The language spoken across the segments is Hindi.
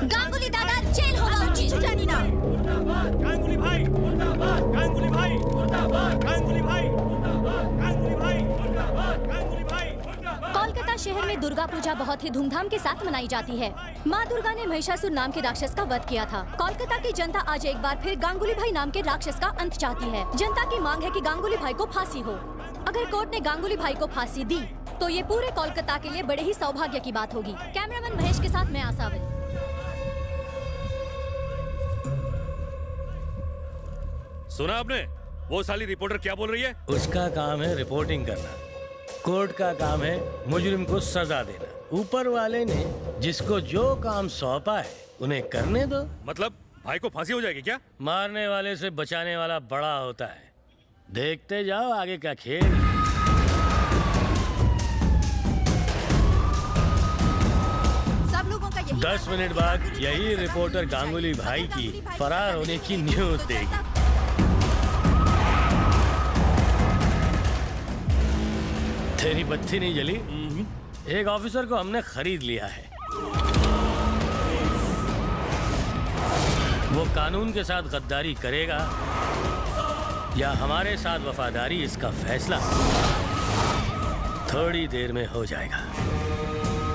गांगुली दादा जेल होगा चिंतानी ना गांगुली भाई मुर्दाबाद गांगुली भाई मुर्दाबाद गांगुली भाई मुर्दाबाद गांगुली भाई मुर्दाबाद गांगुली भाई मुर्दाबाद। कोलकाता शहर में दुर्गा पूजा बहुत ही धूमधाम के साथ मनाई जाती है। माँ दुर्गा ने महिषासुर नाम के राक्षस का वध किया था। कोलकाता की जनता आज एक बार फिर गांगुली भाई नाम के राक्षस का अंत चाहती है। जनता की मांग है कि गांगुली भाई को फांसी हो। अगर कोर्ट ने गांगुली भाई को फांसी दी तो ये पूरे कोलकाता के लिए बड़े ही सौभाग्य की बात होगी। कैमरामैन महेश के साथ मैं आसाविन। सुना आपने? वो साली रिपोर्टर क्या बोल रही है? उसका काम है रिपोर्टिंग करना, कोर्ट का काम है मुजरिम को सजा देना। ऊपर वाले ने जिसको जो काम सौंपा है उन्हें करने दो। मतलब भाई को फांसी हो जाएगी क्या? मारने वाले से बचाने वाला बड़ा होता है। देखते जाओ आगे का खेल। सब लोगों का यही 10 मिनट बाद यही रिपोर्टर गांगुली भाई की फरार होने की न्यूज देगी। तेरी बत्ती नहीं जली? एक ऑफिसर को हमने खरीद लिया है। वो कानून के साथ गद्दारी करेगा या हमारे साथ वफादारी, इसका फैसला थोड़ी देर में हो जाएगा।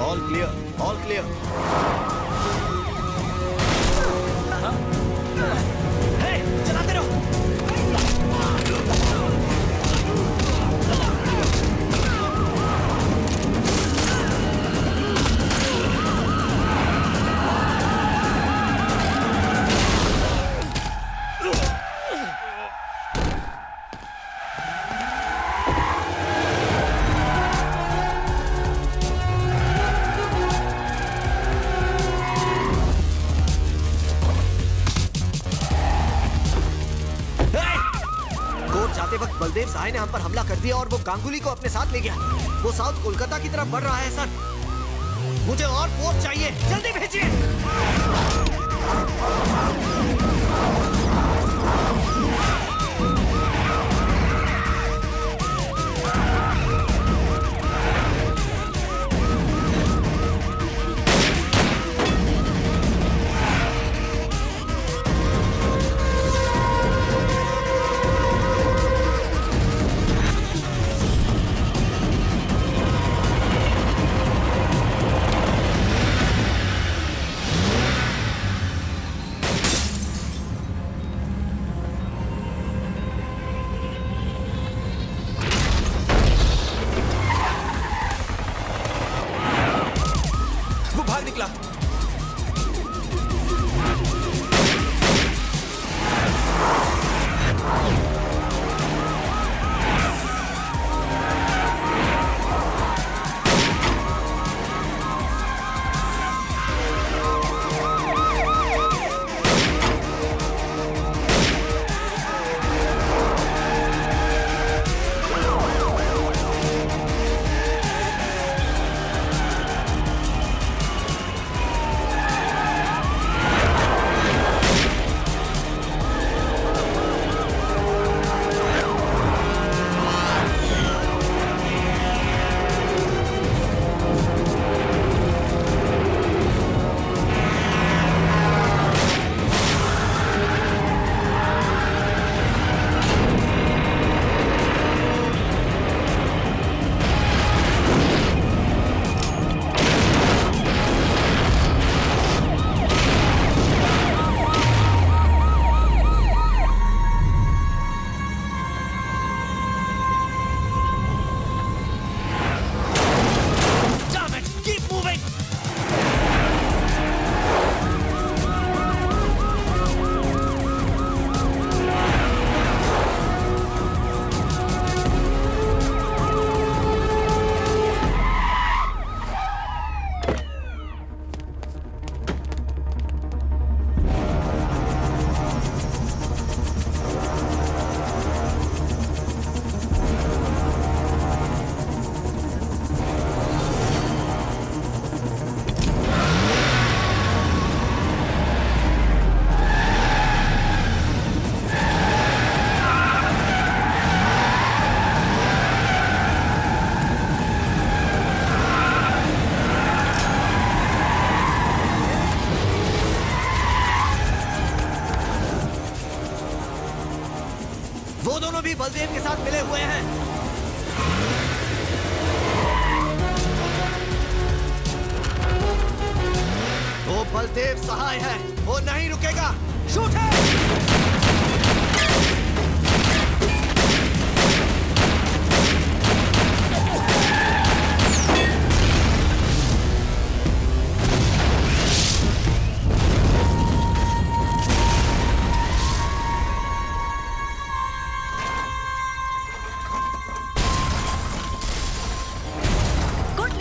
All clear, all clear. चलाते रहो। बलदेव सहाय ने हम पर हमला कर दिया और वो गांगुली को अपने साथ ले गया। वो साउथ कोलकाता की तरफ बढ़ रहा है सर। मुझे और फोर्स चाहिए, जल्दी भेजिए। भी बलदेव के साथ मिले हुए हैं। वो बलदेव सहाय है, वो नहीं रुकेगा। शूट है।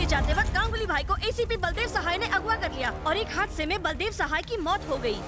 जाते वक्त गांगुली भाई को एसीपी बलदेव सहाय ने अगवा कर लिया और एक हादसे में बलदेव सहाय की मौत हो गई।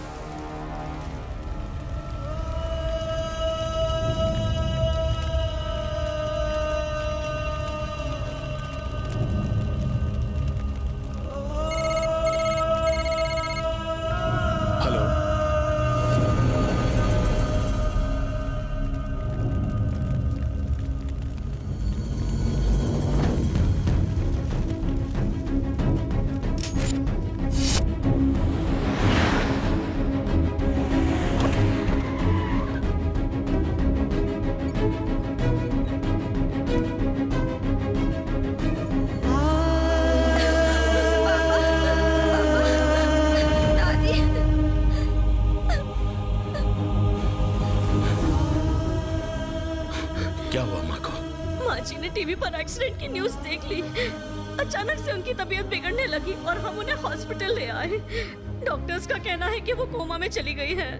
क्या हुआ माँ को? माँ जी ने टीवी पर एक्सीडेंट की न्यूज़ देख ली। अचानक से उनकी तबीयत बिगड़ने लगी और हम उन्हें हॉस्पिटल ले आए। डॉक्टर्स का कहना है कि वो कोमा में चली गई है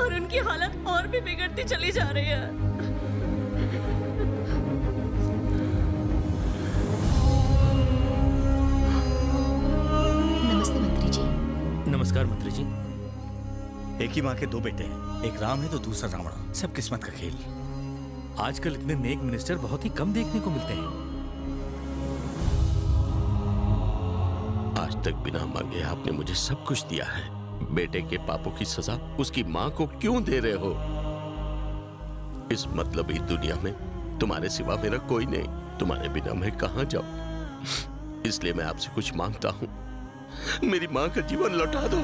और उनकी हालत और भी बिगड़ती चली जा रही है। नमस्ते मंत्री जी। नमस्कार मंत्री जी। एक ही माँ के दो बेटे हैं, एक राम है तो दूसरा रावण। सब किस्मत का खेल। आजकल इतने नेक मिनिस्टर बहुत ही कम देखने को मिलते हैं। आज तक बिना मांगे आपने मुझे सब कुछ दिया है। बेटे के पापों की सजा उसकी माँ को क्यों दे रहे हो? इस मतलबी दुनिया में तुम्हारे सिवा मेरा कोई नहीं। तुम्हारे बिना मैं कहाँ जाऊं? इसलिए मैं आपसे कुछ मांगता हूँ, मेरी माँ का जीवन लौटा दो।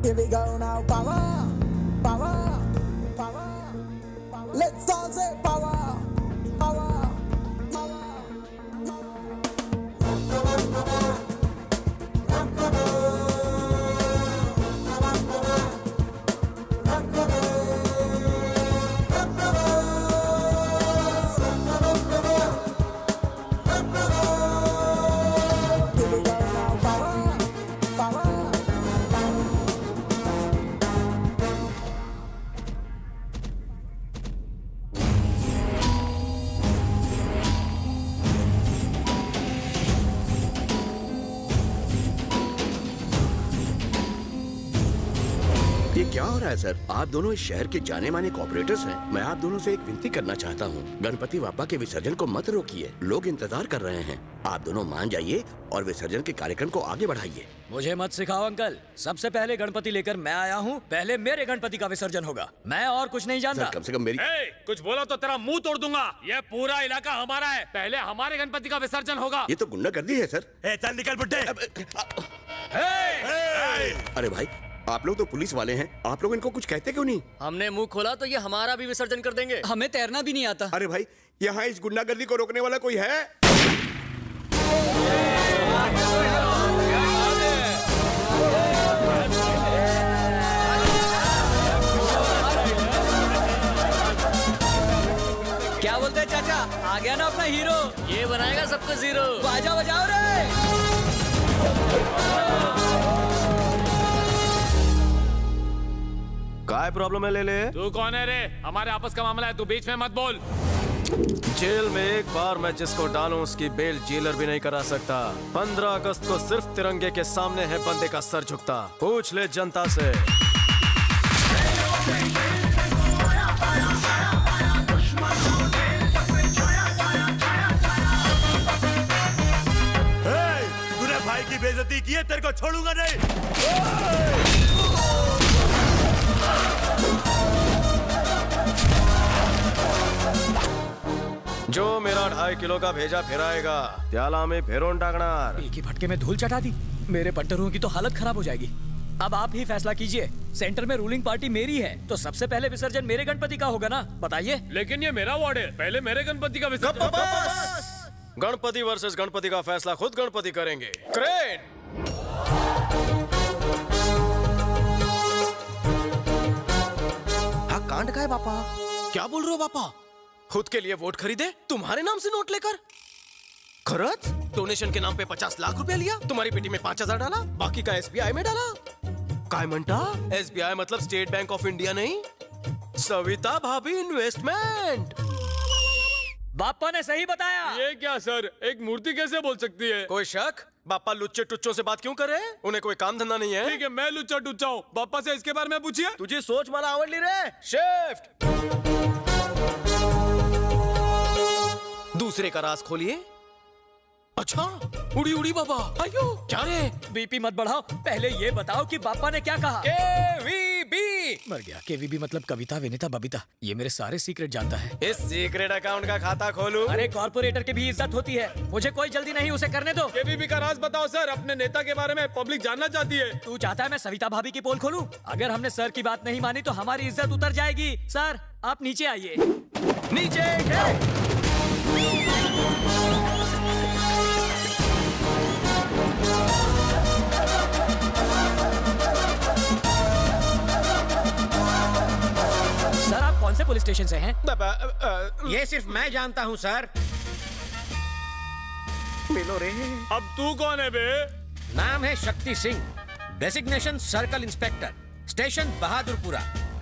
Here we go now, power, power, power. Let's all say power, power, power. Here we go now, power, power. ये क्या हो रहा है सर? आप दोनों इस शहर के जाने माने कॉर्पोरेटर्स हैं। मैं आप दोनों से एक विनती करना चाहता हूँ, गणपति बाप्पा के विसर्जन को मत रोकिए। लोग इंतजार कर रहे हैं। आप दोनों मान जाइए और विसर्जन के कार्यक्रम को आगे बढ़ाइए। मुझे मत सिखाओ अंकल। सबसे पहले गणपति लेकर मैं आया हूँ। पहले मेरे गणपति का विसर्जन होगा। मैं और कुछ नहीं जानता। कम से कम मेरी कुछ बोला तो तेरा मुंह तोड़ दूंगा। ये पूरा इलाका हमारा है। पहले हमारे गणपति का विसर्जन होगा। ये तो गुंडागर्दी है सर। चल निकल बुड्ढे। अरे भाई, आप लोग तो पुलिस वाले हैं, आप लोग इनको कुछ कहते क्यों नहीं? हमने मुंह खोला तो ये हमारा भी विसर्जन कर देंगे। हमें तैरना भी नहीं आता। अरे भाई, यहाँ इस गुंडागर्दी को रोकने वाला कोई है? क्या बोलते हैं चाचा? आ गया ना अपना हीरो। ये बनाएगा सबको जीरो। बाजा बजाओ रे। काय प्रॉब्लम है ले ले? तू कौन है रे? हमारे आपस का मामला है, तू बीच में मत बोल। जेल में एक बार मैं जिसको डालूं उसकी बेल जेलर भी नहीं करा सकता। 15 अगस्त को सिर्फ तिरंगे के सामने है बंदे का सर झुकता। पूछ ले जनता से। बेइज्जती की है, तेरे को छोड़ूंगा नहीं। जो मेरा 2.5 किलो का भेजा फिराएगा त्याला में फेरोन टाकणार। एक ही फटके में धूल चटा दी। मेरे बट्टरों की तो हालत खराब हो जाएगी। अब आप ही फैसला कीजिए। सेंटर में रूलिंग पार्टी मेरी है, तो सबसे पहले विसर्जन मेरे गणपति का होगा ना? बताइए। लेकिन ये मेरा वार्ड है, पहले मेरे गणपति का विसर्जन। गणपति वर्सेस गणपति का फैसला खुद गणपति करेंगे। क्रेन! हा कांड काय बापा? क्या बोल रहे हो पापा? खुद के लिए वोट खरीदे, तुम्हारे नाम से नोट लेकर? खरंच? डोनेशन के नाम पे 50 लाख रुपया लिया, तुम्हारी बेटी में 5,000 डाला, बाकी का SBI में डाला। काय म्हणता? SBI मतलब स्टेट बैंक ऑफ इंडिया नहीं, सविता भाभी इन्वेस्टमेंट। बापा ने सही बताया। ये क्या सर, एक मूर्ति कैसे बोल सकती है? कोई शक? बापा लुच्चे टुच्चों से बात क्यों कर रहे हैं? उन्हें कोई काम धंधा नहीं है। ठीक है, मैं लुच्चा टुच्चा हूँ, पापा से इसके बारे में पूछिए। तुझी सोच मला आवडली रे। शिफ्ट। दूसरे का राज खोलिए। अच्छा, उड़ी उड़ी बाबा। आयो, क्या रे? बीपी मत बढ़ाओ, पहले ये बताओ कि बापा ने क्या कहा। KVB। मर गया। KVB मतलब कविता विनीता बबीता। ये मेरे सारे सीक्रेट जानता है। इस सीक्रेट अकाउंट का खाता खोलूं? अरे कॉर्पोरेटर की भी इज्जत होती है, मुझे कोई जल्दी नहीं, उसे करने दो। केवीबी का राज बताओ सर, अपने नेता के बारे में पब्लिक जानना चाहती है। तू चाहता है मैं सविता भाभी की पोल खोलूं? अगर हमने सर की बात नहीं मानी तो हमारी इज्जत उतर जाएगी। सर आप नीचे आइए। नीचे सर आप कौन से पुलिस स्टेशन से हैं? ये सिर्फ मैं जानता हूँ सर। मिलो रे। अब तू कौन है बे? नाम है Shakti Singh, designation circle inspector, station Bahadurpura.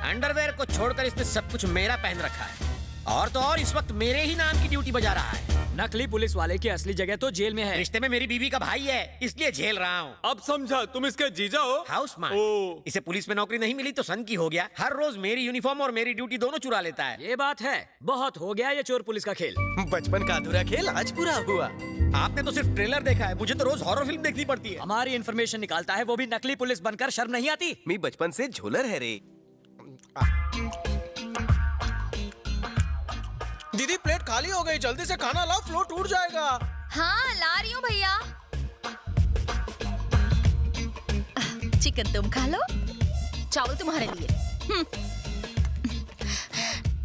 Underwear को छोड़कर इसने सब कुछ मेरा पहन रखा है, और तो और इस वक्त मेरे ही नाम की ड्यूटी बजा रहा है। नकली पुलिस वाले की असली जगह तो जेल में है। रिश्ते में मेरी बीवी का भाई है, इसलिए झेल रहा हूँ। अब समझा, तुम इसके जीजा हो? हाउस ओ। मार्क। इसे पुलिस में नौकरी नहीं मिली तो सन की हो गया। हर रोज मेरी यूनिफॉर्म और मेरी ड्यूटी दोनों चुरा लेता है। ये बात है, बहुत हो गया ये चोर पुलिस का खेल। बचपन का अधूरा खेल आज पूरा हुआ। आपने तो सिर्फ ट्रेलर देखा है, मुझे तो रोज हॉरर फिल्म देखनी पड़ती है। हमारी इन्फॉर्मेशन निकालता है, वो भी नकली पुलिस बनकर। शर्म नहीं आती? मी बचपन से झोलर है रे। दीदी प्लेट खाली हो गई, जल्दी से खाना लाओ, फ्लो टूट जाएगा। हाँ ला रही हूँ भैया। चिकन तुम खा लो, चावल तुम्हारे लिए।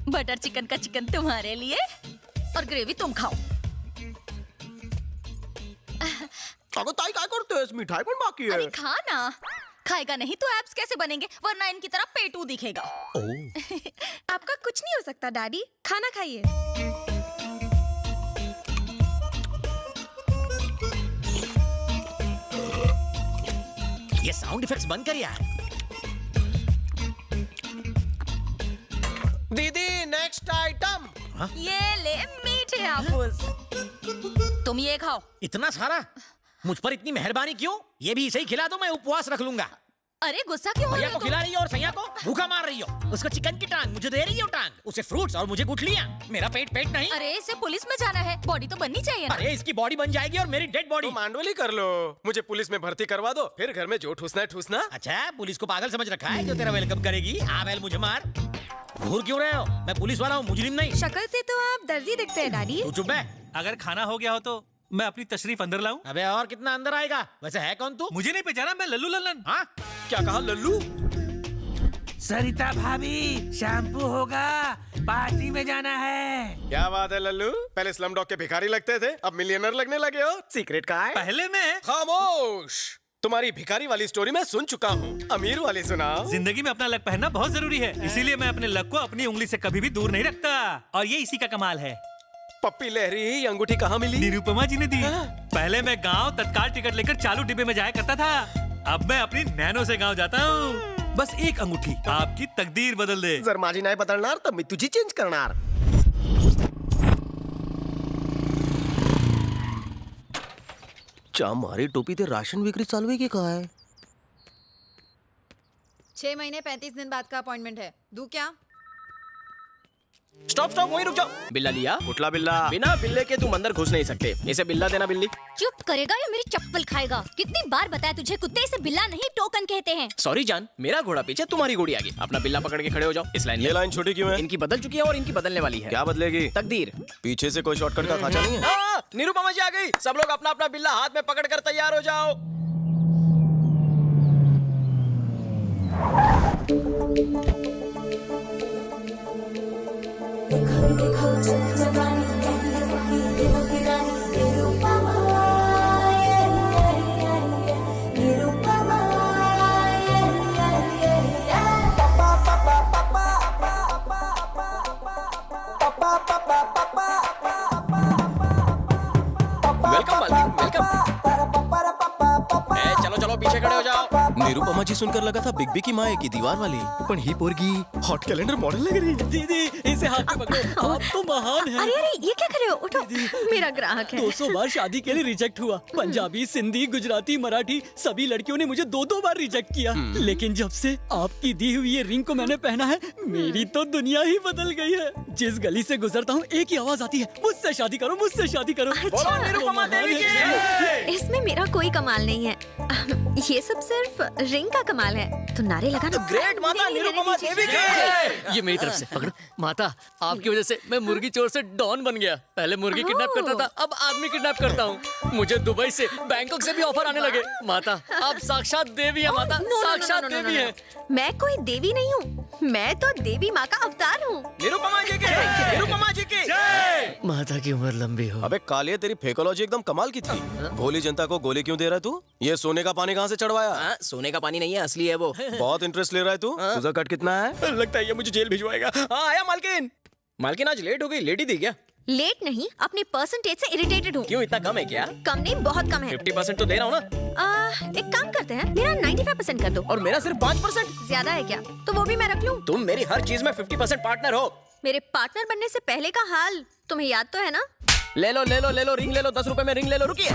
बटर चिकन का चिकन तुम्हारे लिए, और ग्रेवी तुम खाओ। अगं ताई काय करतेस? मिठाई पण बाकी है। अरे खा ना। खाएगा नहीं तो एब्स कैसे बनेंगे, वरना इनकी तरह पेटू दिखेगा। आपका कुछ नहीं हो सकता डैडी, खाना खाइए। ये साउंड इफेक्ट्स बंद कर यार। दीदी नेक्स्ट आइटम। ये ले मीठे हापुस। तुम ये खाओ। इतना सारा? मुझ पर इतनी मेहरबानी क्यों? ये भी इसे ही खिला दो, मैं उपवास रख लूंगा। अरे गुस्सा क्यों हो भैया रहे को हो? खिला रही हो और सैया को भूखा मार रही हो। उसको चिकन की टांग, मुझे दे रही हो टांग। उसे फ्रूट्स और मुझे गुठलियां। मेरा पेट पेट नहीं। अरे इसे पुलिस में जाना है, बॉडी तो बननी चाहिए ना। अरे इसकी बॉडी बन जाएगी और मेरी डेड बॉडी। तो मांडोली कर लो, मुझे पुलिस में भर्ती करवा दो, फिर घर में जो ठूसना है ठूसना। अच्छा पुलिस को पागल समझ रखा है जो तेरा वेलकम करेगी? आ बैल मुझे मार। घूर क्यों रहे हो? मैं पुलिस वाला हूँ, मुजरिम नहीं। शक्ल से तो आप दर्जी दिखते हैं डैडी। तू चुप है। अगर खाना हो गया हो तो मैं अपनी तशरीफ अंदर लाऊं? अबे और कितना अंदर आएगा? वैसे है कौन तू? मुझे नहीं पहचाना, मैं लल्लू लल्लन। हाँ क्या कहा लल्लू? सरिता भाभी, शैम्पू होगा, पार्टी में जाना है। क्या बात है लल्लू, पहले स्लम डॉग के भिखारी लगते थे, अब मिलियनर लगने लगे हो। सीक्रेट का है? पहले मैं खामोश। तुम्हारी भिखारी वाली स्टोरी मैं सुन चुका हूँ, अमीर वाली सुनाओ। जिंदगी में अपना लक पहनना बहुत जरूरी है, इसीलिए मैं अपने लक को अपनी उंगली से कभी भी दूर नहीं रखता। और ये इसी का कमाल है। पप्पी लहरी, ये अंगूठी कहाँ मिली? निरुपमा जी ने दी। पहले मैं गांव तत्काल टिकट लेकर चालू डिब्बे में जाया करता था, अब मैं अपनी नैनो से गांव जाता हूँ। बस एक अंगूठी आपकी तकदीर बदल दे। जर माझी नाही बदलणार तर मी तुझी चेंज करणार। चा मारी टोपी ते राशन विक्री चालू आहे की काय? 6 महीने 35 दिन बाद का अपॉइंटमेंट है, दूं क्या? स्टॉप स्टॉप, वहीं रुक जाओ। बिल्ला लिया? कुटला बिल्ला। बिना बिल्ले के तुम अंदर घुस नहीं सकते। इसे बिल्ला देना बिल्ली। चुप करेगा या मेरी चप्पल खाएगा? कितनी बार बताया तुझे, कुत्ते इसे बिल्ला नहीं टोकन कहते हैं। सॉरी जान, मेरा घोड़ा पीछे तुम्हारी घोड़ी आगे। अपना बिल्ला पकड़ के खड़े हो जाओ। इस लाइन ये लाइन छोटी क्यों है? इनकी बदल चुकी है और इनकी बदलने वाली है। क्या बदलेगी? तकदीर। पीछे से कोई शॉर्टकट का खांचा नहीं है? निरुपमा जी आ गई। सब लोग अपना अपना बिल्ला हाथ में पकड़ कर तैयार हो जाओ। Welcome welcome welcome. चलो चलो पीछे खड़े हो जाओ। निरुपमा जी सुनकर लगा था बिग बी की माँ की दीवार वाली, पण ही पोरगी हॉट कैलेंडर मॉडल लग रही है। दीदी इसे हाथ में पकड़ो, आप तो महान हैं। अरे अरे ये क्या कर रहे हो? उठो, मेरा ग्राहक है। 200 बार शादी के लिए रिजेक्ट हुआ। पंजाबी, सिंधी, गुजराती, मराठी सभी लड़कियों ने मुझे 2-2 बार रिजेक्ट किया। लेकिन जब से आपकी दी हुई ये रिंग को मैंने पहना है, मेरी तो दुनिया ही बदल गई है। जिस गली से गुजरता हूँ एक ही आवाज आती है, मुझसे शादी करो, मुझसे शादी करो। अच्छा। निरुपमा देवी की। इसमें मेरा कोई कमाल नहीं है। ये सब सिर्फ रिंग का कमाल है। तो नारे लगाना। ग्रेट माता नहीं, नहीं, निरुपमा नहीं, देवी नहीं, की। ये मेरी तरफ से पकड़ो। माता, आपकी वजह से मैं मुर्गी चोर से डॉन बन गया। पहले मुर्गी किडनैप करता था, अब आदमी किडनैप करता हूँ। मुझे दुबई से, बैंकॉक से भी ऑफर आने लगे। माता, आप साक्षात देवी है। माता, साक्षात देवी है। मैं कोई देवी नहीं हूँ, मैं तो देवी माँ का अवतार हूँ। निरुपमा जी की। निरुपमा जी की। माता की उम्र लंबी हो। अबे कालिया, तेरी फेकोलॉजी एकदम कमाल की थी। भोली जनता को गोली क्यों दे रहा है तू? ये सोने का पानी कहाँ से चढ़वाया? सोने का पानी नहीं है, असली है वो। बहुत इंटरेस्ट ले रहा है तू। तुझा कट कितना है? लगता है ये मुझे जेल भिजवाएगा। हाँ आया मालकिन। मालकिन आज लेट हो गई, लेट ही थी क्या? लेट नहीं, अपनी परसेंटेज से इरिटेटेड हूँ। क्यों, इतना कम है क्या? कम नहीं, बहुत कम है। 50% तो दे रहा हूँ ना। एक काम करते हैं, मेरा 95% कर दो। और मेरा सिर्फ 5%। ज्यादा है क्या? तो वो भी मैं रख लूँ। तुम मेरी हर चीज में 50% पार्टनर हो। मेरे पार्टनर बनने से पहले का हाल तुम्हें याद तो है ना? ले लो ले लो ले लो, रिंग ले लो, 10 रुपए में रिंग ले लो। रुकिए,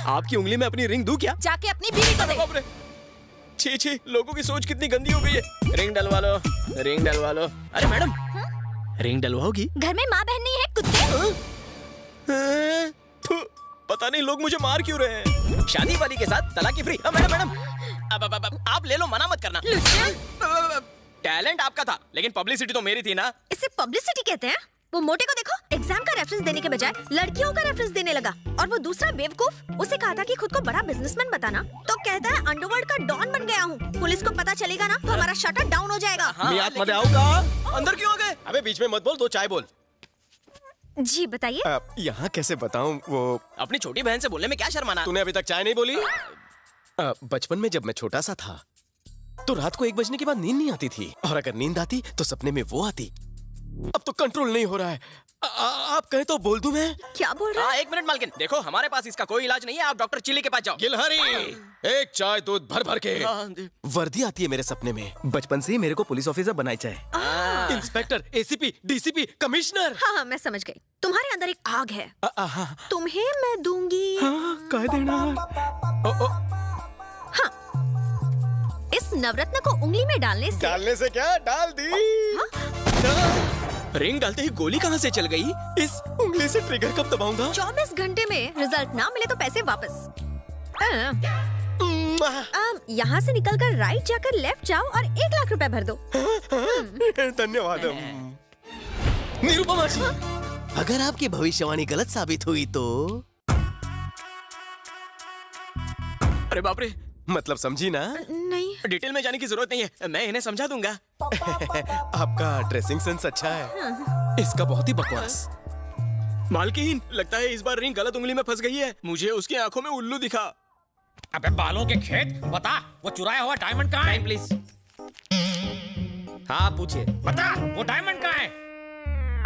आपकी उंगली में अपनी रिंग दूं क्या? जाके अपनी बीवी को दे। बाप रे, छी छी, लोगों की सोच कितनी गंदी हो गई है। रिंग डलवा लो, रिंग डलवा लो। अरे मैडम, रिंग डलवाओगी? घर में माँ बहन नहीं है कुत्ते। पता नहीं लोग मुझे मार क्यों रहे हैं। शादी वाली के साथ तलाक की फ्री। मैडम मैडम, अब आप ले लो, मना मत करना। टैलेंट आपका था, लेकिन पब्लिसिटी तो मेरी थी ना। इसे पब्लिसिटी कहते हैं? वो मोटे को देखो, एग्जाम का रेफरेंस देने के बजाय लड़कियों का रेफरेंस देने लगा। और वो दूसरा बेवकूफ, उसे कहा था कि खुद को बड़ा बिजनेसमैन बताना, तो कहता है अंडरवर्ल्ड का डॉन बन गया हूँ। पुलिस को पता चलेगा ना तो हमारा शटर डाउन हो जाएगा। मैं आत्मा आऊंगा। अंदर क्यों आ गए? अबे बीच में मत बोल, 2 चाय बोल। जी बताइए। यहाँ कैसे बताऊँ? वो अपनी छोटी बहन से बोलने में क्या शर्माना? तूने अभी तक चाय नहीं बोली? बचपन में जब मैं छोटा सा था तो रात को 1 बजने के बाद नींद नहीं आती थी, और अगर नींद आती तो सपने में वो आती। अब तो कंट्रोल नहीं हो रहा है। आप कहे तो बोल दूं मैं? क्या बोल रहा है? 1 मिनट मालकिन, देखो हमारे पास इसका कोई इलाज नहीं है, आप डॉक्टर चिल्ली के पास जाओ। गिलहरी, एक चाय दूध भर भर के। वर्दी आती है मेरे सपने में। बचपन से ही मेरे को पुलिस ऑफिसर बनाई चाहे। Inspector, ACP, DCP, commissioner. हाँ मैं समझ गई। तुम्हारे अंदर एक आग है, तुम्हें मैं दूंगी। कह देना। इस नवरत्न को उंगली में डालने से क्या? डाल दी। रिंग डालते ही गोली कहाँ से चल गई? इस उंगली से ट्रिगर कब दबाऊंगा? 24 घंटे में रिजल्ट ना मिले तो पैसे वापस। यहाँ से निकलकर राइट जाकर लेफ्ट जाओ और 1 लाख रुपए भर दो। धन्यवाद। निरुपमा जी, अगर आपकी भविष्यवाणी गलत साबित हुई तो? अरे बाप रे, मतलब समझी ना? नहीं। डिटेल में जाने की जरूरत नहीं है, मैं इन्हें समझा दूंगा। आपका ड्रेसिंग सेंस अच्छा है, इसका बहुत ही बकवास। मालकिन, लगता है इस बार रिंग गलत उंगली में फंस गई है। मुझे उसकी आंखों में उल्लू दिखा। अबे बालों के खेत, बता वो चुराया हुआ डायमंड कहाँ है? प्लीज। हाँ पूछिए। बता वो डायमंड कहाँ है?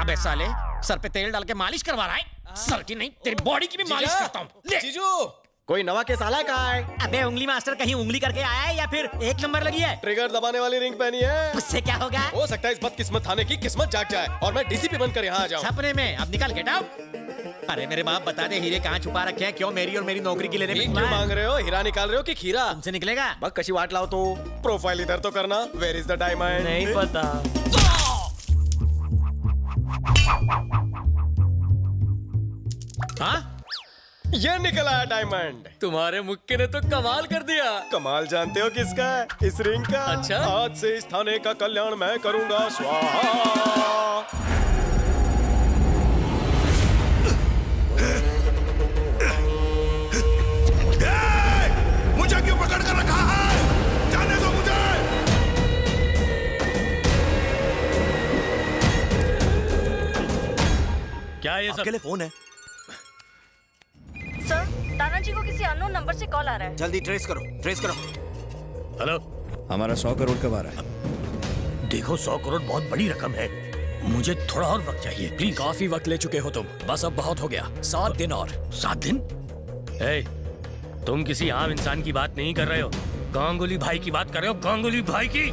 अबे साले, सर पे तेल डाल के मालिश करवा रहा है? सर की नहीं, तेरी बॉडी की भी मालिश करता हूँ। जीजू, कोई नवा केस आला कहाँ है? अबे उंगली मास्टर कहीं उंगली करके आया है या फिर 1 नंबर लगी है? ट्रिगर दबाने वाली रिंग पहनी है। उससे क्या होगा? हो सकता है इस बदकिस्मत थाने की किस्मत जाग जाए और मैं डीसीपी बनकर यहाँ आ जाऊँ। सपने में। अब निकाल गेट आउट। अरे मेरे बाप, बता दे हीरे कहाँ छुपा रखे हैं? क्यों मेरी और मेरी नौकरी की लेने क्यों मांग रहे हो? हीरा निकाल रहे हो कि खीरा? हमसे निकलेगा? बस कशी वाट लाओ तो। प्रोफाइल इधर तो करना। Where is the diamond? नहीं पता। हाँ? ये निकला है डायमंड। तुम्हारे मुक्के ने तो कमाल कर दिया। कमाल जानते हो किसका है? इस रिंग का। अच्छा? आज से इस थाने का कल्याण मैं करूंगा स्वाहा। मुझे क्यों पकड़ कर रखा है? जाने दो मुझे। क्या ये सब? अकेले फोन है। सर, तानाजी को किसी अननोन नंबर से कॉल आ रहा है। जल्दी ट्रेस करो, ट्रेस करो। हेलो, हमारा 100 करोड़ कब आ रहा है? देखो 100 करोड़ बहुत बड़ी रकम है, मुझे थोड़ा और वक्त चाहिए प्लीज। काफी वक्त ले चुके हो तुम, बस अब बहुत हो गया। 7 दिन और। 7 दिन? ए, तुम किसी आम इंसान की बात नहीं कर रहे हो, गांगुली भाई की बात कर रहे हो, गांगुली भाई की।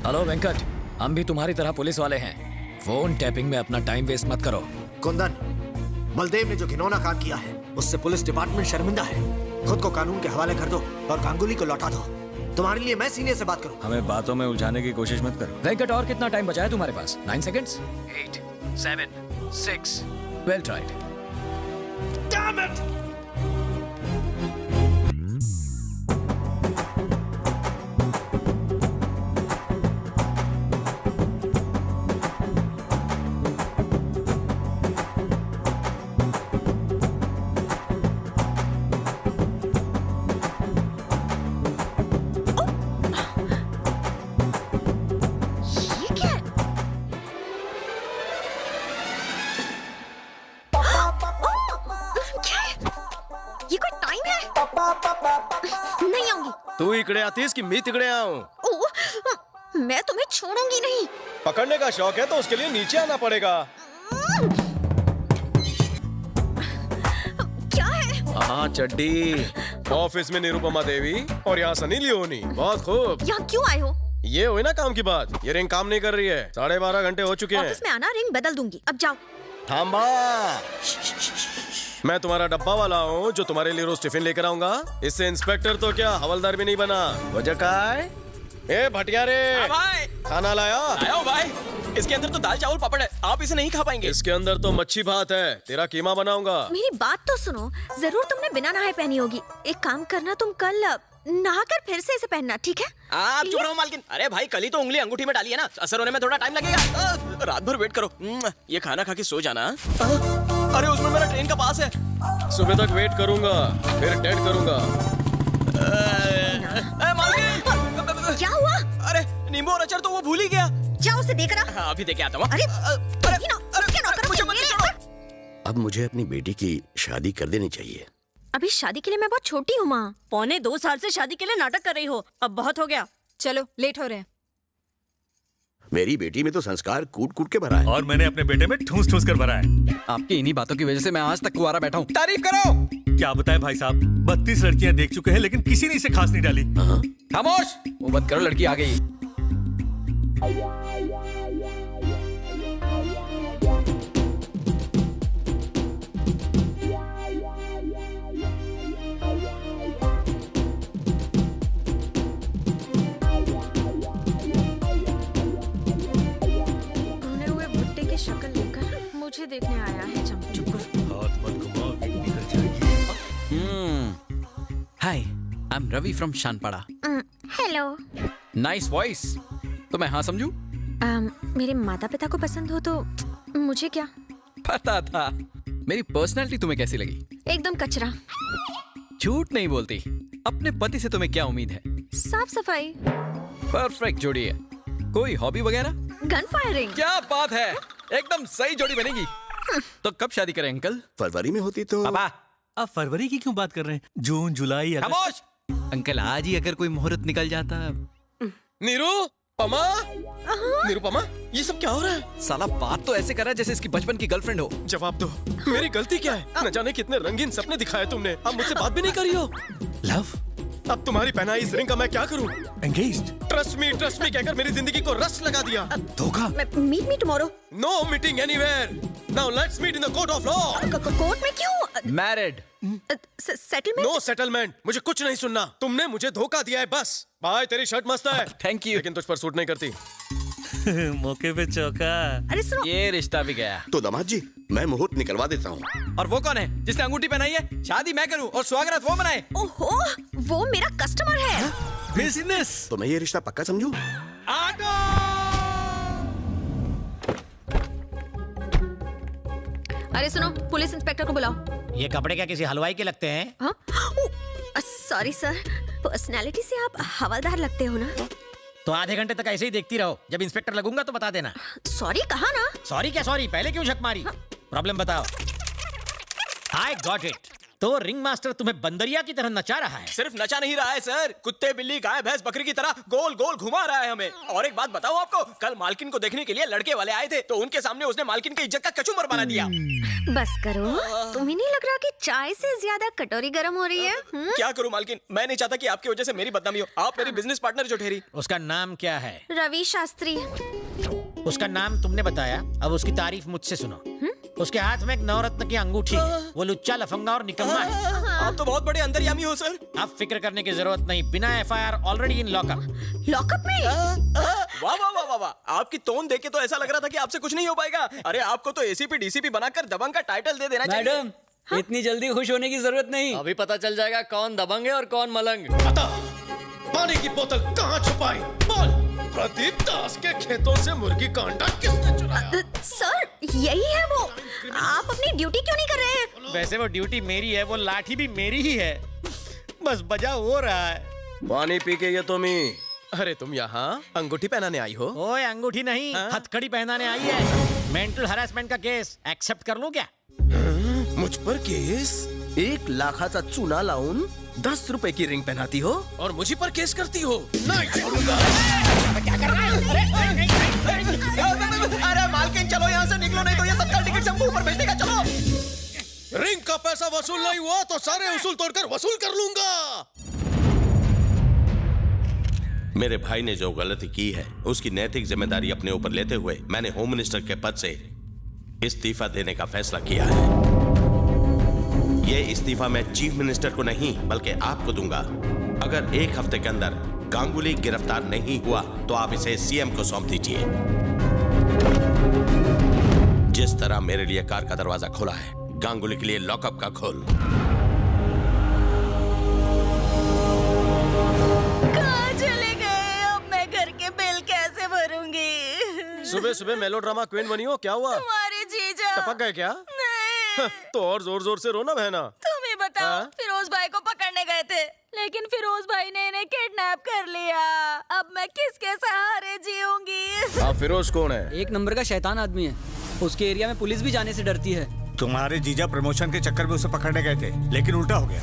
हेलो वेंकट, हम भी तुम्हारी तरह पुलिस वाले हैं। फोन टैपिंग में अपना टाइम वेस्ट मत करो। कुंदन, बलदेव ने जो घिनौना काम किया है उससे पुलिस डिपार्टमेंट शर्मिंदा है। खुद को कानून के हवाले कर दो और गांगुली को लौटा दो। तुम्हारे लिए मैं सीनियर से बात करूं। हमें बातों में उलझाने की कोशिश मत करो। वेंकट, और कितना टाइम बचा है तुम्हारे पास? 9 सेकंड्स। 8, 7, 6। Well tried. ये क्या है? क्या है? ये कोई टाइम है? नहीं आऊंगी। तू इकड़े आती है कि मैं तिकड़े आऊं? ओह, मैं तुम्हें छोड़ूंगी नहीं। पकड़ने का शौक है तो उसके लिए नीचे आना पड़ेगा। क्या है? हाँ चड्डी। ऑफिस में निरुपमा देवी और यहाँ सनी लियोनी। बहुत खूब। यहाँ क्यों आए हो? ये हुई ना काम की बात। ये रिंग काम नहीं कर रही है। 12:30 घंटे हो चुके हैं। ऑफिस में आना, रिंग बदल दूंगी। अब जाओ। थांबा। मैं तुम्हारा डब्बा वाला हूँ जो तुम्हारे लिए रोज टिफिन लेकर आऊंगा। इससे इंस्पेक्टर तो क्या हवलदार भी नहीं बना। वजह का है? ए भटिया रे, भाई खाना लाया? आया हूं भाई। इसके अंदर तो दाल चावल पापड़ है, आप इसे नहीं खा पाएंगे। इसके अंदर तो मच्छी भात है। तेरा कीमा बनाऊंगा। मेरी बात तो सुनो। जरूर तुमने बिना नहाए पहनी होगी। एक काम करना, तुम कल नहाकर फिर से इसे पहनना, ठीक है? आप चुप रहो मालकिन। अरे भाई, कल ही तो उंगली अंगूठी में डाली है ना, असर होने में थोड़ा टाइम लगेगा। रात भर वेट करो। ये खाना खा के सो जाना। अरे उसमें मेरा ट्रेन का पास है। सुबह तक वेट करूंगा, फिर डेट करूंगा। मालकिन, क्या हुआ? अरे नींबू और अचार तो वो भूल ही गया। जाओ उसे देख रहा। हाँ, अभी देके आता हूँ। अरे अब मुझे अपनी बेटी की शादी कर देनी चाहिए। अभी शादी के लिए मैं बहुत छोटी हूँ माँ। 1.25 साल से शादी के लिए नाटक कर रही हो, अब बहुत हो गया। चलो, लेट हो रहे हैं। मेरी बेटी में तो संस्कार कूट कूट के भरा है। और मैंने अपने बेटे में ठूस ठूस कर भरा है। आपकी इन्हीं बातों की वजह से मैं आज तक कुंवारा बैठा हूँ। तारीफ करो। क्या बताए भाई साहब, 32 लड़कियां देख चुके हैं लेकिन किसी ने इसे खास नहीं डाली। खामोश, वो बंद करो, लड़की आ गई। भुने हुए भुट्टे की शक्ल लेकर मुझे देखने आया है चुप कर। हाथ मत घुमाओ, निकल जाएगी। Hi, I am Ravi from Shanpada. Hello. Nice voice. तो मैं हाँ समझू? मेरे माता पिता को पसंद हो तो मुझे क्या। पता था। मेरी पर्सनालिटी तुम्हें कैसी लगी? एकदम कचरा। झूठ नहीं बोलती। अपने पति से तुम्हें क्या उम्मीद है? साफ सफाई। परफेक्ट जोड़ी है। कोई हॉबी वगैरह? Gun firing. क्या बात है, एकदम सही जोड़ी बनेगी। तो कब शादी करें अंकल? फरवरी में होती तो। पापा। अब फरवरी की क्यों बात कर रहे हैं? जून, जुलाई, अगस्त। खामोश। अंकल, आज ही अगर कोई मुहूर्त निकल जाता। निरुपमा, निरुपमा, ये सब क्या हो रहा है? साला बात तो ऐसे कर रहा है जैसे इसकी बचपन की गर्लफ्रेंड हो। जवाब दो। मेरी गलती क्या है? न जाने कितने रंगीन सपने दिखाए तुमने। अब मुझसे बात भी नहीं करी हो। लव, अब तुम्हारी पहनाई इस रिंग का मैं क्या करूं? एंगेज्ड। ट्रस्ट मी कहकर मेरी जिंदगी को रस लगा दिया। धोखा। Meet me tomorrow. No meeting anywhere. Now let's meet in the court of law. Court में क्यों? मैरिड। सेटलमेंट? No settlement. मुझे कुछ नहीं सुनना। तुमने मुझे धोखा दिया है बस। भाई तेरी शर्ट मस्त है। Thank you. लेकिन तुझ पर सूट नहीं करती। मौके पे चौका। अरे सुनो, ये रिश्ता भी गया। तो दामाद जी मैं मुहूर्त निकलवा देता हूँ। और वो कौन है जिसने अंगूठी पहनाई है? शादी मैं करूँ और स्वागत वो मनाए। ओहो, वो मेरा कस्टमर है। बिजनेस। तो मैं ये रिश्ता पक्का समझूं? ऑटो। अरे सुनो, पुलिस इंस्पेक्टर को बुलाओ। ये कपड़े क्या किसी हलवाई के लगते हैं? हाँ? सॉरी सर, पर्सनालिटी से आप हवलदार लगते हो ना। तो आधे घंटे तक ऐसे ही देखती रहो, जब इंस्पेक्टर लगूंगा तो बता देना। सॉरी कहा ना। सॉरी क्या सॉरी, पहले क्यों झक मारी? प्रॉब्लम बताओ। I got it. तो रिंग मास्टर तुम्हें बंदरिया की तरह नचा रहा है। सिर्फ नचा नहीं रहा है सर, कुत्ते बिल्ली गाय भैंस बकरी की तरह गोल गोल घुमा रहा है हमें। और एक बात बताऊं आपको, कल मालकिन को देखने के लिए लड़के वाले आए थे, तो उनके सामने उसने मालकिन की इज्जत का कचूमर बना दिया। बस करो, तुम्हें नहीं लग रहा कि चाय से ज्यादा कटोरी गर्म हो रही है? क्या करूं मालकिन, मैं नहीं चाहता कि आपकी वजह से मेरी बदनामी हो। आप मेरी बिजनेस पार्टनर जो ठहरी। उसका नाम क्या है? रवि शास्त्री। उसका नाम तुमने बताया, अब उसकी तारीफ मुझसे सुनो। उसके हाथ में एक नवरत्न की अंगूठी है। वो लुच्चा लफंगा और निकम्मा है। आप तो बहुत बड़े अंतर्यामी हो सर। अब फिक्र करने की जरूरत नहीं, बिना FIR already in lockup. Lockup में? वाह वाह वाह वाह वाह, आपकी टोन देख के तो ऐसा लग रहा था कि आपसे कुछ नहीं हो पाएगा। अरे आपको तो एसीपी डीसीपी बनाकर दबंग का टाइटल दे देना चाहिए। मैडम, इतनी जल्दी खुश होने की जरूरत नहीं। अभी पता चल जाएगा कौन दबंग है और कौन मलंग। बता, पानी की बोतल कहाँ छुपाई? बोल। प्रदीप दास के खेतों से मुर्गी का अंडा किसने चुराया? सर, यही है वो। आप अपनी ड्यूटी क्यों नहीं कर रहे हैं? वैसे वो ड्यूटी मेरी है, वो लाठी भी मेरी ही है, बस बजा हो रहा है। पानी पी के ये तुम ही। अरे तुम यहाँ अंगूठी पहनाने आई हो? ओए अंगूठी नहीं, हथकड़ी पहनाने आई है। मेंटल हरासमेंट का केस एक्सेप्ट कर लूं क्या? मुझ पर केस? 1 लाखाचा चुना लाऊन 10 रुपए की रिंग पहनाती हो और मुझी पर केस करती हो? नहीं छोड़ूंगा। क्या कर रहा है? अरे मालकिन चलो यहाँ से निकलो, नहीं तो ये तत्काल टिकट से ऊपर भेज देगा। चलो। रिंग का पैसा वसूल नहीं हुआ तो सारे उसूल तोड़कर वसूल कर लूंगा। मेरे भाई ने जो गलती की है उसकी नैतिक जिम्मेदारी अपने ऊपर लेते हुए मैंने होम मिनिस्टर के पद से इस्तीफा देने का फैसला किया है। यह इस्तीफा मैं चीफ मिनिस्टर को नहीं बल्कि आपको दूंगा। अगर 1 हफ्ते के अंदर गांगुली गिरफ्तार नहीं हुआ तो आप इसे सीएम को सौंप दीजिए। जिस तरह मेरे लिए कार का दरवाजा खोला है, गांगुली के लिए लॉकअप का खोल। कहाँ चले गए? अब मैं घर के बिल कैसे भरूंगी? सुबह सुबह मेलोड्रामा क्वीन बनी हो, क्या हुआ? तुम्हारे जीजा टपक गए क्या? नहीं। तो और जोर जोर से रोना बहना। तुम ही बताओ। फिरोज भाई को पकड़ने गए थे, लेकिन फिरोज भाई ने इन्हें किडनैप कर लिया। अब मैं किसके सहारे जीऊंगी? आप फिरोज कौन है? एक नंबर का शैतान आदमी है। उसके एरिया में पुलिस भी जाने से डरती है। तुम्हारे जीजा प्रमोशन के चक्कर में उसे पकड़ने गए थे, लेकिन उल्टा हो गया।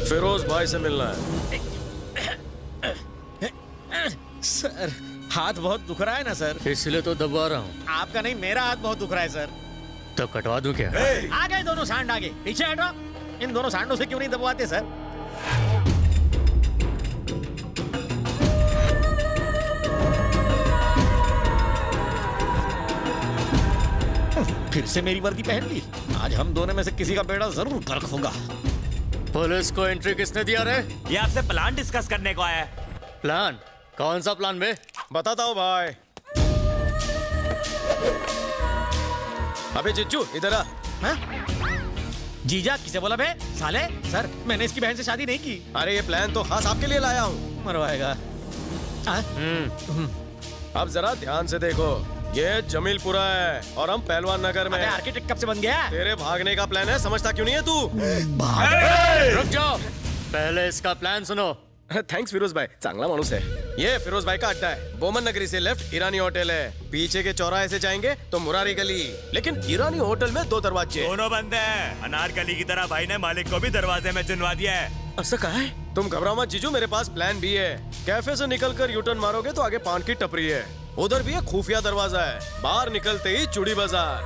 फिरोज भाई से मिलना है। सर, हाथ बहुत दुख रहा है ना सर? इसलिए तो दबा रहा हूँ। आपका नहीं, मेरा हाथ बहुत दुख रहा है सर। तो कटवा दूं क्या? आ गए दोनों सांड, आगे पीछे हटो। इन दोनों सांडों से क्यों नहीं दबवाते सर? फिर से मेरी वर्दी पहन ली। आज हम दोनों में से किसी का बेड़ा जरूर गर्क होगा। पुलिस को एंट्री किसने दिया रे? ये आपसे प्लान डिस्कस करने को आया है। प्लान? कौन सा प्लान बे? बताता हूँ भाई। अबे जिज्जू इधर आ। जीजा किसे बोला बे? साले सर, मैंने इसकी बहन से शादी नहीं की। अरे ये प्लान तो खास आपके लिए लाया हूँ। मरवाएगा। अब जरा ध्यान से देखो, ये जमीलपुरा है और हम पहलवान नगर में। आर्किटेक्ट कब से बन गया? तेरे भागने का प्लान है, समझता क्यों नहीं है तू? रुक जाओ, पहले इसका प्लान सुनो। थैंक्स फिरोज भाई, चांगला मानुस है। ये फिरोज भाई का अड्डा है। बोमन नगरी से लेफ्ट ईरानी होटल है। पीछे के चौराहे से जाएंगे तो मुरारी गली। लेकिन ईरानी होटल में 2 दरवाजे। दोनों बंद है। अनारकली की तरह भाई ने मालिक को भी दरवाजे में चुनवा दिया है। ऐसा कहा है? तुम घबराओ मत जीजू, मेरे पास प्लान भी है। कैफे से निकलकर यूटर्न मारोगे तो आगे पान की टपरी है, उधर भी एक खुफिया दरवाजा है। बाहर निकलते ही चूड़ी बाजार।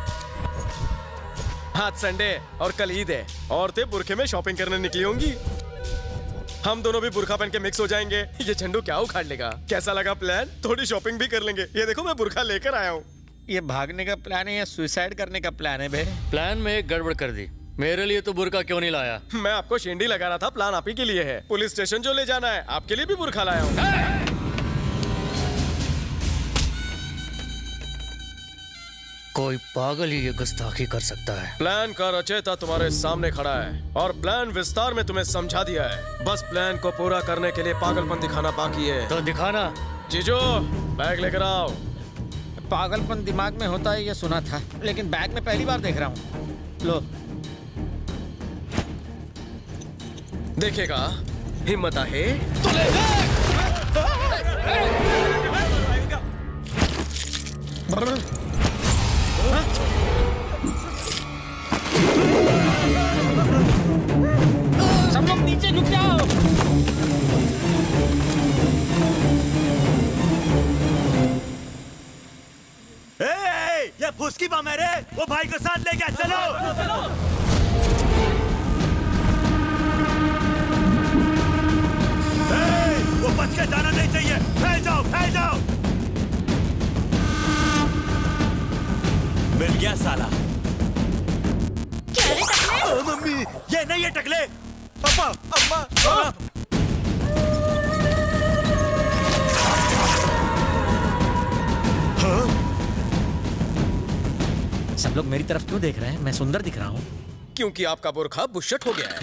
आज संडे और कल ईद है। औरतें बुरखे में शॉपिंग करने निकली होंगी। हम दोनों भी बुरखा पहन के मिक्स हो जाएंगे। ये झंडू क्या उखाड़ लेगा? कैसा लगा प्लान? थोड़ी शॉपिंग भी कर लेंगे। ये देखो मैं बुरखा लेकर आया हूँ। ये भागने का प्लान है या सुसाइड करने का प्लान है बे? प्लान में एक गड़बड़ कर दी। मेरे लिए तो बुर्का क्यों नहीं लाया? मैं आपको शेंडी लगा रहा था, प्लान आप ही के लिए है। पुलिस स्टेशन जो ले जाना है, आपके लिए भी बुरखा लाया हूँ। कोई पागल ही ये गुस्ताखी कर सकता है। प्लान का रचयिता तुम्हारे सामने खड़ा है और प्लान विस्तार में तुम्हें समझा दिया है। बस प्लान को पूरा करने के लिए पागलपन दिखाना बाकी है। तो दिखाना। जीजो, बैग लेकर आओ। पागलपन दिमाग में होता है ये सुना था, लेकिन बैग में पहली बार देख रहा हूँ। लो देखेगा, हिम्मत आहे तो ले। सब लोग नीचे झुक जाओ। ये फुसकी बम है रे, वो भाई को साथ ले गया। चलो वो बच के जाना नहीं चाहिए। फैल जाओ, फैल जाओ। मिल गया साला। क्या रे टकले? मम्मी, ये नहीं है टकले। पापा, अम्मा, सब लोग मेरी तरफ क्यों देख रहे हैं? मैं सुंदर दिख रहा हूँ। क्योंकि आपका बुरखा बुशट हो गया है।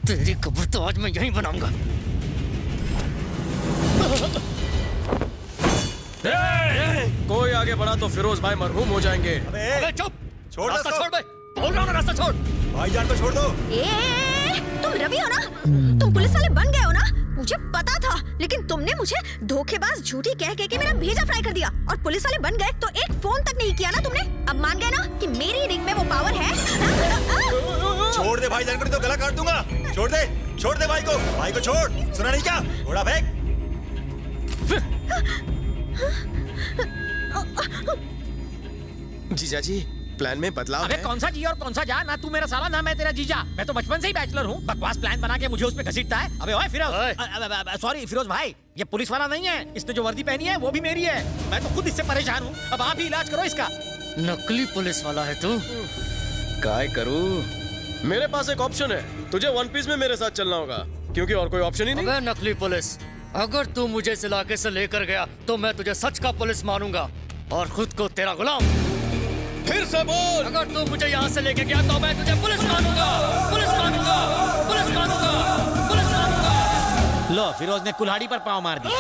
तेरी कब्र तो आज मैं यहीं बनाऊंगा। कोई आगे बढ़ा तो फिरोज भाई मरहूम हो जाएंगे। अबे चुप! छोड़ रास्ता छोड़ बे! बोल रहा हूँ ना, रास्ता छोड़। भाईजान को छोड़ दो। तुम रवि हो ना? तुम पुलिस वाले बन गए हो ना? मुझे पता था, लेकिन तुमने मुझे धोखेबाज झूठी कह के मेरा भेजा फ्राई कर दिया। और पुलिस वाले बन गए तो एक फोन तक नहीं किया ना तुमने। अब मान गए ना कि मेरी रिंग में वो पावर है। छोड़ दे भाईजान को, नहीं तो गला काट दूंगा। छोड़ दे भाई को। भाई को छोड़। सुना नहीं क्या? घोड़ा फेंक। जीजा जी, प्लान में बदलाव अबे है। कौन सा जी और कौन सा जा? ना तू मेरा साला, ना मैं तेरा जीजा। मैं तो बचपन से ही बैचलर हूँ। बकवास प्लान बना के मुझे उसमें घसीटता है। अबे ओए फिरोज, सॉरी फिरोज भाई, ये पुलिस वाला नहीं है। इसने जो वर्दी पहनी है वो भी मेरी है। मैं तो खुद इससे परेशान हूँ। अब आप ही इलाज करो इसका। नकली पुलिस वाला है तू। काय करूं? मेरे पास एक ऑप्शन है। तुझे वन पीस में मेरे साथ चलना होगा, क्योंकि और कोई ऑप्शन ही नहीं। अबे नकली पुलिस, अगर तू मुझे इस इलाके से लेकर गया तो मैं तुझे सच का पुलिस मानूंगा और खुद को तेरा गुलाम। फिर से बोल। अगर तू मुझे यहाँ से लेके गया तो मैं तुझे पुलिस मानूंगा, पुलिस मानूंगा, पुलिस मानूंगा, पुलिस मानूंगा। लो फिरोज ने कुल्हाड़ी पर पाँव मार दिया।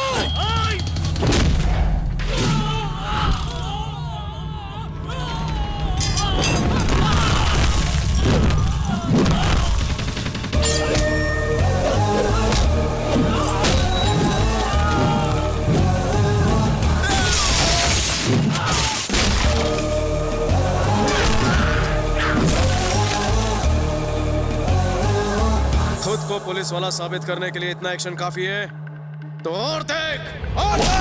खुद को पुलिस वाला साबित करने के लिए इतना एक्शन काफी है, तो और देख, और देख।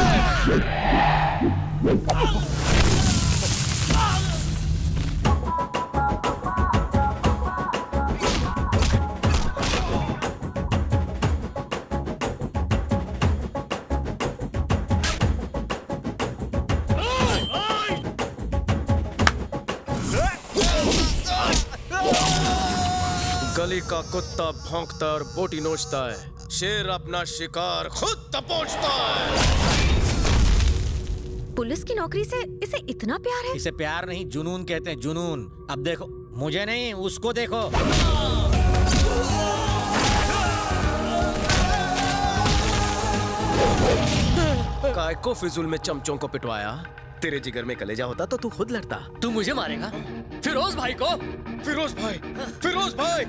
गली का कुत्ता भौंकता और बोटी नोचता है, शेर अपना शिकार खुद दबोचता है। पुलिस की नौकरी से इसे इतना प्यार है? इसे प्यार नहीं, जुनून कहते हैं, जुनून। अब देखो, मुझे नहीं, उसको देखो। काय को फिजूल में चमचों को पिटवाया? तेरे जिगर में कलेजा होता तो तू खुद लड़ता। तू मुझे मारेगा? फिरोज भाई को? फिरोज भाई, फिरोज भाई,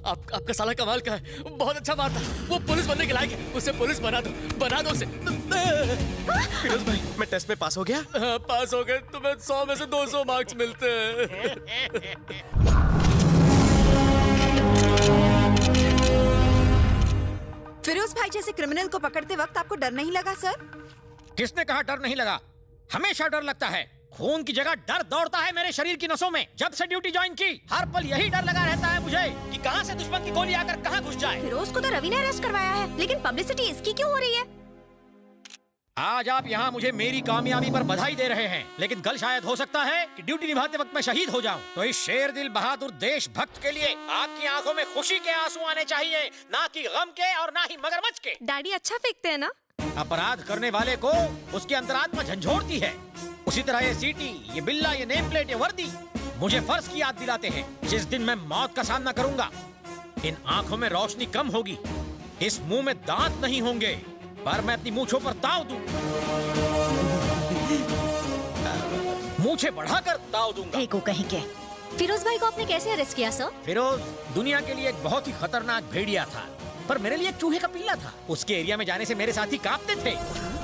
आपका साला कमाल का है, बहुत अच्छा मारता। वो पुलिस बनने के लायक है, उसे पुलिस बना दो, बना दो उसे। फिरोज भाई, मैं टेस्ट में पास हो गया? हाँ, पास हो गए। तुम्हें 100 में से 200 मार्क्स मिलते हैं। फिरोज भाई जैसे क्रिमिनल को पकड़ते वक्त आपको डर नहीं लगा सर? किसने कहा डर नहीं लगा? हमेशा डर लगता है। खून की जगह डर दौड़ता है मेरे शरीर की नसों में। जब से ड्यूटी ज्वाइन की हर पल यही डर लगा रहता है मुझे कि कहां से दुश्मन की गोली आकर कहां घुस जाए। फिरोज को तो रवि ने अरेस्ट करवाया है, लेकिन पब्लिसिटी इसकी क्यों हो रही है? आज आप यहाँ मुझे मेरी कामयाबी पर बधाई दे रहे हैं, लेकिन कल शायद हो सकता है कि ड्यूटी निभाते वक्त मैं शहीद हो जाऊं। तो इस शेर दिल बहादुर देशभक्त के लिए आपकी आंखों में खुशी के आंसू आने चाहिए, ना कि गम के और ना ही मगरमच्छ के। डैडी अच्छा फेंकते हैं ना? अपराध करने वाले को उसकी अंतरात्मा झंझोड़ती है। उसी तरह ये सीटी, ये बिल्ला, ये नेम प्लेट, ये वर्दी मुझे फर्ज की याद दिलाते हैं। जिस दिन मैं मौत का सामना करूंगा, इन आंखों में रोशनी कम होगी, इस मुंह में दांत नहीं होंगे, पर मैं अपनी मूंछों पर ताव दूं, मूंछें बढ़ाकर ताव दूंगा। को कहीं के। फिरोज भाई को आपने कैसे अरेस्ट किया सर? फिरोज दुनिया के लिए एक बहुत ही खतरनाक भेड़िया था, पर मेरे लिए एक चूहे का पिल्ला था। उसके एरिया में जाने से मेरे साथी कांपते थे,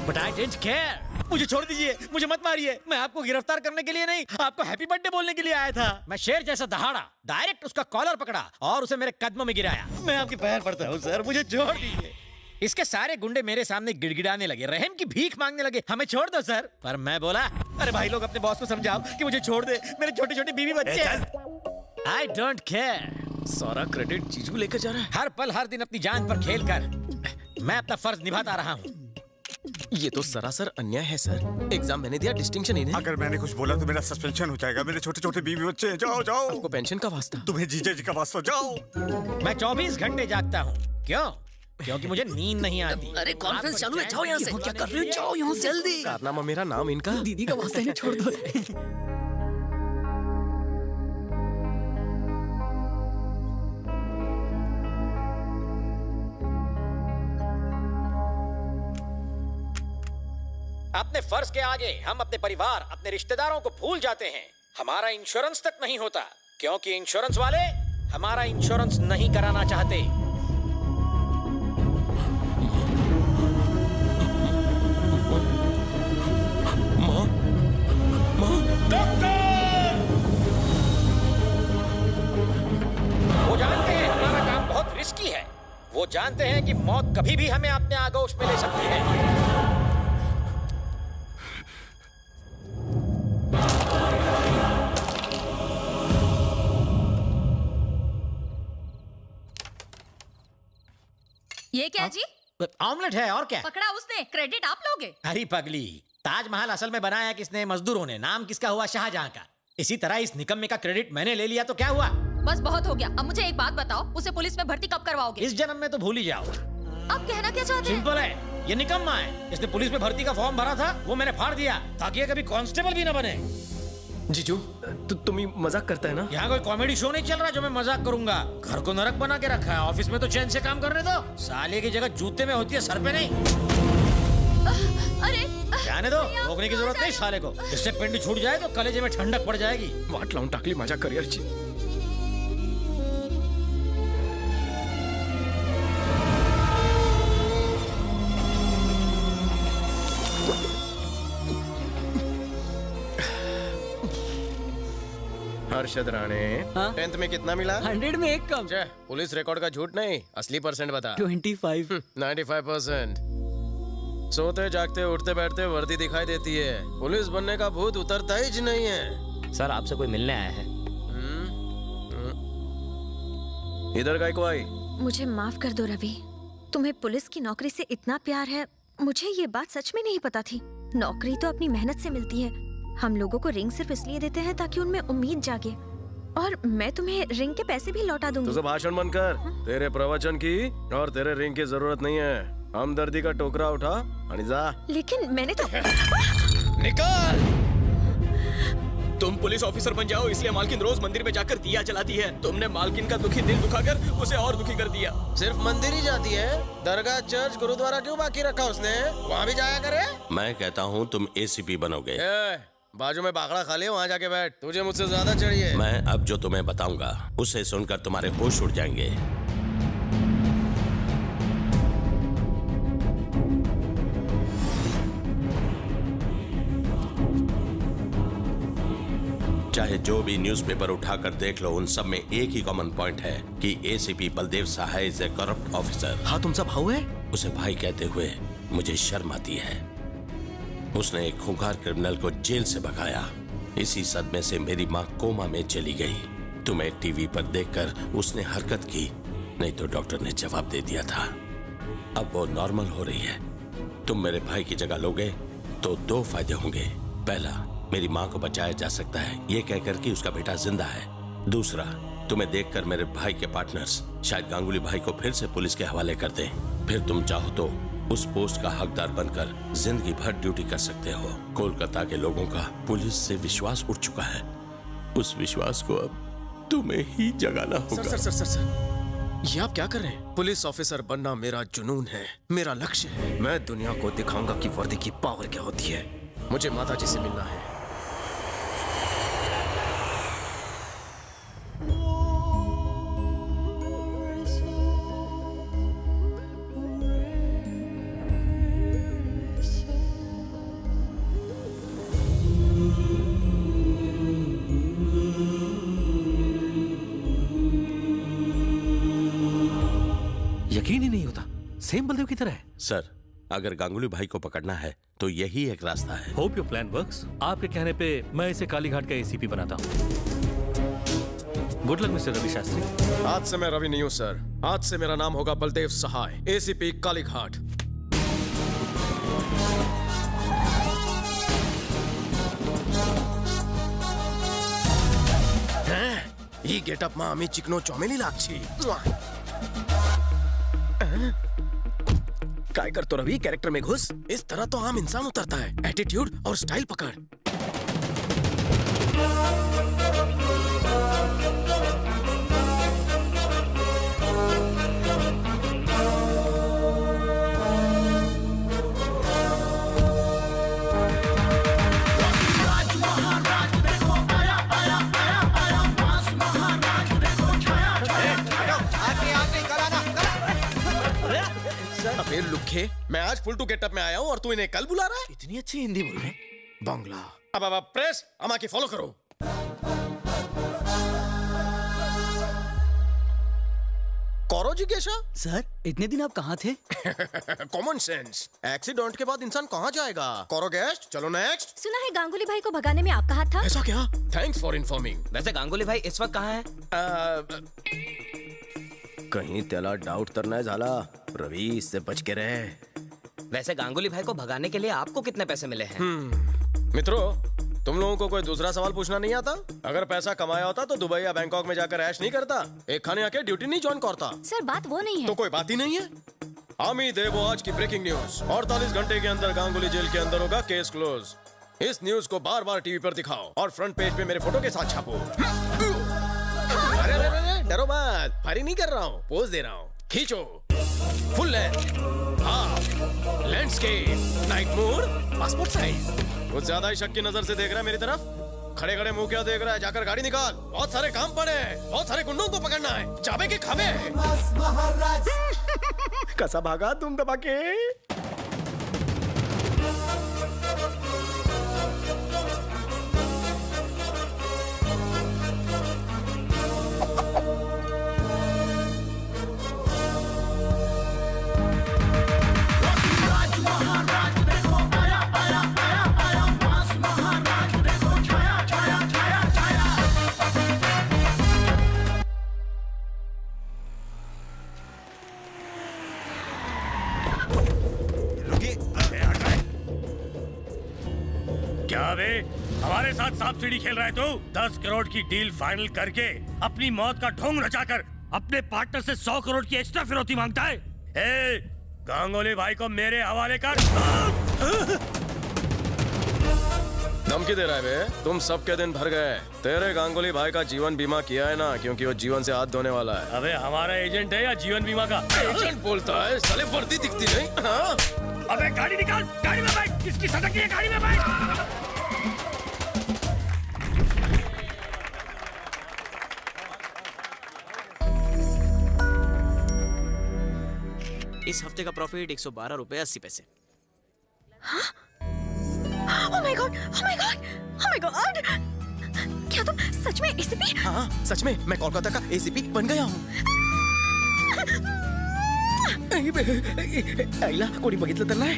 बट आई डिडंट केयर। मुझे छोड़ दीजिए, मुझे मत मारिए। मैं आपको गिरफ्तार करने के लिए नहीं, आपको हैप्पी बर्थडे बोलने के लिए आया था। मैं शेर जैसा दहाड़ा, डायरेक्ट उसका कॉलर पकड़ा और उसे मेरे कदमों में गिराया। मैं आपके पैर पड़ता हूँ सर, मुझे छोड़ दीजिए। इसके सारे गुंडे मेरे सामने गिड़गिड़ाने लगे, रहम की भीख मांगने लगे, हमें छोड़ दो सर। पर मैं बोला, अरे भाई लोग अपने बॉस को समझाओ कि मुझे छोड़ दे, मेरे छोटे छोटे बीवी बच्चे। I don't care. सारा क्रेडिट जीजू लेकर जा रहा है। हर पल हर दिन अपनी जान पर खेल कर मैं अपना फर्ज निभाता रहा हूँ। ये तो सरासर अन्याय है सर। एग्जाम मैंने दिया, डिस्टिंक्शन इन्हें। अगर मैंने कुछ बोला तो मेरा सस्पेंशन हो जाएगा। मेरे छोटे छोटे बीवी बच्चे हैं। जाओ जाओ। आपको पेंशन का वास्ता? तुम्हें जीजा जी का वास्ता। जाओ। मैं 24 घंटे जागता हूँ। क्यों? क्योंकि मुझे नींद नहीं आती। अरे कॉन्फ्रेंस चालू है, जाओ यहाँ से। क्या कर रहे हो? जाओ यहाँ से जल्दी। कारनामा मेरा नाम इनका। दीदी का वास्ता इन्हें छोड़ दो। अपने फर्ज के आगे हम अपने परिवार, अपने रिश्तेदारों को भूल जाते हैं। हमारा इंश्योरेंस तक नहीं होता, क्योंकि इंश्योरेंस वाले हमारा इंश्योरेंस नहीं कराना चाहते। वो जानते हैं हमारा काम बहुत रिस्की है। वो जानते हैं कि मौत कभी भी हमें अपने आगोश में ले सकती है। ये क्या जी? ऑमलेट है और क्या? पकड़ा उसने, क्रेडिट आप लोगे? अरे पगली, ताजमहल असल में बनाया किसने? मजदूरों ने। नाम किसका हुआ? शाहजहां का। इसी तरह इस निकम्मे का क्रेडिट मैंने ले लिया तो क्या हुआ? बस बहुत हो गया। अब मुझे एक बात बताओ, उसे पुलिस में भर्ती कब करवाओगे? इस जन्म में तो भूल ही जाओ। आप कहना क्या चाहते हैं? सिंपल है, ये निकम्मा है। इसने पुलिस में भर्ती का फॉर्म भरा था, वो मैंने फाड़ दिया ताकि ये कभी कांस्टेबल भी ना बने। जीजू तुम ही मजाक करता है ना? यहाँ कोई कॉमेडी शो नहीं चल रहा जो मैं मजाक करूंगा। घर को नरक बना के रखा है, ऑफिस में तो चैन से काम करने दो। साले की जगह जूते में होती है, सर पे नहीं। अरे जाने दो, रोकने की जरूरत नहीं साले को। इससे पिंड छूट जाए तो कलेजे में ठंडक पड़ जाएगी। वाट लाऊं टाकली मजाक कर यार जी। हर्षद राणे, हाँ? 10th में कितना मिला? 100 में एक कम। पुलिस रिकॉर्ड का झूठ नहीं, असली परसेंट बता। 25। 95%। सोते जागते उठते बैठते वर्दी दिखाई देती है, पुलिस बनने का भूत उतरता ही नहीं है। सर आपसे कोई मिलने आया है। इधर काय को आई? मुझे माफ कर दो रवि, तुम्हें पुलिस की नौकरी से इतना प्यार है, मुझे ये बात सच में नहीं पता थी। नौकरी तो अपनी मेहनत से मिलती है। हम लोगों को रिंग सिर्फ इसलिए देते हैं ताकि उनमें उम्मीद जागे, और मैं तुम्हें रिंग के पैसे भी लौटा दूंगी। तुझे भाषण बंद कर। तेरे प्रवचन की और तेरे रिंग की जरूरत नहीं है। हमदर्दी का टोकरा उठा और जा। लेकिन मैंने तो निकाल। तुम पुलिस ऑफिसर बन जाओ, इसलिए मालकिन रोज मंदिर में जाकर दिया जलाती है। तुमने मालकिन का दुखी दिल दुखाकर उसे और दुखी कर दिया। सिर्फ मंदिर ही जाती है, दरगाह, चर्च, गुरुद्वारा क्यों बाकी रखा उसने? वहाँ भी जाया करे। मैं कहता हूँ तुम ACP बनोगे। बाजू में बाखड़ा खा ले, वहाँ जाके बैठ। तुझे मुझसे ज्यादा चाहिए। मैं अब जो तुम्हें बताऊंगा उसे सुनकर तुम्हारे होश उड़ जाएंगे। चाहे जो भी न्यूज़पेपर उठाकर देख लो, उन सब में एक ही कॉमन पॉइंट है कि ACP Baldev Sahay is a corrupt officer. हाँ तुम सब भाऊ है? उसे भाई कहते हुए मुझे शर्म आती है। उसने एक खूंखार क्रिमिनल को जेल से भगाया। इसी सदमे से मेरी माँ कोमा में चली गई। तुम्हें टीवी पर देखकर उसने हरकत की, नहीं तो डॉक्टर ने जवाब दे दिया था। अब वो नॉर्मल हो रही है। तुम मेरे भाई की जगह लोगे तो 2 फायदे होंगे। पहला, मेरी माँ को बचाया जा सकता है ये कहकर कि उसका बेटा जिंदा है। दूसरा, तुम्हें देखकर मेरे भाई के पार्टनर्स शायद गांगुली भाई को फिर से पुलिस के हवाले कर दें। फिर तुम चाहो तो उस पोस्ट का हकदार बनकर जिंदगी भर ड्यूटी कर सकते हो। कोलकाता के लोगों का पुलिस से विश्वास उठ चुका है। उस विश्वास को अब तुम्हें ही जगाना होगा। सर, ये आप क्या कर रहे हैं? पुलिस ऑफिसर बनना मेरा जुनून है, मेरा लक्ष्य है। मैं दुनिया को दिखाऊंगा कि वर्दी की पावर क्या होती है। मुझे माता जी से मिलना है। यकीन ही नहीं होता, सेम बलदेव की तरह है। सर, अगर गांगुली भाई को पकड़ना है तो यही एक रास्ता है। Hope your plan works. आपके कहने पे मैं इसे कालीघाट का एसीपी बनाता हूँ। Good luck mister Ravi Shastri. आज से मैं रवि नहीं हूँ सर, आज से मेरा नाम होगा बलदेव सहाय, एसीपी कालीघाट। ಈ ಗೆಟಪ್ ಮಾ ಅಮ್ಮಿ ಚಿಕ್ನೋ ಚೊಮೇಲಿ लागछी। काय कर तो रवि, कैरेक्टर में घुस। इस तरह तो आम इंसान उतरता है। एटीट्यूड और स्टाइल पकड़। अबे लुखे, मैं आज फुल टू गेटअप में आया हूँ और तू इन्हें कल बुला रहा है? इतनी अच्छी हिंदी बोल रहे हैं। बांग्ला। अब प्रेस अमा की फॉलो करो। कौरो जिज्ञासा। सर, इतने दिन आप कहाँ थे? Common sense. एक्सीडेंट के बाद इंसान कहाँ जाएगा? कौरो गेस्ट, चलो नेक्स्ट। सुना है गांगुली भाई को भगाने में आपका हाथ था? ऐसा क्या? Thanks for informing. वैसे गांगुली भाई इस वक्त कहाँ है? कहीं त्याला डाउट तरना झाला, रवि इससे बच के रहे। वैसे गांगुली भाई को भगाने के लिए आपको कितने पैसे मिले हैं? मित्रों, तुम लोगों को कोई दूसरा सवाल पूछना नहीं आता? अगर पैसा कमाया होता तो दुबई या बैंकॉक में जाकर ऐश नहीं करता, एक खाने आके ड्यूटी नहीं ज्वाइन करता। सर, बात वो नहीं है। तो कोई बात ही नहीं है। आमी देवो आज की ब्रेकिंग न्यूज। 48 घंटे के अंदर गांगुली जेल के अंदर होगा, केस क्लोज। इस न्यूज को बार बार टीवी पर दिखाओ और फ्रंट पेज पे मेरे फोटो के साथ छापो। अरे डरो मत, फायरिंग नहीं कर रहा हूँ, पोज दे रहा हूँ। खींचो, full length, half, landscape, night mode, passport size. कुछ ज्यादा ही शक की नजर से देख रहा है मेरी तरफ। खड़े खड़े मुंह क्या देख रहा है? जाकर गाड़ी निकाल। बहुत सारे काम पड़े हैं, बहुत सारे गुंडों को पकड़ना है। जाबे के खावे। कैसा भागा तुम दबा के? क्या बे, हमारे साथ सांप सीढ़ी खेल रहा है तू? 10 करोड़ की डील फाइनल करके अपनी मौत का ढोंग रचाकर अपने पार्टनर से 100 करोड़ की एक्स्ट्रा फिरौती मांगता है। ए, गांगुली भाई को मेरे हवाले कर। धमकी दे रहा है बे? तुम सबके दिन भर गए। तेरे गांगुली भाई का जीवन बीमा किया है ना, क्योंकि वो जीवन से हाथ धोने वाला है। अबे हमारा एजेंट है या जीवन बीमा का? एजेंट बोलता है, साले वर्दी दिखती नहीं। हाँ? अबे गाड़ी निकाल, गाड़ी में बैठ। किसकी सटक है? गाड़ी में बैठ। इस हफ्ते का प्रॉफिट 112 रुपए 80 पैसे। Oh my God! Oh my God! Oh my God! क्या तुम सच में एसीपी? हाँ, सच में मैं कोलकाता का एसीपी बन गया हूँ। आईला कोणी बघितलं तर नाही।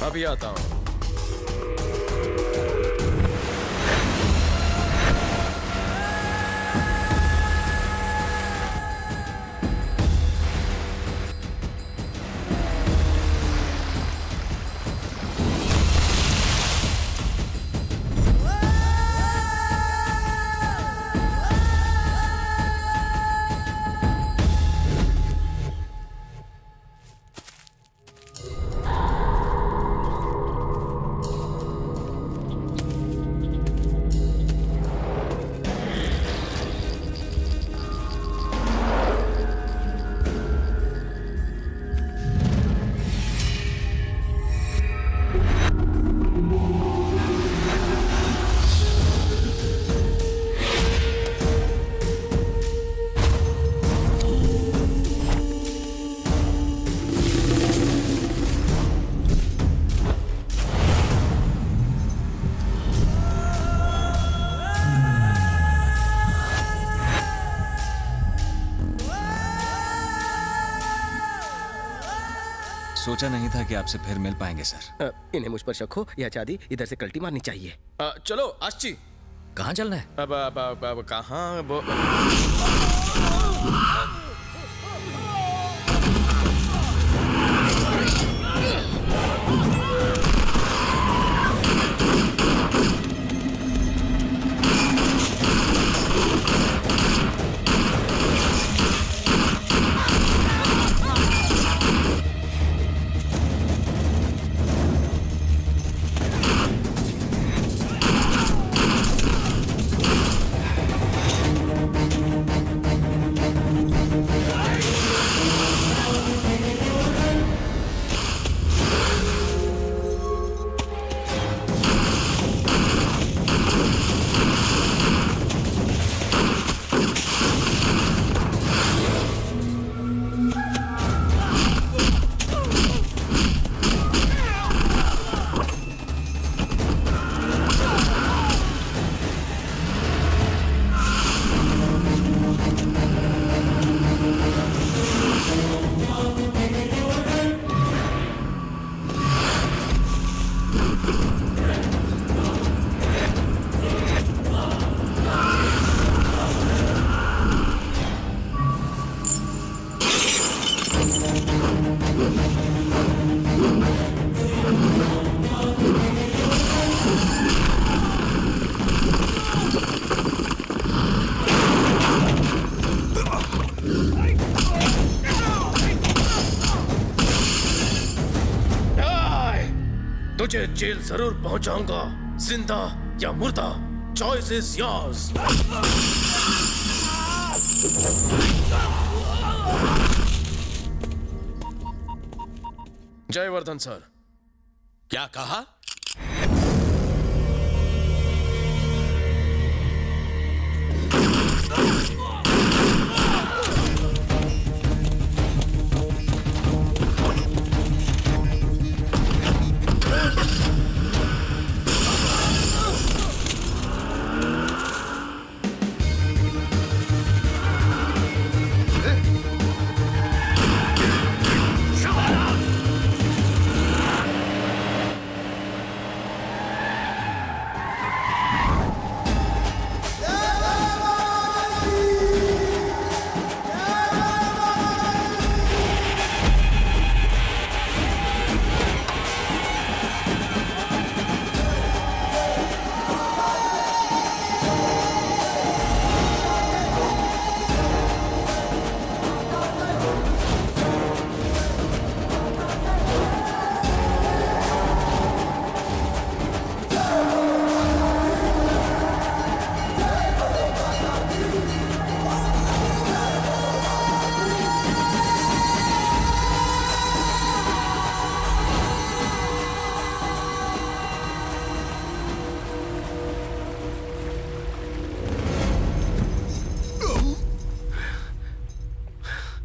अभी आता हूँ। सोचा नहीं था कि आपसे फिर मिल पाएंगे सर। इन्हें मुझ पर शक हो या चादी, इधर से कल्टी मारनी चाहिए। चलो आशी। कहाँ चलना है? अब कहाँ वो तुझे जेल जरूर पहुंचाऊंगा, जिंदा या मुर्दा, choice is yours. Jaivardhan sir. क्या कहा?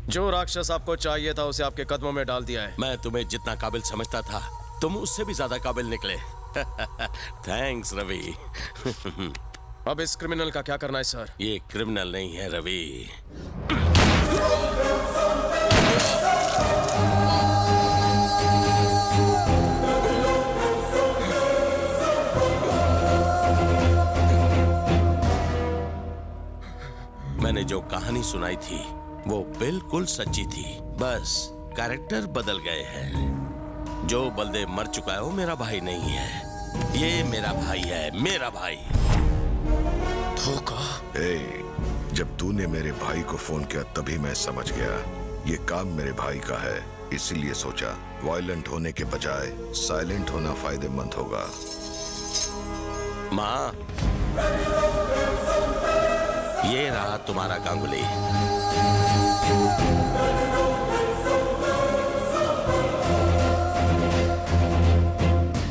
जो राक्षस आपको चाहिए था उसे आपके कदमों में डाल दिया है। मैं तुम्हें जितना काबिल समझता था तुम उससे भी ज्यादा काबिल निकले। थैंक्स रवि। अब इस क्रिमिनल का क्या करना है सर? ये क्रिमिनल नहीं है रवि, कहानी सुनाई थी वो बिल्कुल सच्ची थी, बस कैरेक्टर बदल गए हैं। जो बलदेव मर चुका है वो मेरा भाई नहीं है, ये मेरा भाई है, मेरा भाई। धोखा। जब तूने मेरे भाई को फोन किया तभी मैं समझ गया ये काम मेरे भाई का है, इसीलिए सोचा वायलेंट होने के बजाय साइलेंट होना फायदेमंद होगा। माँ, ये रहा तुम्हारा गांगुली।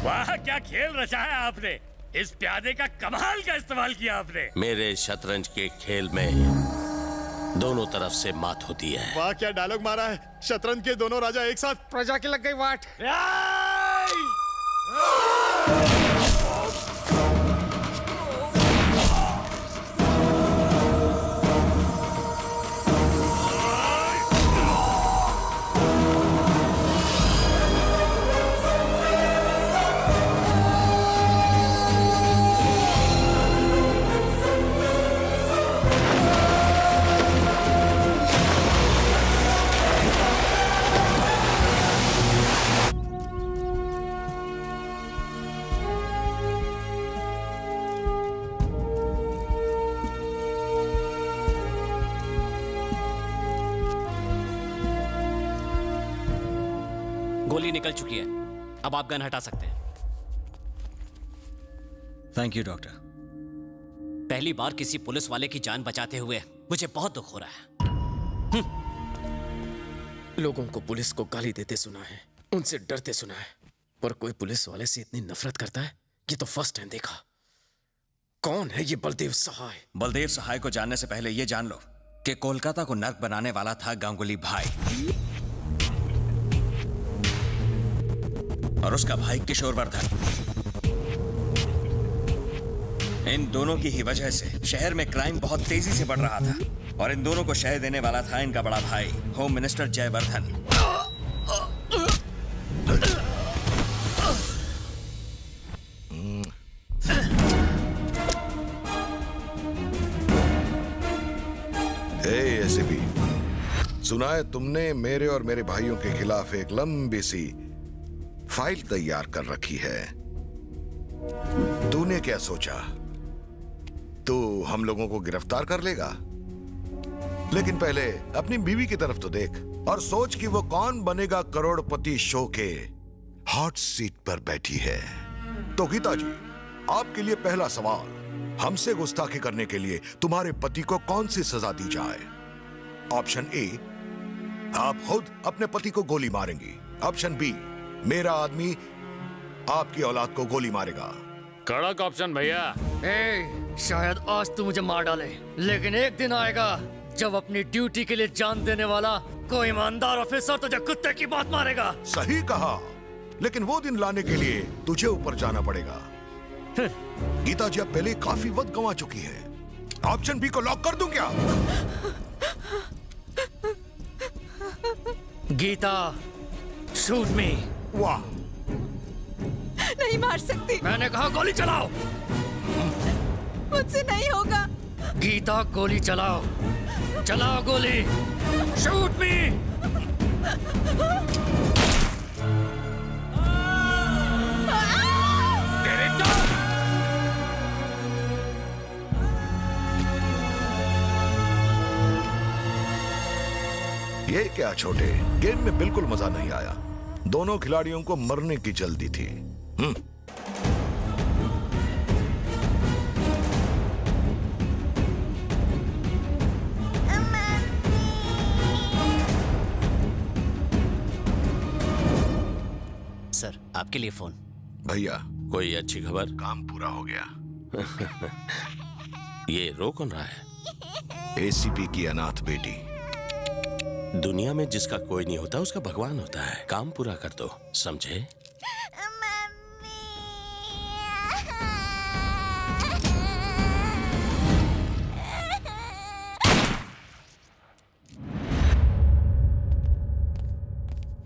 वाह, क्या खेल रचा है आपने। इस प्यादे का कमाल का इस्तेमाल किया आपने। मेरे शतरंज के खेल में दोनों तरफ से मात होती है। वाह क्या डायलॉग मारा है। शतरंज के दोनों राजा एक साथ। प्रजा की लग गई वाट। गोली निकल चुकी है, अब आप गन हटा सकते हैं। Thank you doctor. पहली बार किसी पुलिस वाले की जान बचाते हुए मुझे बहुत दुख हो रहा है। लोगों को पुलिस को गाली देते सुना है, उनसे डरते सुना है, पर कोई पुलिस वाले से इतनी नफरत करता है ये तो फर्स्ट टाइम देखा। कौन है ये बलदेव सहाय? बलदेव सहाय को जानने से पहले ये जान लो कि कोलकाता को नर्क बनाने वाला था गांगुली भाई और उसका भाई किशोर वर्धन। इन दोनों की ही वजह से शहर में क्राइम बहुत तेजी से बढ़ रहा था और इन दोनों को शह देने वाला था इनका बड़ा भाई होम मिनिस्टर जयवर्धन। एसीपी, सुना है तुमने मेरे और मेरे भाइयों के खिलाफ एक लंबी सी फाइल तैयार कर रखी है। तूने क्या सोचा, तू हम लोगों को गिरफ्तार कर लेगा? लेकिन पहले अपनी बीवी की तरफ तो देख और सोच कि वो कौन बनेगा करोड़पति शो के हॉट सीट पर बैठी है। तो गीता जी, आपके लिए पहला सवाल, हमसे गुस्ताखी करने के लिए तुम्हारे पति को कौन सी सजा दी जाए? ऑप्शन ए, आप खुद अपने पति को गोली मारेंगी। ऑप्शन बी, मेरा आदमी आपकी औलाद को गोली मारेगा। कड़क ऑप्शन भैया। शायद आज तू मुझे मार डाले, लेकिन एक दिन आएगा जब अपनी ड्यूटी के लिए जान देने वाला कोई ईमानदार ऑफिसर तुझे कुत्ते की बात मारेगा। सही कहा, लेकिन वो दिन लाने के लिए तुझे ऊपर जाना पड़ेगा। गीता जी अब पहले काफी वक्त गंवा चुकी है। ऑप्शन बी को लॉक कर दूं क्या? Gita, shoot me. वाह, नहीं मार सकती। मैंने कहा गोली चलाओ। मुझसे नहीं होगा। गीता गोली चलाओ, चलाओ गोली। शूट मी। ये क्या छोटे, गेम में बिल्कुल मजा नहीं आया। दोनों खिलाड़ियों को मरने की जल्दी थी। सर, आपके लिए फोन। भैया, कोई अच्छी खबर? काम पूरा हो गया। ये रो कौन रहा है? एसीपी की अनाथ बेटी। दुनिया में जिसका कोई नहीं होता उसका भगवान होता है। काम पूरा कर दो, समझे?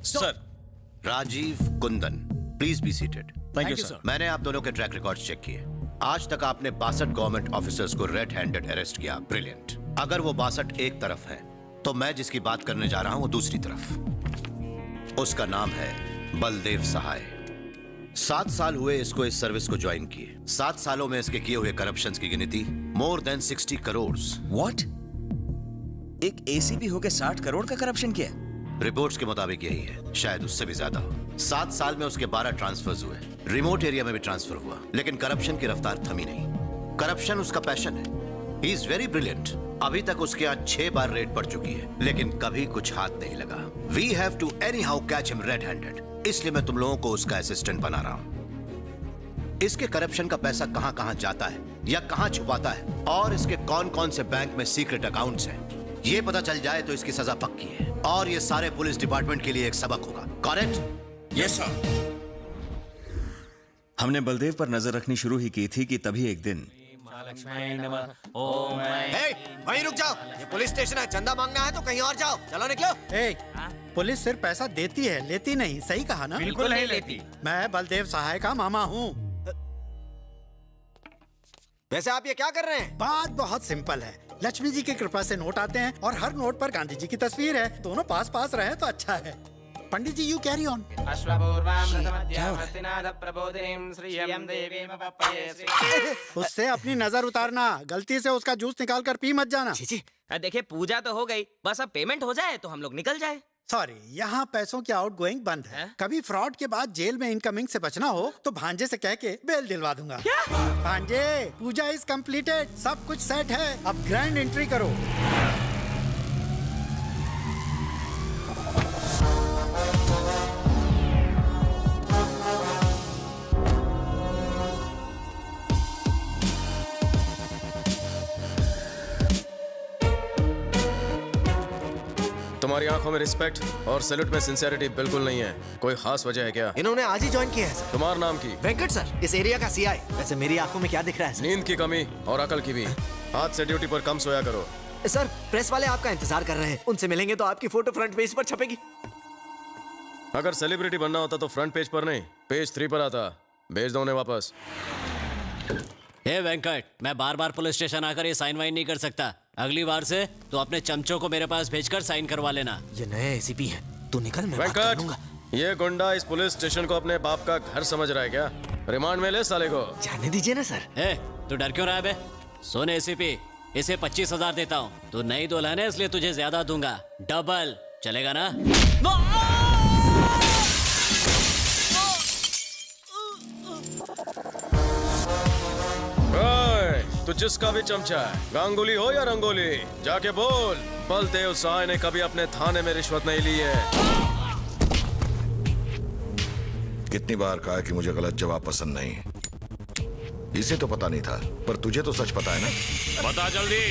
Sir, Rajiv Kundan, please be seated. Thank you sir. मैंने आप दोनों के ट्रैक रिकॉर्ड्स चेक किए। आज तक आपने 62 गवर्नमेंट ऑफिसर्स को रेड हैंडेड अरेस्ट किया। ब्रिलियंट। अगर वो 62 एक तरफ है तो मैं जिसकी बात करने जा रहा हूं वो दूसरी तरफ। उसका नाम है बलदेव सहाय। 7 साल हुए इसको इस सर्विस को ज्वाइन किए। 7 सालों में इसके किए हुए करप्शंस की गिनती मोर देन 60 करोड़। व्हाट? एक एसीपी होके 60 करोड़ का करप्शन किया? रिपोर्ट्स के मुताबिक यही है, शायद उससे भी ज्यादा हो। 7 साल में उसके 12 ट्रांसफर्स हुए। रिमोट एरिया में भी ट्रांसफर हुआ, लेकिन करप्शन की रफ्तार थमी नहीं। करप्शन उसका पैशन है। He is very brilliant. अभी तक उसके यहाँ 6 बार रेड पड़ चुकी है, लेकिन कभी कुछ हाथ नहीं लगा। We have to anyhow catch him red handed. इसलिए मैं तुम लोगों को उसका असिस्टेंट बना रहा हूं। इसके करप्शन का पैसा कहां कहां जाता है या कहां छुपाता है, और इसके कौन कौन से बैंक में सीक्रेट अकाउंट्स हैं, ये पता चल जाए तो इसकी सजा पक्की है, और ये सारे पुलिस डिपार्टमेंट के लिए एक सबक होगा। करेक्ट? Yes sir. हमने बलदेव पर नजर रखनी शुरू ही की थी कि तभी एक दिन वहीं रुक जाओ, ये पुलिस स्टेशन है। चंदा मांगना है तो कहीं और जाओ। चलो निकलो। पुलिस सिर्फ पैसा देती है, लेती नहीं। सही कहा ना? बिल्कुल नहीं लेती। मैं बलदेव सहाय का मामा हूँ। वैसे आप ये क्या कर रहे हैं? बात बहुत सिंपल है। लक्ष्मी जी की कृपा से नोट आते हैं और हर नोट पर गांधी जी की तस्वीर है। दोनों पास पास रहे तो अच्छा है। पंडित जी यू कैरी ऑन। उससे अपनी नजर उतारना, गलती से उसका जूस निकाल कर पी मत जाना। देखिए पूजा तो हो गई, बस अब पेमेंट हो जाए तो हम लोग निकल जाए। सॉरी, यहाँ पैसों की आउट गोइंग बंद है। कभी फ्रॉड के बाद जेल में इनकमिंग से बचना हो तो भांजे से कह के बेल दिलवा दूंगा। भांजे, पूजा इज कंप्लीटेड, सब कुछ सेट है, अब ग्रैंड एंट्री करो। तुम्हारी आंखों में रिस्पेक्ट और सैल्यूट में सिंसियरिटी बिल्कुल नहीं है। कोई खास वजह है क्या? इन्होंने आज ही ज्वाइन किया है सर। तुम्हारा नाम की? वेंकट सर, इस एरिया का सीआई। वैसे मेरी आंखों में क्या दिख रहा है सर? नींद की कमी और अकल की भी। आज से ड्यूटी पर कम सोया करो। सर, प्रेस वाले आपका इंतजार कर रहे हैं। उनसे मिलेंगे तो आपकी फोटो फ्रंट पेज पर छपेगी। अगर सेलिब्रिटी बनना होता तो फ्रंट पेज पर नहीं, पेज 3 पर आता। भेज दो उन्हें वापस। हे वेंकट, मैं बार बार पुलिस स्टेशन आकर ये साइन वाइन नहीं कर सकता। अगली बार से तो अपने चमचों को मेरे पास भेजकर साइन करवा लेना। ये नए एसीपी हैं, तू निकल, मैं बात कर लूंगा। ये गुंडा इस पुलिस स्टेशन को अपने बाप का घर समझ रहा है क्या? रिमांड में ले साले को। जाने दीजिए ना सर। तू डर क्यों रहा है बे? सुन एसीपी, इसे 25,000 देता हूँ। तू नई दुल्हन है इसलिए तुझे ज्यादा दूंगा। डबल चलेगा ना? तो जिसका भी चमचा है, गांगुली हो या रंगोली, जाके बोल बलदेव सहाय ने कभी अपने थाने में रिश्वत नहीं ली है। कितनी बार कहा कि मुझे गलत जवाब पसंद नहीं। इसे तो पता नहीं था, पर तुझे तो सच पता है ना? बता जल्दी।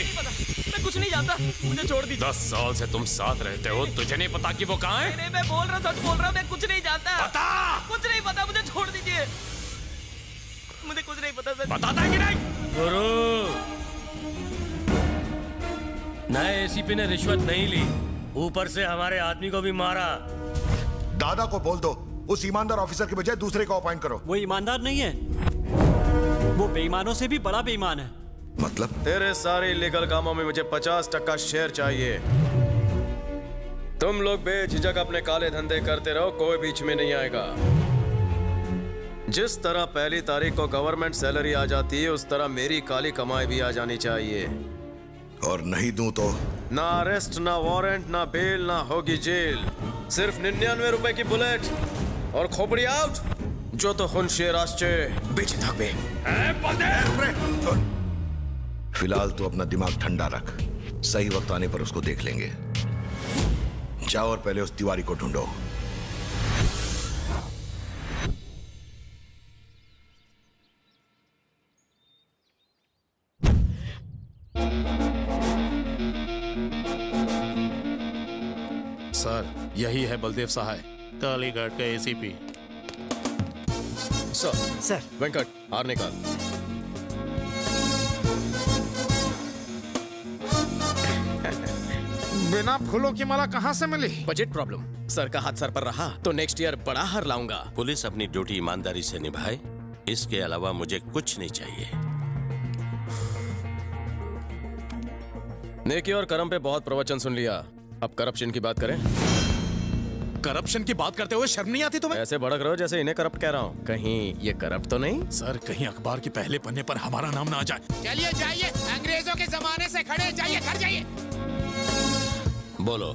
मैं कुछ नहीं जानता, मुझे छोड़ दीजिए। 10 साल से तुम साथ रहते हो, तुझे नहीं पता कि वो कहाँ है? नहीं, मैं बोल रहा, सच बोल रहा, मैं कुछ नहीं जानता। बता। कुछ नहीं पता, मुझे छोड़ दीजिए। मुझे कुछ नहीं पता सर। बताता है कि नहीं? गुरु, नए एसीपी ने रिश्वत नहीं ली, ऊपर से हमारे आदमी को भी मारा। दादा को बोल दो, उस ईमानदार ऑफिसर के बजाय दूसरे को अपॉइंट करो। वो ईमानदार नहीं है, वो बेईमानों से भी बड़ा बेईमान है। मतलब? तेरे सारे इलीगल कामों में मुझे 50% शेयर चाहिए। तुम लोग बेझिझक अपने काले धंधे करते रहो, कोई बीच में नहीं आएगा। जिस तरह पहली तारीख को गवर्नमेंट सैलरी आ जाती है, उस तरह मेरी काली कमाई भी आ जानी चाहिए। और नहीं दूं तो? ना अरेस्ट, ना वारंट, ना बेल, ना होगी जेल। सिर्फ 99 रुपए की बुलेट और खोपड़ी आउट। जो तो हुन शेर आश्चे बेचे थकबे। फिलहाल तू अपना दिमाग ठंडा रख, सही वक्त आने पर उसको देख लेंगे। जाओ और पहले उस तिवारी को ढूंढो। सर, यही है बलदेव सहाय, कालीघाट का एसीपी। सर, वेंकट, हार निकाल। बिना फूलों की माला कहाँ से मिली? Budget problem. सर का हाथ सर पर रहा तो नेक्स्ट ईयर बड़ा हार लाऊंगा। पुलिस अपनी ड्यूटी ईमानदारी से निभाए, इसके अलावा मुझे कुछ नहीं चाहिए। नेकी और कर्म पे बहुत प्रवचन सुन लिया, अब करप्शन की बात करें। करप्शन की बात करते हुए शर्म नहीं आती तुम्हें? ऐसे भड़क रहे हो जैसे इन्हें करप्ट कह रहा हूँ। कहीं ये करप्ट तो नहीं? सर कहीं अखबार के पहले पन्ने पर हमारा नाम ना आ जाए। चलिए जाइए, अंग्रेजों के जमाने से खड़े, जाइए घर जाइए। बोलो।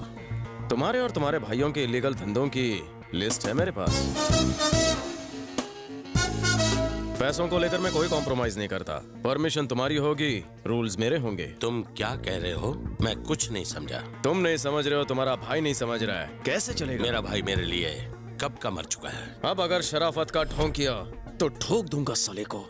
तुम्हारे और तुम्हारे भाइयों के इलीगल धंधों की लिस्ट है मेरे पास। पैसों को लेकर मैं कोई कॉम्प्रोमाइज नहीं करता। परमिशन तुम्हारी होगी, रूल्स मेरे होंगे। तुम क्या कह रहे हो? मैं कुछ नहीं समझा। तुम नहीं समझ रहे हो, तुम्हारा भाई नहीं समझ रहा है, कैसे चलेगा? मेरा भाई मेरे लिए कब का मर चुका है। अब अगर शराफत का ठोंक किया तो ठोक दूंगा साले को।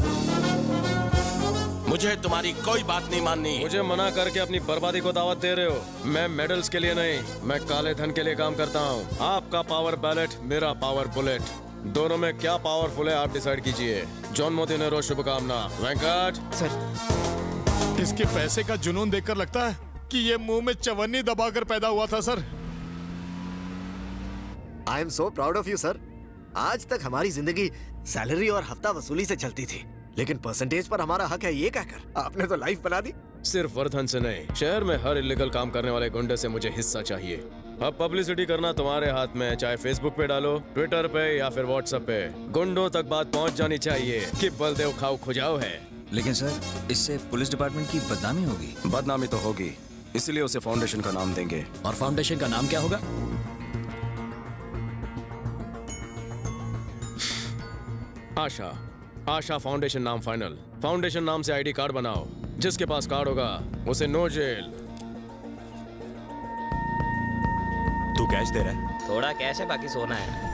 मुझे तुम्हारी कोई बात नहीं माननी। मुझे मना करके अपनी बर्बादी को दावत दे रहे हो। मैं मेडल्स के लिए नहीं, मैं काले धन के लिए काम करता हूँ। आपका पावर बैलेट, मेरा पावर बुलेट, दोनों में क्या पावरफुल है आप डिसाइड कीजिए। जॉन मोदिनेरो, शुभकामना। वेंकट सर, इसके पैसे का जुनून देखकर लगता है कि ये मुंह में चवन्नी दबाकर पैदा हुआ था sir. I am so proud of you sir. आज तक हमारी जिंदगी सैलरी और हफ्ता वसूली से चलती थी, लेकिन परसेंटेज पर हमारा हक है ये कहकर आपने तो लाइफ बना दी। सिर्फ वर्धन से नहीं, शहर में हर इलीगल काम करने वाले गुंडे से मुझे हिस्सा चाहिए। अब पब्लिसिटी करना तुम्हारे हाथ में है, चाहे फेसबुक पे डालो, ट्विटर पे या फिर व्हाट्सएप पे। गुंडों तक बात पहुंच जानी चाहिए कि बलदेव खाओ खुजाओ है। लेकिन सर, इससे पुलिस डिपार्टमेंट की बदनामी होगी। बदनामी तो होगी, इसलिए उसे फाउंडेशन का नाम देंगे। और फाउंडेशन का नाम क्या होगा? आशा। आशा फाउंडेशन नाम फाइनल। फाउंडेशन नाम से आईडी कार्ड बनाओ, जिसके पास कार्ड होगा उसे नो जेल। तू कैश दे रहा है? थोड़ा कैश है, बाकी सोना है।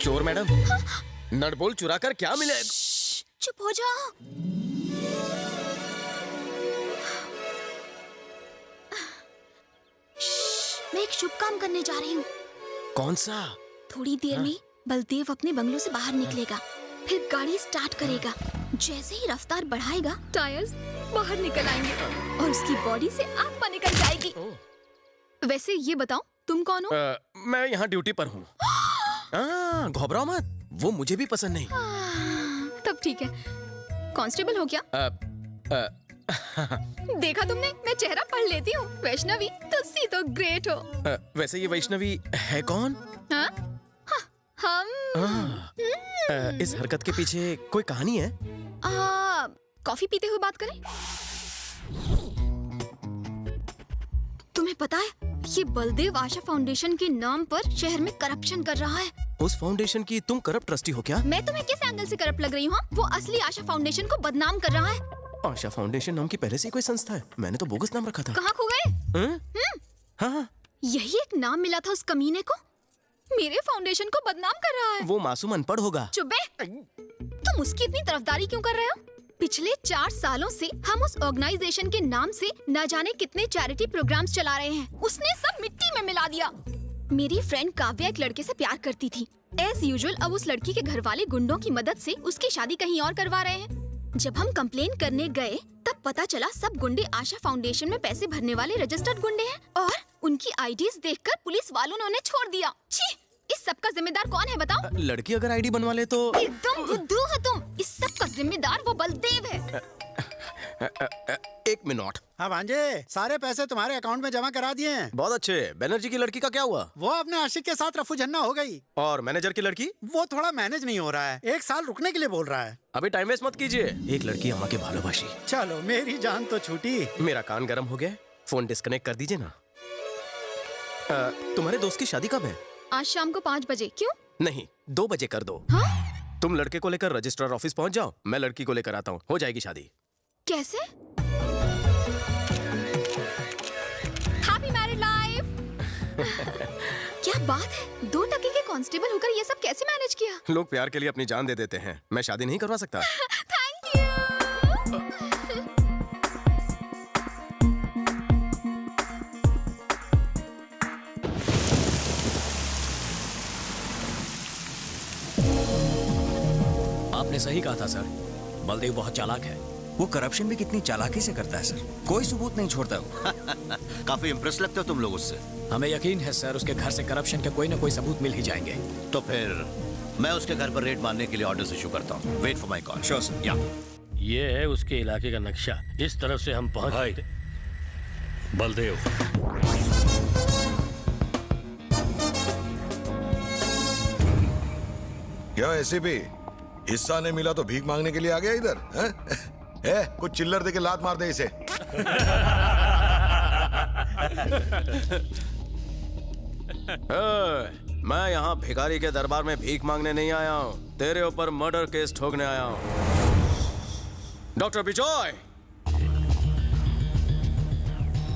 चोर मैडम, नटबोल्ट चुरा कर क्या मिले? चुप हो जाओ। मैं एक शुभ काम करने जा रही हूँ। कौन सा? थोड़ी देर में बलदेव अपने बंगलों से बाहर निकलेगा, फिर गाड़ी स्टार्ट करेगा। जैसे ही रफ्तार बढ़ाएगा, टायर्स बाहर निकल आएंगे और उसकी बॉडी से आत्मा निकल जाएगी। वैसे ये बताओ, तुम कौन हो? मैं यहाँ ड्यूटी पर हूँ। घबराओ मत, वो मुझे भी पसंद नहीं। तब ठीक है। कांस्टेबल हो क्या? देखा तुमने, मैं चेहरा पढ़ लेती हूँ। वैष्णवी, तुसी तो ग्रेट हो। वैसे ये वैष्णवी है कौन? हाँ? हम इस हरकत के पीछे कोई कहानी है? कॉफी पीते हुए बात करें? तुम्हें पता है, ये बलदेव आशा फाउंडेशन के नाम पर शहर में करप्शन कर रहा है। उस फाउंडेशन की तुम करप्ट ट्रस्टी हो क्या? मैं तुम्हें किस एंगल से करप्ट लग रही हूँ? वो असली आशा फाउंडेशन को बदनाम कर रहा है। आशा फाउंडेशन नाम की पहले से कोई संस्था है, मैंने तो बोगस नाम रखा था। कहाँ खो गए? हाँ, यही एक नाम मिला था उस कमीने को। मेरे फाउंडेशन को बदनाम कर रहा है। वो मासूम अनपढ़ होगा। चुप बे। तुम उसकी इतनी तरफदारी क्यों कर रहे हो? पिछले 4 सालों से हम उस ऑर्गेनाइजेशन के नाम से न जाने कितने चैरिटी प्रोग्राम्स चला रहे हैं। उसने सब मिट्टी में मिला दिया। मेरी फ्रेंड काव्या एक लड़के से प्यार करती थी। एज यूजुअल अब उस लड़की के घर वाले गुंडों की मदद से उसकी शादी कहीं और करवा रहे हैं। जब हम कंप्लेन करने गए तब पता चला सब गुंडे आशा फाउंडेशन में पैसे भरने वाले रजिस्टर्ड गुंडे हैं और उनकी आईडीज देखकर पुलिस वालों ने उन्हें छोड़ दिया। छी, इस सब का जिम्मेदार कौन है बताओ? लड़की अगर आईडी बनवा ले तो? एकदम बुद्धू हो तुम। इस सब का जिम्मेदार वो बलदेव है। एक मिनट। हाँ भांजे, सारे पैसे तुम्हारे अकाउंट में जमा करा दिए हैं। बहुत अच्छे। बनर्जी की लड़की का क्या हुआ? वो अपने आशिक के साथ रफू झन्ना हो गई। और मैनेजर की लड़की? वो थोड़ा मैनेज नहीं हो रहा है, 1 साल रुकने के लिए बोल रहा है। अभी टाइम वेस्ट मत कीजिए। एक लड़की अम्मा के भालोबाशी। चलो मेरी जान तो छूटी। मेरा कान गर्म हो गया, फोन डिस्कनेक्ट कर दीजिए ना। तुम्हारे दोस्त की शादी कब है? आज शाम को 5 बजे। क्यों? नहीं, 2 बजे कर दो। हाँ? तुम लड़के को लेकर रजिस्ट्रार ऑफिस पहुंच जाओ, मैं लड़की को लेकर आता हूँ, हो जाएगी शादी। कैसे? Happy married life. क्या बात है, 2 टके के कांस्टेबल होकर ये सब कैसे मैनेज किया? लोग प्यार के लिए अपनी जान दे देते हैं, मैं शादी नहीं करवा सकता। Thank you. आपने सही कहा था सर, बलदेव बहुत चालाक है। वो करप्शन भी कितनी चालाकी से करता है सर, कोई सबूत नहीं छोड़ता वो। काफी इंप्रेस लगते हो तुम लोग उससे। हमें यकीन है सर, उसके घर से करप्शन के कोई ना कोई सबूत मिल ही जाएंगे। तो फिर मैं उसके घर पर रेड मारने के लिए ऑर्डर इशू करता हूँ। Wait for my call. Sure sir. या ये है उसके इलाके का नक्शा, इस तरफ से हम पहुंच भाई, बलदेव, क्या ऐसे भी हिस्सा नहीं मिला तो भीख मांगने के लिए आ गया इधर? कुछ चिल्लर देके लात मार दे इसे। मैं यहाँ भिखारी के दरबार में भीख मांगने नहीं आया हूँ, तेरे ऊपर मर्डर केस ठोकने आया हूँ। डॉक्टर बिजॉय,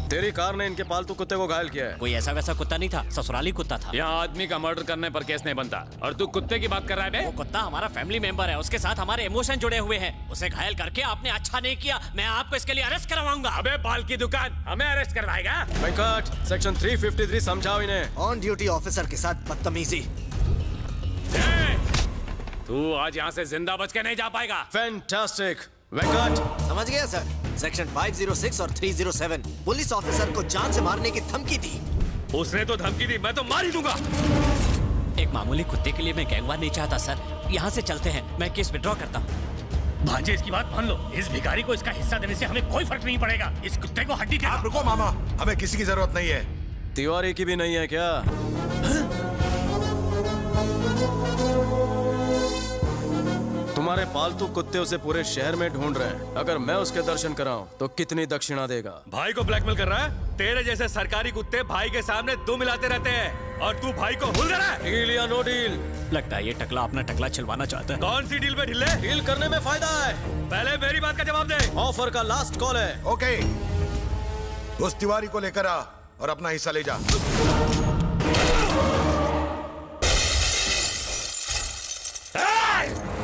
तेरी कार ने इनके पालतू कुत्ते को घायल किया है। कोई ऐसा वैसा कुत्ता नहीं था, ससुराली कुत्ता था। यहाँ आदमी का मर्डर करने पर केस नहीं बनता, और तू कुत्ते की बात कर रहा है बे? वो कुत्ता हमारा फैमिली मेंबर है, उसके साथ हमारे इमोशन जुड़े हुए हैं। उसे घायल करके आपने अच्छा नहीं किया, मैं आपको इसके लिए अरेस्ट करवाऊंगा। अबे बाल की दुकान, हमें अरेस्ट करवाएगा? वेंकट, सेक्शन 353 समझाओ इन्हें। ऑन ड्यूटी ऑफिसर के साथ बदतमीजी। तू आज यहाँ से जिंदा बच के नहीं जा पाएगा। फैंटास्टिक वेंकट। समझ गया सर, सेक्शन 506 और 307 पुलिस ऑफिसर को जान से मारने की धमकी दी। उसने तो धमकी दी, मैं तो मार ही दूंगा। एक मामूली कुत्ते के लिए मैं गैंगवार नहीं चाहता सर। यहाँ से चलते हैं, मैं केस विड्रॉ करता हूँ। भांजे, इसकी बात मान लो, इस भिखारी को इसका हिस्सा देने से हमें कोई फर्क नहीं पड़ेगा। इस कुत्ते को हड्डी आप रुको मामा, हमें किसी की जरूरत नहीं है। तिवारी की भी नहीं है क्या? तुम्हारे पालतू कुत्ते उसे पूरे शहर में ढूंढ रहे हैं। अगर मैं उसके दर्शन कराऊं तो कितनी दक्षिणा देगा? भाई को ब्लैकमेल कर रहा है? तेरे जैसे सरकारी कुत्ते भाई के सामने दो मिलाते रहते हैं, और तू भाई को भूल रहा है? डील या नो डील? लगता है ये टकला अपना टकला छिलवाना चाहता है। कौन सी डील पे ढिल्ले? डील करने में फायदा है। पहले मेरी बात का जवाब दे। ऑफर का लास्ट कॉल है। ओके, उस तिवारी को लेकर आ और अपना हिस्सा ले जा।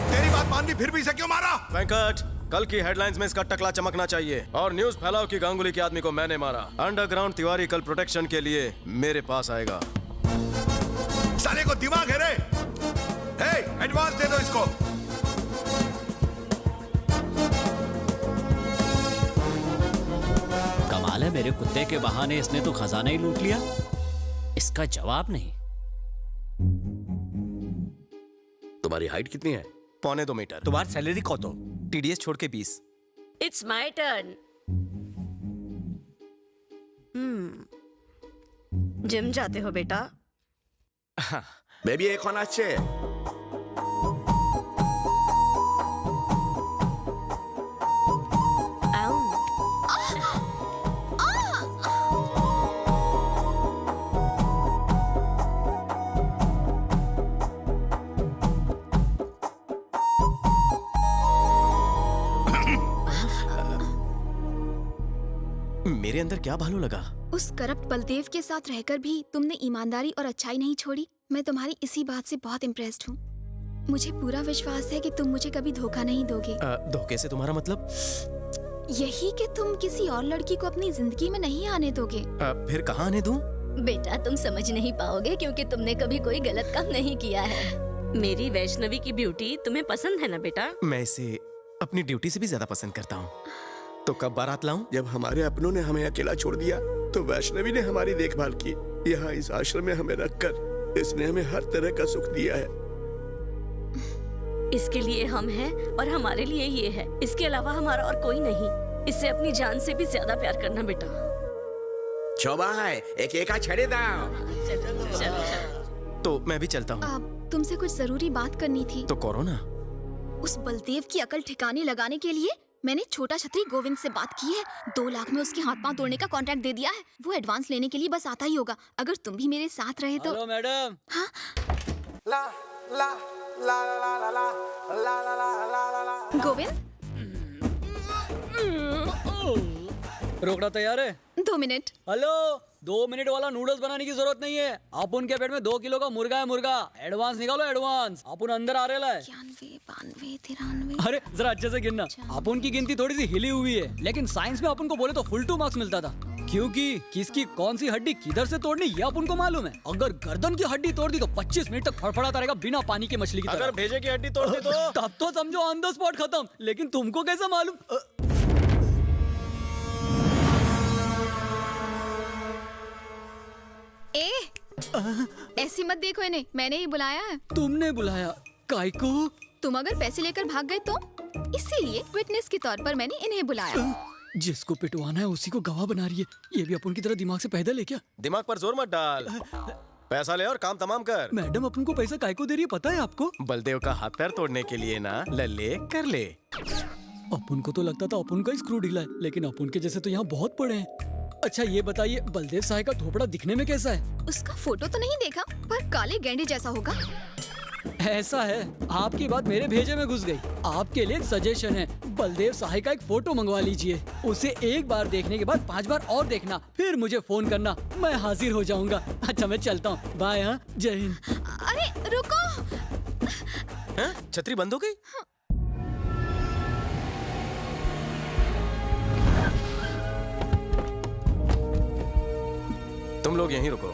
तेरी बात मान ली, फिर भी इसे क्यों मारा? वेंकट, कल की हेडलाइंस में इसका टकला चमकना चाहिए, और न्यूज फैलाओ कि गांगुली के आदमी को मैंने मारा। अंडरग्राउंड तिवारी कल प्रोटेक्शन के लिए मेरे पास आएगा। साले को दिमाग है रे? एडवांस दे दो इसको। कमाल है, मेरे कुत्ते के बहाने इसने तो खजाना ही लूट लिया। इसका जवाब नहीं। तुम्हारी हाइट कितनी है? 1.25 मीटर। तुम्हारी सैलरी कौन तो? टीडीएस छोड़ के 20। It's my turn. जिम जाते हो बेटा? बेबी एक होना चाहिए। मेरे अंदर क्या भालू लगा? उस करप्ट बलदेव के साथ रहकर भी तुमने ईमानदारी और अच्छाई नहीं छोड़ी। मैं तुम्हारी इसी बात से बहुत इम्प्रेस्ड हूँ। मुझे पूरा विश्वास है कि तुम मुझे कभी धोखा नहीं दोगे। धोखे से तुम्हारा मतलब? यही कि तुम किसी और लड़की को अपनी जिंदगी में नहीं आने दोगे। फिर कहाँ आने दूं? बेटा, तुम समझ नहीं पाओगे क्योंकि तुमने कभी कोई गलत काम नहीं किया है। मेरी वैष्णवी की ब्यूटी तुम्हें पसंद है ना बेटा? मैं इसे अपनी ड्यूटी से भी ज्यादा पसंद करता हूँ। तो कब बारात लाऊं? जब हमारे अपनों ने हमें अकेला छोड़ दिया तो वैष्णवी ने हमारी देखभाल की। यहाँ इस आश्रम में हमें रखकर इसने हमें हर तरह का सुख दिया है। इसके लिए हम हैं और हमारे लिए ये है। इसके अलावा हमारा और कोई नहीं। इसे अपनी जान से भी ज्यादा प्यार करना बेटा। भाई एक एका छड़े दाओ। तो मैं भी चलता हूँ। तुमसे कुछ जरूरी बात करनी थी। तो करो ना। उस बलदेव की अकल ठिकाने लगाने के लिए मैंने छोटा छतरी गोविंद से बात की है। 2 लाख में उसके हाथ पांव तोड़ने का कॉन्ट्रैक्ट दे दिया है। वो एडवांस लेने के लिए बस आता ही होगा। अगर तुम भी मेरे साथ रहे तो। Hello madam. हाँ? ला ला ला ला ला ला ला ला ला ला ला। गोविंद रोकड़ा तैयार है? 2 मिनट। हेलो, 2 मिनट वाला नूडल्स बनाने की जरूरत नहीं है। आप उनके पेट में 2 किलो का मुर्गा है मुर्गा। एडवांस निकालो एडवांस। आप उन अंदर आ रहे हैं। 91, 92, 93। अरे जरा अच्छे से गिनना। अपन की गिनती थोड़ी सी हिली हुई है, लेकिन साइंस में अपन को बोले तो फुल 2 मार्क्स मिलता था, क्योंकि किसकी कौन सी हड्डी किधर से तोड़नी ये अपन को मालूम है। अगर गर्दन की हड्डी तोड़ दी तो 25 मिनट तक फड़फड़ाता रहेगा बिना पानी के मछली की तरह। अगर भेजे की हड्डी तोड़ दी तो तब तो समझो ऑन द स्पॉट खत्म। लेकिन तुमको कैसा मालूम? ऐसी मत देखो इन्हें, मैंने ही बुलाया है। तुमने बुलाया? काय को? तुम अगर पैसे लेकर भाग गए तो इसीलिए विटनेस के तौर पर मैंने इन्हें बुलाया। जिसको पिटवाना है उसी को गवाह बना रही है। ये भी अपन की तरह दिमाग से पैदल है क्या? दिमाग पर जोर मत डाल। पैसा ले और काम तमाम कर। मैडम अपन को पैसा काय को दे रही है पता है आपको? बलदेव का हाथ पैर तोड़ने के लिए ना। ले कर ले। अपन को तो लगता था अपन का स्क्रू ढीला है, लेकिन अपन के जैसे तो यहाँ बहुत पड़े हैं। अच्छा ये बताइए, बलदेव साहब का थोपड़ा दिखने में कैसा है? उसका फोटो तो नहीं देखा, पर काले गेंडे जैसा होगा। ऐसा है, आपकी बात मेरे भेजे में घुस गई। आपके लिए एक सजेशन है, बलदेव साहब का एक फोटो मंगवा लीजिए। उसे एक बार देखने के बाद 5 बार और देखना, फिर मुझे फोन करना, मैं हाजिर हो जाऊंगा। अच्छा मैं चलता हूँ, बाय। हाँ, जय हिंद। अरे रुको। छतरी बंद हो गई? तुम लोग यहीं रुको।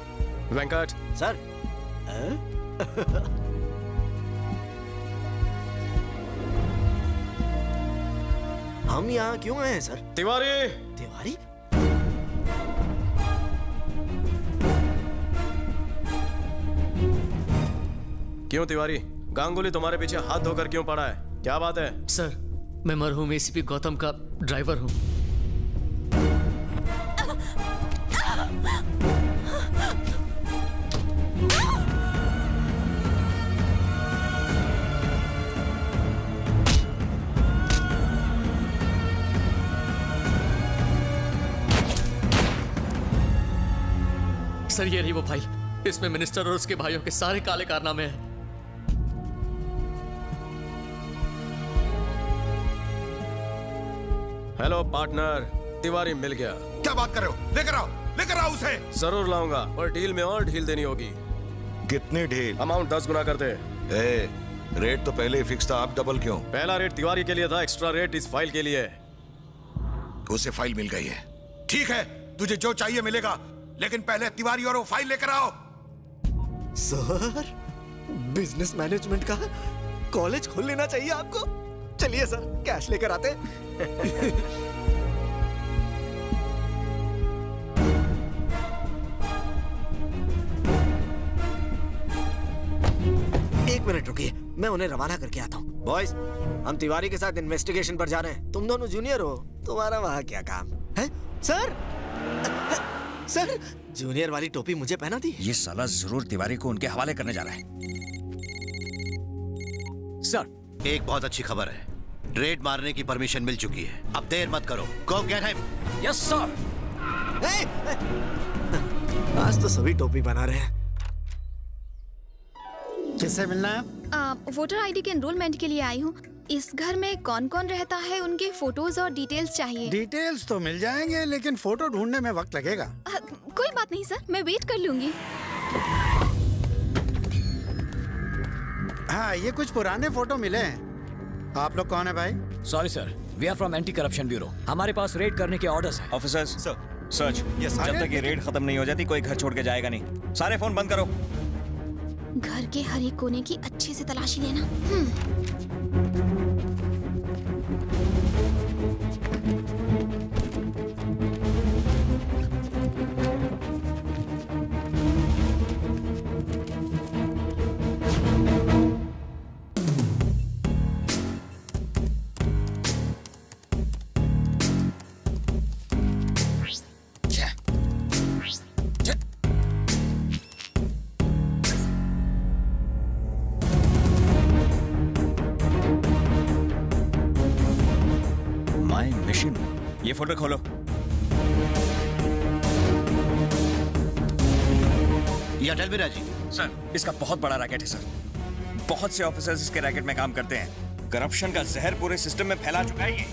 वेंकट सर। हम यहाँ क्यों आए हैं सर? तिवारी। तिवारी? क्यों तिवारी, गांगुली तुम्हारे पीछे हाथ धोकर क्यों पड़ा है? क्या बात है? सर, मैं मरहूम एसीपी गौतम का ड्राइवर हूँ। सर ये रही वो फाइल, इसमें मिनिस्टर और उसके भाइयों के सारे काले कारनामे हैं। हेलो पार्टनर, तिवारी मिल गया। क्या बात कर रहे हो? लेकर आओ उसे। जरूर लाऊंगा, और डील में और ढील देनी होगी। कितनी ढील? अमाउंट 10 गुना कर दे। रेट तो पहले ही फिक्स था, आप डबल क्यों? पहला रेट तिवारी के लिए था, एक्स्ट्रा रेट इस फाइल के लिए। उसे फाइल मिल गई है। ठीक है, तुझे जो चाहिए मिलेगा, लेकिन पहले तिवारी और वो फाइल लेकर आओ। सर, बिजनेस मैनेजमेंट का कॉलेज खोल लेना चाहिए आपको। चलिए सर, कैश लेकर आते। एक मिनट रुकिए, मैं उन्हें रवाना करके आता हूँ। बॉयज, हम तिवारी के साथ इन्वेस्टिगेशन पर जा रहे हैं। तुम दोनों जूनियर हो, तुम्हारा वहाँ क्या काम है? सर, सर, जूनियर वाली टोपी मुझे पहना दी। ये साला जरूर तिवारी को उनके हवाले करने जा रहा है। सर, एक बहुत अच्छी खबर है। रेड मारने की परमिशन मिल चुकी है। अब देर मत करो। गो गेट हिम। Yes sir. आज तो सभी टोपी बना रहे हैं। किससे मिलना है? वोटर आईडी के एनरोलमेंट के लिए आई हूँ। इस घर में कौन कौन रहता है, उनके फोटोज और डिटेल्स चाहिए। डिटेल्स तो मिल जाएंगे, लेकिन फोटो ढूंढने में वक्त लगेगा। कोई बात नहीं सर, मैं वेट कर लूंगी। हाँ, ये कुछ पुराने फोटो मिले हैं। आप लोग कौन है भाई? Sorry sir, we are from anti corruption bureau. हमारे पास रेड करने के ऑर्डर्स हैं। Officers, search. जब तक ये रेड खत्म नहीं हो जाती, कोई घर छोड़ के जाएगा नहीं। सारे फोन बंद करो। घर के हर एक कोने की अच्छे से तलाशी लेना। ये फोल्डर खोलो। या टेल मी राजीव। सर, इसका बहुत बड़ा रैकेट है सर। बहुत से ऑफिसर्स इसके रैकेट में काम करते हैं। करप्शन का जहर पूरे सिस्टम में फैला चुका है ये।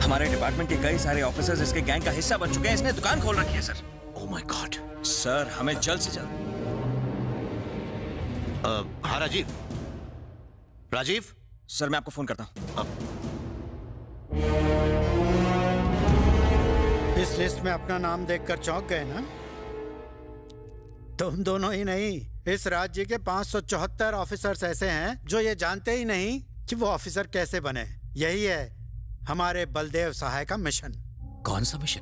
हमारे डिपार्टमेंट के कई सारे ऑफिसर्स इसके गैंग का हिस्सा बन चुके हैं। इसने दुकान खोल रखी है sir. Oh my God. Sir, हमें जल्द से जल्द। हाँ राजीव। राजीव सर, मैं आपको फोन करता हूँ। इस लिस्ट में अपना नाम देखकर चौंक गए ना? तुम दोनों ही नहीं, इस राज्य के 574 ऑफिसर्स ऐसे हैं जो ये जानते ही नहीं कि वो ऑफिसर कैसे बने। यही है हमारे बलदेव सहाय का मिशन। कौन सा मिशन?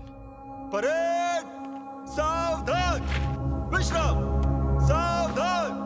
परेड सावधान, विश्राम सावधान।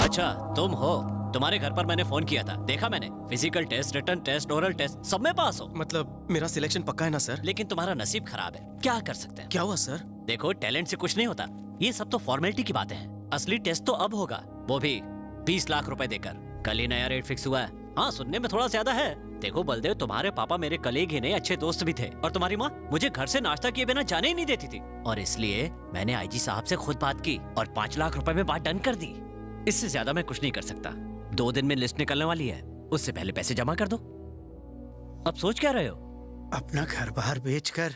अच्छा, तुम हो। तुम्हारे घर पर मैंने फोन किया था, देखा मैंने। Physical test, written test, oral test, सब में पास हो। मतलब मेरा सिलेक्शन पक्का है ना सर? लेकिन तुम्हारा नसीब खराब है, क्या कर सकते हैं। क्या हुआ सर? देखो, टैलेंट से कुछ नहीं होता, ये सब तो फॉर्मेलिटी की बातें हैं। असली टेस्ट तो अब होगा, वो भी 20 लाख रुपए देकर। कल ही नया रेट फिक्स हुआ है। हाँ, सुनने में थोड़ा ज्यादा है। देखो बलदेव, तुम्हारे पापा मेरे कलीग ही नहीं, अच्छे दोस्त भी थे। और तुम्हारी माँ मुझे घर से नाश्ता किए बिना जाने ही नहीं देती थी। और इसलिए मैंने आईजी साहब से खुद बात की और 5 लाख रुपए में बात डन कर दी। इससे ज्यादा मैं कुछ नहीं कर सकता। 2 दिन में लिस्ट निकलने वाली है, उससे पहले पैसे जमा कर दो। अब सोच क्या रहे हो? अपना घर बाहर बेचकर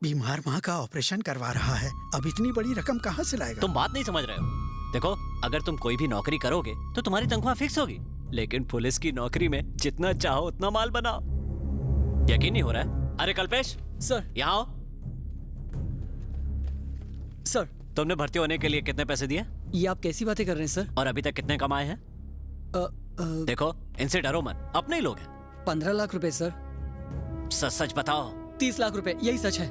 बीमार माँ का ऑपरेशन करवा रहा है। अब इतनी बड़ी रकम कहाँ से लाएगा? तुम बात नहीं समझ रहे हो। देखो, अगर तुम कोई भी नौकरी करोगे तो तुम्हारी तनख्वाह फिक्स होगी, लेकिन पुलिस की नौकरी में जितना चाहो उतना माल बनाओ। यकीन नहीं हो रहा है? अरे कल्पेश सर, यहाँ आओ। सर, तुमने भर्ती होने के लिए कितने पैसे दिए? ये आप कैसी बातें कर रहे हैं सर? और अभी तक कितने कमाए हैं? देखो, इनसे डरो मत, अपने ही लोग हैं। 15 लाख रुपए सर। सच सच बताओ। 30 लाख रुपए, यही सच है।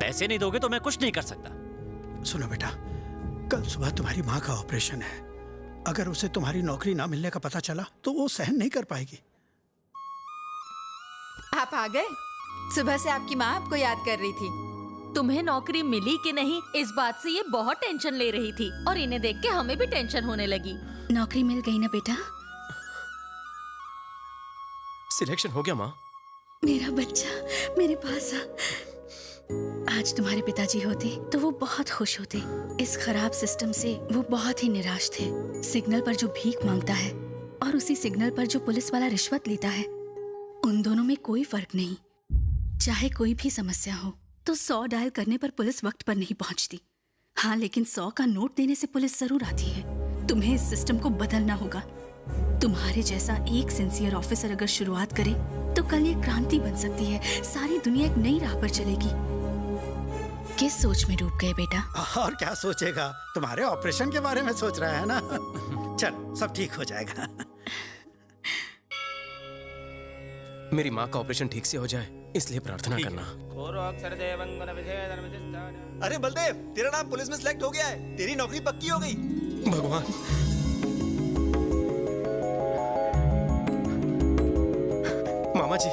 पैसे नहीं दोगे तो मैं कुछ नहीं कर सकता। सुनो बेटा, कल सुबह तुम्हारी माँ का ऑपरेशन है। अगर उसे तुम्हारी नौकरी ना मिलने का पता चला तो वो सहन नहीं कर पाएगी। आप आ गए? सुबह से आपकी माँ आपको याद कर रही थी। तुम्हें नौकरी मिली कि नहीं, इस बात से ये बहुत टेंशन ले रही थी और इन्हें देख के हमें भी टेंशन होने लगी। नौकरी मिल गई ना बेटा? सिलेक्शन हो गया माँ? मेरा बच्चा मेरे पास आ। आज तुम्हारे पिताजी होते तो वो बहुत खुश होते। इस खराब सिस्टम से वो बहुत ही निराश थे। सिग्नल पर जो भीख मांगता है और उसी सिग्नल पर जो पुलिस वाला रिश्वत लेता है, उन दोनों में कोई फर्क नहीं। चाहे कोई भी समस्या हो तो 100 डायल करने पर पुलिस वक्त पर नहीं पहुंचती। हाँ, लेकिन 100 का नोट देने से पुलिस जरूर आती है। तुम्हें इस सिस्टम को बदलना होगा। तुम्हारे जैसा एक सिंसियर ऑफिसर अगर शुरुआत करे तो कल ये क्रांति बन सकती है। सारी दुनिया एक नई राह पर चलेगी। किस सोच में डूब गए बेटा? और क्या सोचेगा, तुम्हारे ऑपरेशन के बारे में सोच रहा है ना। चल, सब ठीक हो जाएगा। मेरी माँ का ऑपरेशन ठीक से हो जाए, इसलिए प्रार्थना करना। अरे बलदेव, तेरा नाम पुलिस में सिलेक्ट हो गया है। तेरी नौकरी पक्की हो गई। भगवान, मामा जी,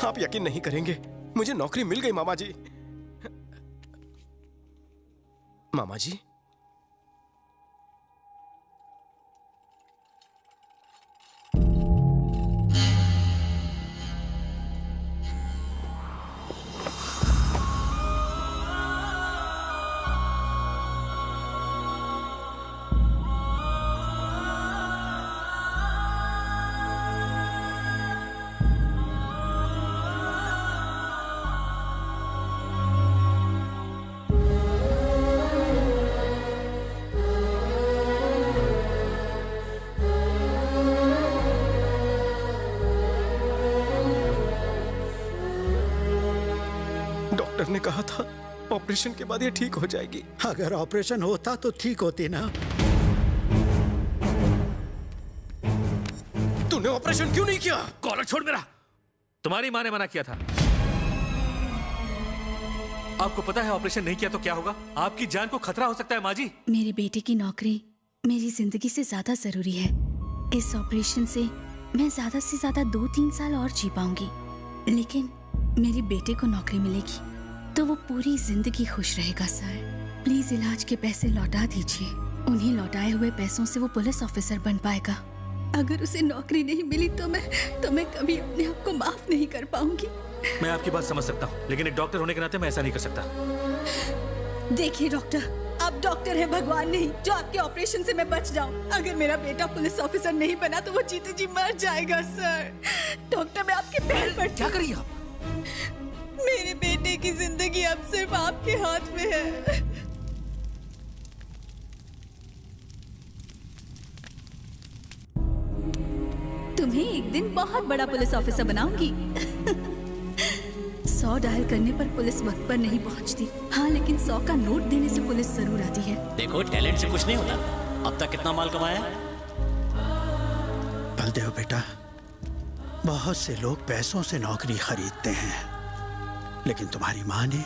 आप यकीन नहीं करेंगे, मुझे नौकरी मिल गई मामा जी। मामा जी, डॉक्टर ने कहा था ऑपरेशन के बाद ये ठीक हो जाएगी। अगर ऑपरेशन होता तो ठीक होती ना। तूने ऑपरेशन क्यों नहीं किया? कॉलर छोड़ मेरा। तुम्हारी माँ ने मना किया था। आपको पता है ऑपरेशन नहीं किया तो क्या होगा? आपकी जान को खतरा हो सकता है माँ जी। मेरे बेटे की नौकरी मेरी जिंदगी से ज्यादा जरूरी है। इस ऑपरेशन से मैं ज्यादा से ज्यादा 2-3 साल और जी पाऊंगी, लेकिन मेरे बेटे को नौकरी मिलेगी तो वो पूरी जिंदगी खुश रहेगा। सर, प्लीज इलाज के पैसे लौटा दीजिए। उन्हीं लौटाए हुए पैसों से वो पुलिस ऑफिसर बन पाएगा। अगर उसे नौकरी नहीं मिली तो मैं कभी अपने आप को माफ नहीं कर पाऊंगी। मैं आपकी बात समझ सकता हूँ, लेकिन एक डॉक्टर होने के नाते मैं ऐसा नहीं कर सकता। देखिए डॉक्टर, आप डॉक्टर हैं, भगवान नहीं, जो आपके ऑपरेशन से मैं बच जाऊं। अगर मेरा बेटा पुलिस ऑफिसर नहीं बना तो वो जीते जी मर जाएगा सर। डॉक्टर मैं आपके पैर पड़ती हूं। क्या करिए आप? मेरे बेटे की जिंदगी अब सिर्फ आपके हाथ में है। तुम्हें एक दिन बहुत बड़ा पुलिस ऑफिसर बनाऊंगी। 100 डायल करने पर पुलिस वक्त पर नहीं पहुंचती। हाँ, लेकिन 100 का नोट देने से पुलिस जरूर आती है। देखो, टैलेंट से कुछ नहीं होता। अब तक कितना माल कमाया? बलदेव बेटा, बहुत से लोग पैसों से नौकरी खरीदते हैं, लेकिन तुम्हारी माँ ने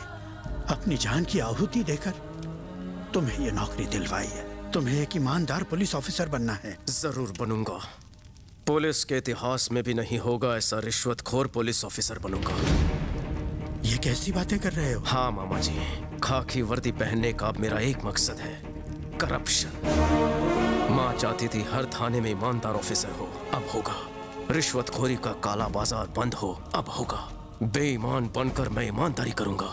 अपनी जान की आहुति देकर तुम्हें ये नौकरी दिलवाई है। तुम्हें एक ईमानदार पुलिस ऑफिसर बनना है। जरूर बनूंगा। पुलिस के इतिहास में भी नहीं होगा ऐसा रिश्वतखोर पुलिस ऑफिसर बनूंगा। ये कैसी बातें कर रहे हो? हाँ मामा जी, खाकी वर्दी पहनने का अब मेरा एक मकसद है, करप्शन। माँ चाहती थी हर थाने में ईमानदार ऑफिसर हो, अब होगा। रिश्वतखोरी का काला बाजार बंद हो, अब होगा। बेईमान बनकर मैं ईमानदारी करूंगा।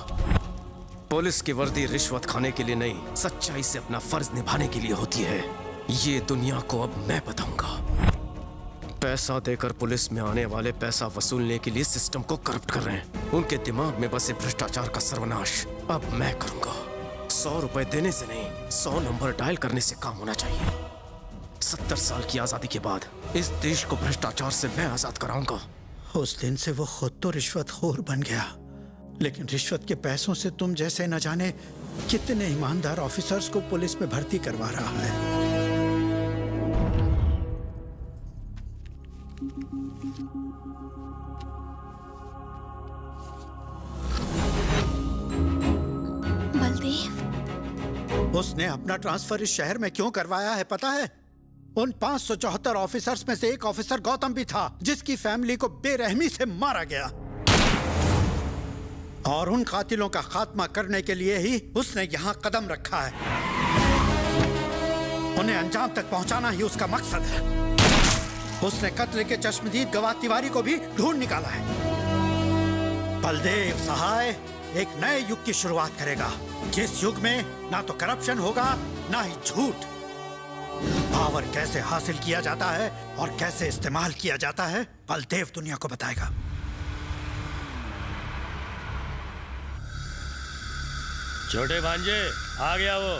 पुलिस की वर्दी रिश्वत खाने के लिए नहीं, सच्चाई से अपना फर्ज निभाने के लिए होती है। ये दुनिया को अब मैं बताऊंगा। पैसा देकर पुलिस में आने वाले पैसा वसूलने के लिए सिस्टम को करप्ट कर रहे हैं। उनके दिमाग में बसे भ्रष्टाचार का सर्वनाश अब मैं करूंगा। 100 रुपए देने से नहीं, 100 नंबर डायल करने से काम होना चाहिए। 70 साल की आजादी के बाद इस देश को भ्रष्टाचार से मैं आजाद कराऊंगा। उस दिन से वो खुद तो रिश्वतखोर बन गया, लेकिन रिश्वत के पैसों से तुम जैसे न जाने कितने ईमानदार ऑफिसर्स को पुलिस में भर्ती करवा रहा है। बलदेव, उसने अपना ट्रांसफर इस शहर में क्यों करवाया है पता है? उन 574 ऑफिसर्स में से एक ऑफिसर गौतम भी था, जिसकी फैमिली को बेरहमी से मारा गया। और उन कातिलों का खात्मा करने के लिए ही उसने यहाँ कदम रखा है। उन्हें अंजाम तक पहुंचाना ही उसका मकसद है। उसने कत्ल के चश्मदीद गवाह तिवारी को भी ढूंढ निकाला है। बलदेव सहाय एक नए युग की शुरुआत करेगा, जिस युग में ना तो करप्शन होगा ना ही झूठ। पावर कैसे हासिल किया जाता है और कैसे इस्तेमाल किया जाता है, बलदेव दुनिया को बताएगा। छोटे भांजे, आ गया वो।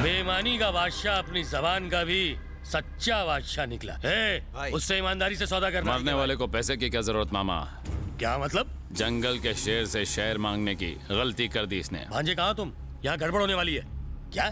बेईमानी का बादशाह अपनी जबान का भी सच्चा बादशाह निकला है। उससे ईमानदारी से सौदा करना। मारने वाले को पैसे की क्या जरूरत मामा? क्या मतलब? जंगल के शेर से शेर मांगने की गलती कर दी इसने। भांजे कहाँ तुम? यहाँ गड़बड़ होने वाली है क्या?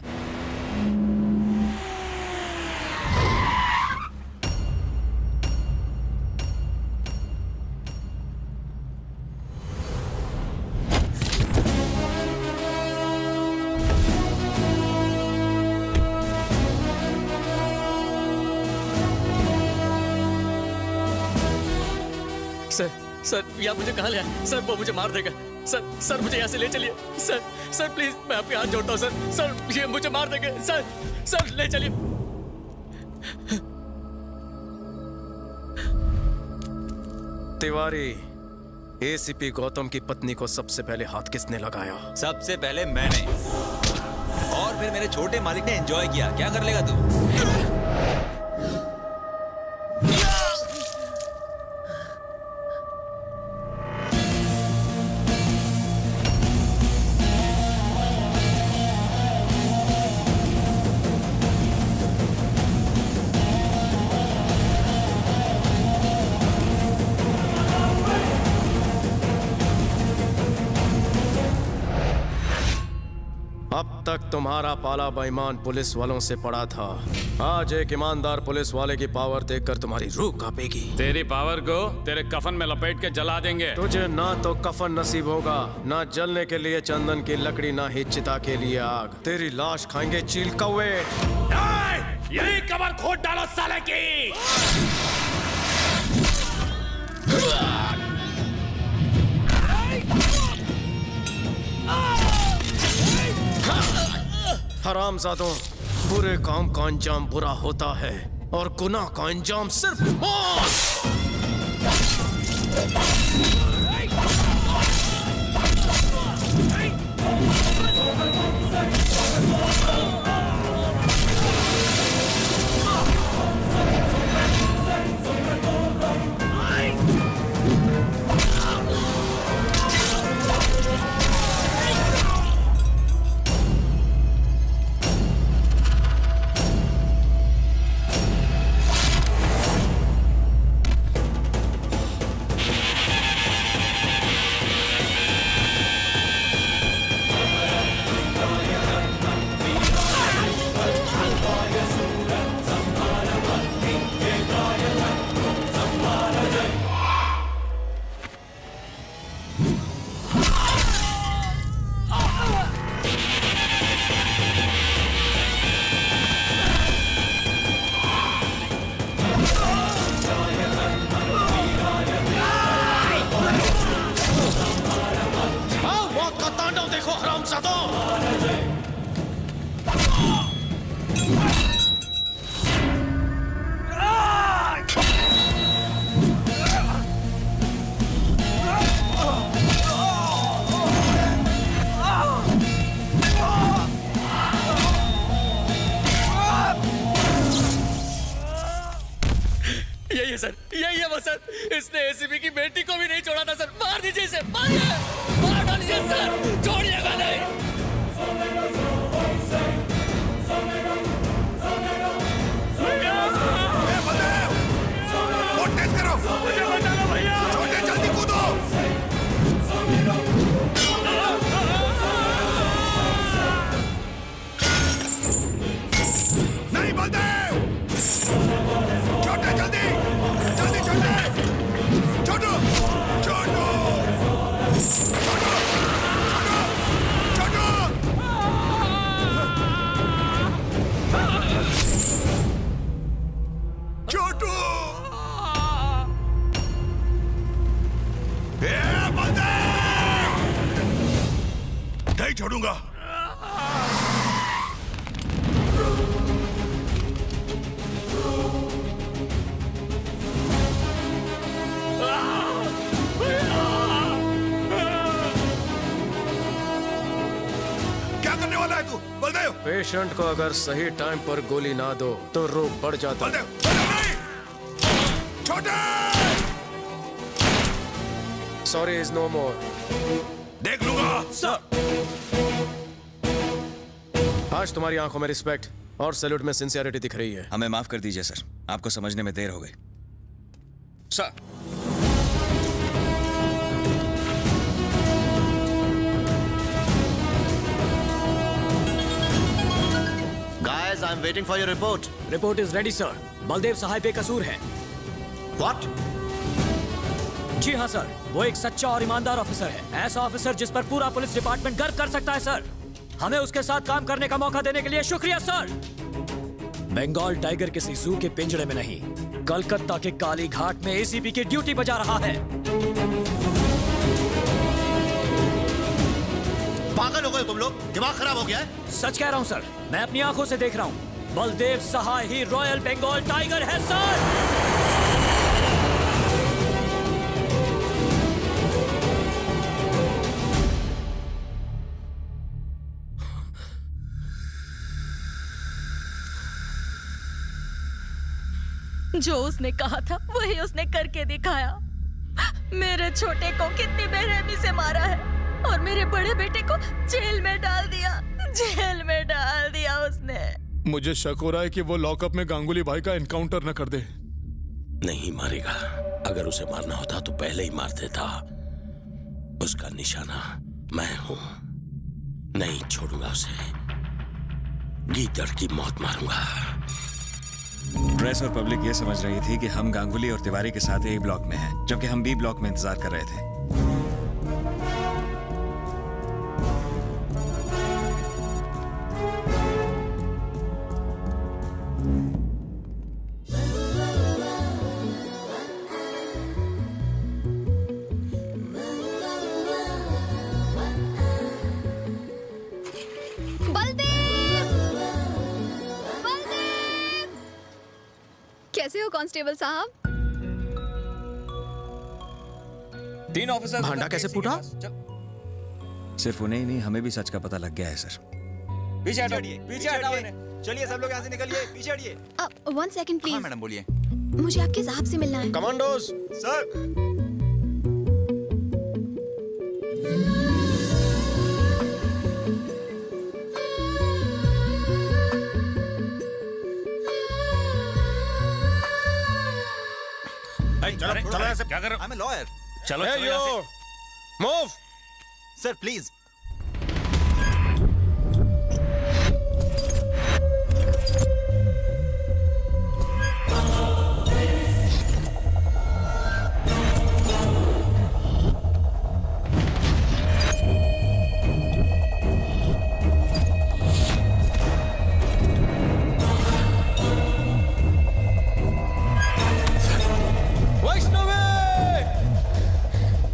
सर, यहाँ मुझे कहाँ ले आए? सर, वो मुझे मार देगा। सर मुझे यहाँ से ले चलिए। सर प्लीज, मैं आपके हाथ जोड़ता हूँ सर, ये मुझे मार देंगे। सर ले चलिए। तिवारी, एसीपी गौतम की पत्नी को सबसे पहले हाथ किसने लगाया? सबसे पहले मैंने, और फिर मेरे छोटे मालिक ने एंजॉय किया। क्या कर लेगा तू? अब तक तुम्हारा पाला बेईमान पुलिस वालों से पड़ा था। आज एक ईमानदार पुलिस वाले की पावर देखकर तुम्हारी रूह कांपेगी। तेरी पावर को तेरे कफन में लपेट के जला देंगे। तुझे ना तो कफन नसीब होगा, ना जलने के लिए चंदन की लकड़ी, ना ही चिता के लिए आग। तेरी लाश खाएंगे चील कौवे। यही कमर खोद डालो साले की। हरामजादों, बुरे काम का अंजाम बुरा होता है और गुनाह का अंजाम सिर्फ मौत। यही है सर, यही है वो सर। इसने एसीपी की बेटी को भी नहीं छोड़ा था सर। मार दीजिए इसे, मारिए, मार डालिए सर, छोड़िएगा नहीं। नहीं बलदेव, छोटे जल्दी जल्दी छोटे, छोटू छोटू छोटू छोटू छोटू छोटू बलदेव, नहीं छोड़ूंगा। बलदेव, पेशेंट को अगर सही टाइम पर गोली ना दो तो रोग बढ़ जाता है। छोटे, सॉरी इज नो मोर। देख लूंगा सर। आज तुम्हारी आंखों में रिस्पेक्ट और सैल्यूट में सिंसियरिटी दिख रही है। हमें माफ कर दीजिए सर, आपको समझने में देर हो गई sir. Guys, I'm waiting for your report. Report is ready sir. Baldev Sahay बेकसूर है। What? जी हाँ सर, वो एक सच्चा और ईमानदार ऑफिसर है। ऐसा ऑफिसर जिस पर पूरा पुलिस डिपार्टमेंट गर्व कर सकता है सर। हमें उसके साथ काम करने का मौका देने के लिए शुक्रिया सर। बंगाल टाइगर किसी जू के पिंजड़े में नहीं, कलकत्ता के काली घाट में एसीपी की ड्यूटी बजा रहा है। पागल हो गए तुम लोग? दिमाग खराब हो गया है? सच कह रहा हूँ सर, मैं अपनी आंखों से देख रहा हूँ। बलदेव सहाय ही रॉयल बंगाल टाइगर है सर। जो उसने कहा था वही उसने करके दिखाया। मेरे छोटे को कितनी बेरहमी से मारा है और मेरे बड़े बेटे को जेल में डाल दिया, जेल में डाल दिया उसने। मुझे शक हो रहा है कि वो लॉकअप में गांगुली भाई का एनकाउंटर न कर दे। नहीं मारेगा। अगर उसे मारना होता तो पहले ही मार देता। उसका निशाना मैं हूं। नहीं छोड़ूंगा उसे। गीदड़ की मौत मारूंगा। प्रेस और पब्लिक ये समझ रही थी कि हम गांगुली और तिवारी के साथ ए ब्लॉक में हैं, जबकि हम बी ब्लॉक में इंतजार कर रहे थे। कैसे हो कांस्टेबल साहब? 3 ऑफिसर्स भांडा कैसे फूटा? सिर्फ उन्हें ही नहीं, हमें भी सच का पता लग गया है सर। पीछे हटाओ इन्हें। चलिए सब लोग यहाँ से निकलिए, पीछे हटिए। 1 सेकंड प्लीज। मैडम बोलिए। मुझे आपके साहब से मिलना है। Commandos sir. चलो ऐसे क्या कर रहे हो? I'm a lawyer. चलो चलो यहाँ से। Move sir please.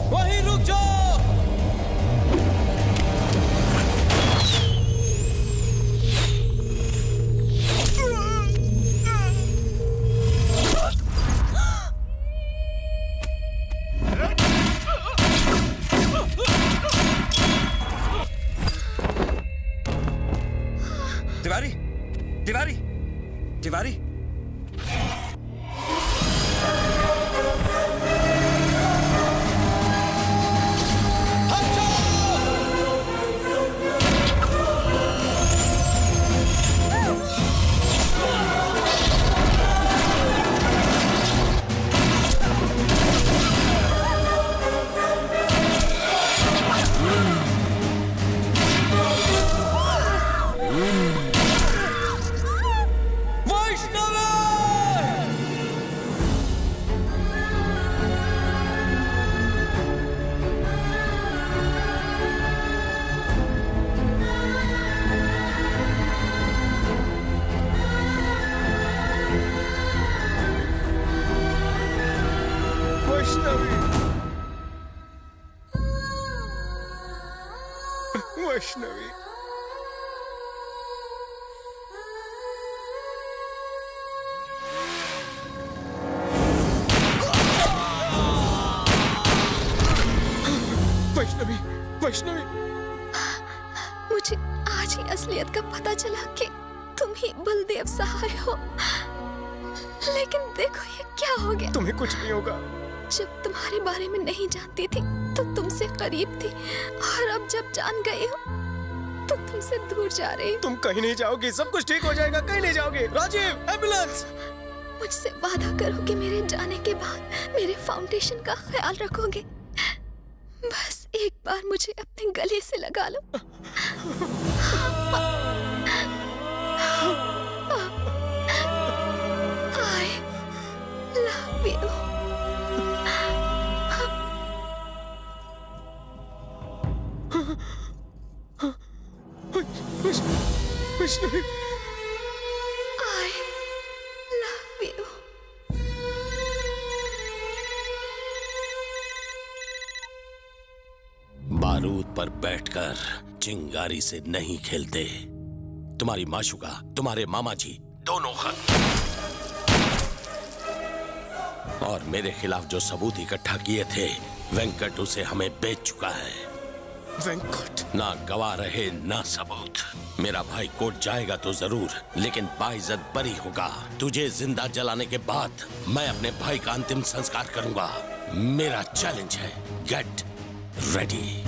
वहीं रुक जाओ। तिवारी तिवारी तिवारी वैष्णवी वैष्णवी वैष्णवी मुझे आज ही असलियत का पता चला कि तुम ही बलदेव सहाय हो। लेकिन देखो ये क्या हो गया। तुम्हें कुछ नहीं होगा। जब तुम्हारे बारे में नहीं जानती थी तो तुमसे करीब थी, और अब जब जान गई हो तो तुमसे दूर जा रही हो। तुम कहीं नहीं जाओगी, सब कुछ ठीक हो जाएगा, कहीं नहीं जाओगे। राजीव, एम्बुलेंस। मुझसे वादा करो कि मेरे जाने के बाद मेरे फाउंडेशन का ख्याल रखोगे। बस एक बार मुझे अपने गले से लगा लो। I love you. Vaishnavi I love you. बारूद पर बैठकर चिंगारी से नहीं खेलते। तुम्हारी माशुका, तुम्हारे मामा जी दोनों खत और मेरे खिलाफ जो सबूत इकट्ठा किए थे, वेंकट उसे हमें बेच चुका है। वेंकट ना गवाह रहे ना सबूत। मेरा भाई कोर्ट जाएगा तो जरूर, लेकिन बाइज्जत बरी होगा। तुझे जिंदा जलाने के बाद मैं अपने भाई का अंतिम संस्कार करूंगा। मेरा चैलेंज है, गेट रेडी।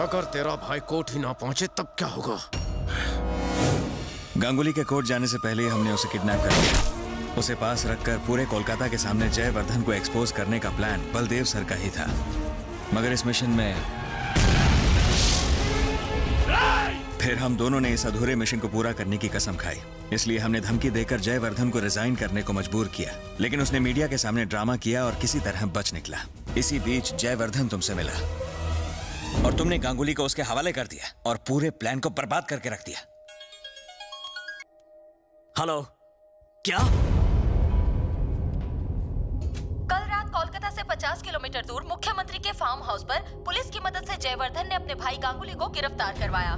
अगर तेरा भाई कोर्ट ही ना पहुंचे तब क्या होगा? गांगुली के कोर्ट जाने से पहले हमने उसे किडनैप कर लिया। उसे पास रखकर पूरे कोलकाता के सामने जयवर्धन को एक्सपोज करने का प्लान बलदेव सर का ही था। मगर इस मिशन में फिर हम दोनों ने इस अधूरे मिशन को पूरा करने की कसम खाई। इसलिए हमने धमकी देकर जयवर्धन को रिजाइन करने को मजबूर किया, लेकिन उसने मीडिया के सामने ड्रामा किया और किसी तरह बच निकला। इसी बीच जयवर्धन तुमसे मिला और तुमने गांगुली को उसके हवाले कर दिया और पूरे प्लान को बर्बाद करके रख दिया। हेलो, क्या? कल रात कोलकाता से 50 किलोमीटर दूर मुख्यमंत्री के फार्म हाउस पर पुलिस की मदद से जयवर्धन ने अपने भाई गांगुली को गिरफ्तार करवाया।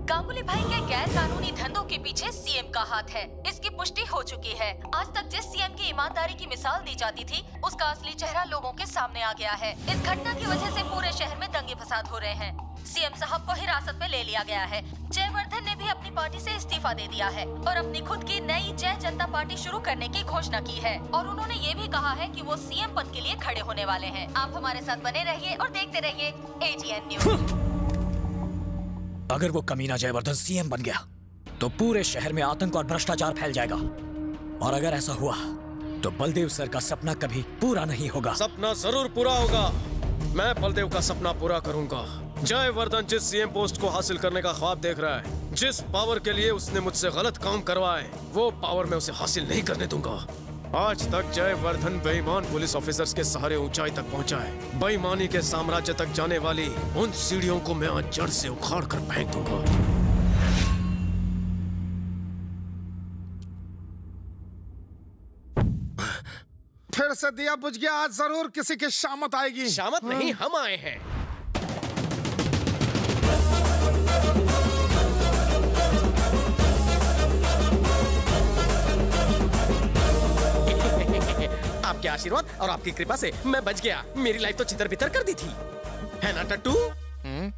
गांगुली भाई के गैर कानूनी धंधों के पीछे सीएम का हाथ है, इसकी पुष्टि हो चुकी है। आज तक जिस सीएम की ईमानदारी की मिसाल दी जाती थी, उसका असली चेहरा लोगों के सामने आ गया है। इस घटना की वजह से पूरे शहर में दंगे फसाद हो रहे हैं। सीएम साहब को हिरासत में ले लिया गया है। जयवर्धन ने भी अपनी पार्टी से इस्तीफा दे दिया है और अपनी खुद की नई जय जनता पार्टी शुरू करने की घोषणा की है। और उन्होंने ये भी कहा है कि वो सीएम पद के लिए खड़े होने वाले हैं। आप हमारे साथ बने रहिए और देखते रहिए AGN न्यूज़। अगर वो कमीना जयवर्धन सीएम बन गया तो पूरे शहर में आतंक और भ्रष्टाचार फैल जाएगा, और अगर ऐसा हुआ तो बलदेव सर का सपना कभी पूरा नहीं होगा। सपना जरूर पूरा होगा। मैं बलदेव का सपना पूरा करूंगा। जयवर्धन जिस सीएम पोस्ट को हासिल करने का ख्वाब देख रहा है, जिस पावर के लिए उसने मुझसे गलत काम करवाए, वो पावर मैं उसे हासिल नहीं करने दूंगा। आज तक जयवर्धन बेईमान पुलिस ऑफिसर्स के सहारे ऊंचाई तक पहुंचा है। बेईमानी के साम्राज्य तक जाने वाली उन सीढ़ियों को मैं आज जड़ से उखाड़ कर फेंक दूंगा। फिर से दिया बुझ गया। आज जरूर किसी की शामत आएगी। शामत नहीं, हम आए हैं। आपके आशीर्वाद और आपकी कृपा से मैं बच गया। मेरी लाइफ तो चितर बितर कर दी थी, है ना टट्टू?